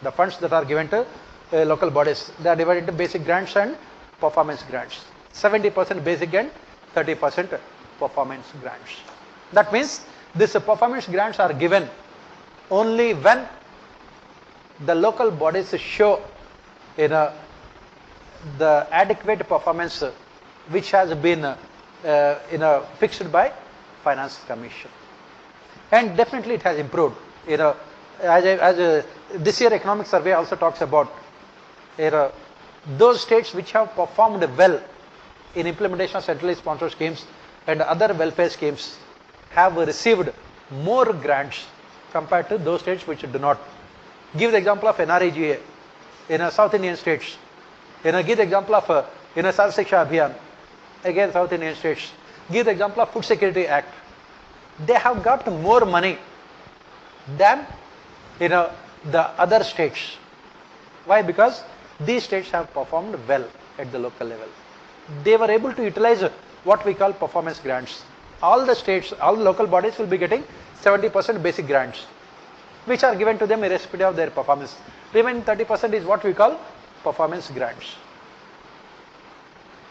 The funds that are given to local bodies, they are divided into basic grants and performance grants. 70% basic and 30% performance grants. That means these performance grants are given only when the local bodies show the adequate performance which has been fixed by Finance Commission. And definitely it has improved. This year economic survey also talks about those states which have performed well in implementation of centrally sponsored schemes and other welfare schemes have received more grants compared to those states which do not. Give the example of NREGA in South Indian states. Give the example of Sarv Shiksha Abhiyan, again South Indian states. Give the example of Food Security Act. They have got more money than the other states. Why? Because these states have performed well at the local level. They were able to utilize what we call performance grants. All the states, all the local bodies will be getting 70% basic grants, which are given to them irrespective of their performance. Remaining 30% is what we call performance grants.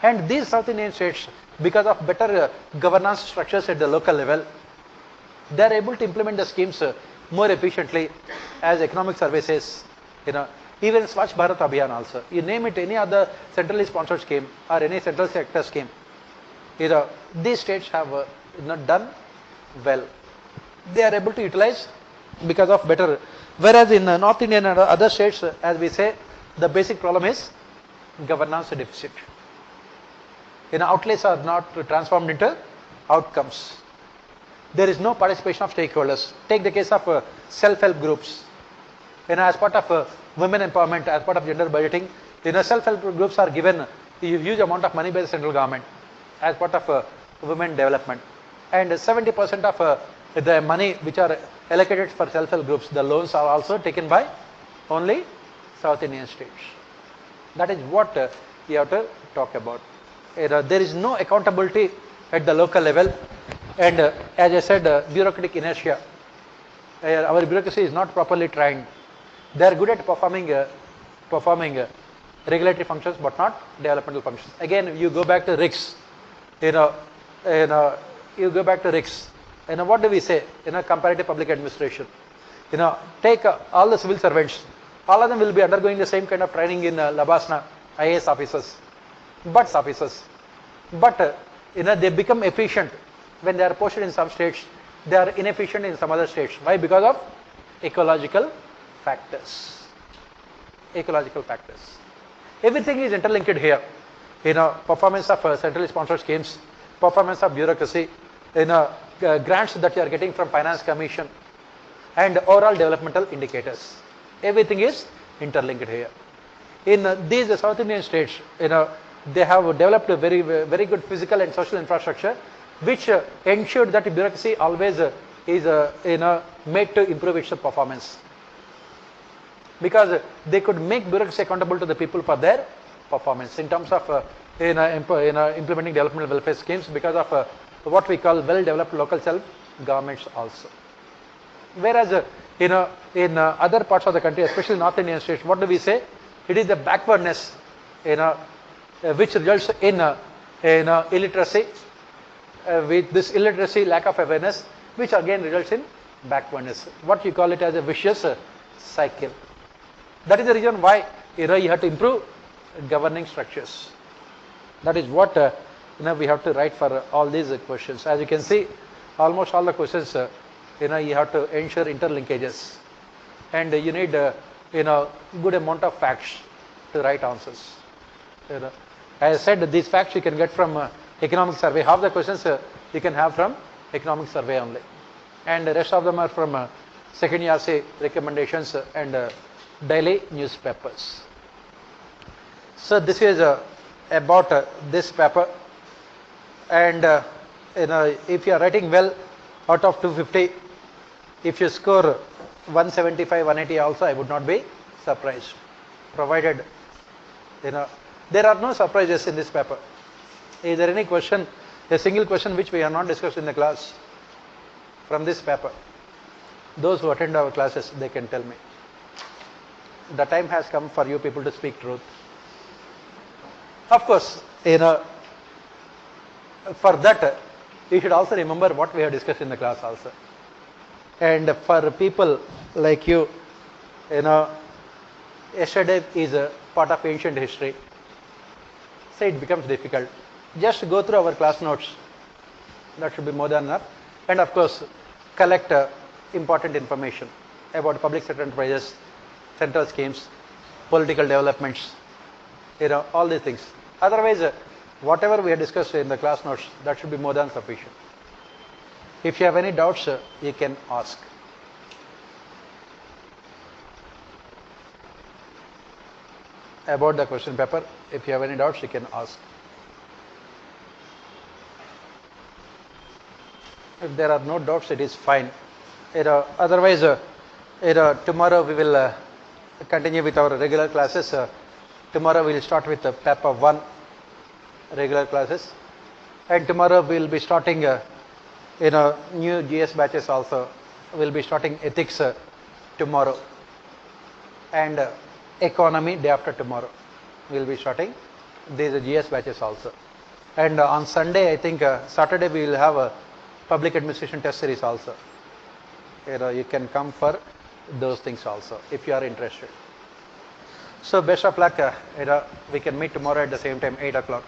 And these South Indian states, because of better governance structures at the local level, they are able to implement the schemes more efficiently, as economic survey says. Even Swachh Bharat Abhiyan also. You name it, any other centrally sponsored scheme or any central sector scheme, these states have done well. They are able to utilize because of better. Whereas in North India and other states, as we say, the basic problem is governance deficit. Outlays are not transformed into outcomes. There is no participation of stakeholders. Take the case of self-help groups. As part of women empowerment, as part of gender budgeting, self-help groups are given a huge amount of money by the central government as part of women development. And 70% of the money which are allocated for self-help groups, the loans are also taken by only South Indian states. That is what you have to talk about. There is no accountability at the local level, and as I said, bureaucratic inertia. Our bureaucracy is not properly trained. They are good at performing regulatory functions but not developmental functions. Again, you go back to RICS, you know, you know, you go back to RICS, what do we say? Comparative public administration. Take all the civil servants, all of them will be undergoing the same kind of training in Labasna, IAS officers, BUTS officers. But they become efficient when they are posted in some states, they are inefficient in some other states. Why? Because of ecological factors. Ecological factors. Everything is interlinked here. Performance of centrally sponsored schemes, performance of bureaucracy, grants that you are getting from Finance Commission, and overall developmental indicators. Everything is interlinked here. In these South Indian states, they have developed a very good physical and social infrastructure, which ensured that bureaucracy always is made to improve its performance. Because they could make bureaucracy accountable to the people for their performance in terms of implementing developmental welfare schemes, because of what we call well-developed local self-governments also. Whereas in other parts of the country, especially North Indian states, what do we say? It is the backwardness which results in illiteracy. With this illiteracy, lack of awareness, which again results in backwardness. What you call it as a vicious cycle. That is the reason why you have to improve governing structures. That is what we have to write for all these questions. As you can see, almost all the questions you have to ensure interlinkages, and you need good amount of facts to write answers. As I said, these facts you can get from economic survey. Half the questions you can have from economic survey only, and the rest of them are from second ERC recommendations and daily newspapers. So this is about this paper, and if you are writing well, out of 250, if you score 175, 180 also, I would not be surprised, provided there are no surprises in this paper. Is there any question, a single question which we have not discussed in the class from this paper? Those who attend our classes, they can tell me. The time has come for you people to speak truth. Of course, for that, you should also remember what we have discussed in the class also. And for people like you, yesterday is a part of ancient history, so it becomes difficult. Just go through our class notes. That should be more than enough. And of course, collect important information about public sector enterprises, central schemes, political developments, all these things. Otherwise, whatever we have discussed in the class notes, that should be more than sufficient. If you have any doubts, you can ask. About the question paper, if you have any doubts, you can ask. If there are no doubts, it is fine. Otherwise, tomorrow we will continue with our regular classes. Tomorrow we will start with paper 1 regular classes, and tomorrow we will be starting new GS batches also. We will be starting ethics tomorrow, and economy day after tomorrow. We will be starting these GS batches also. And on Sunday, I think Saturday we will have a public administration test series also. You can come for those things also if you are interested. So best of luck. We can meet tomorrow at the same time, 8 o'clock.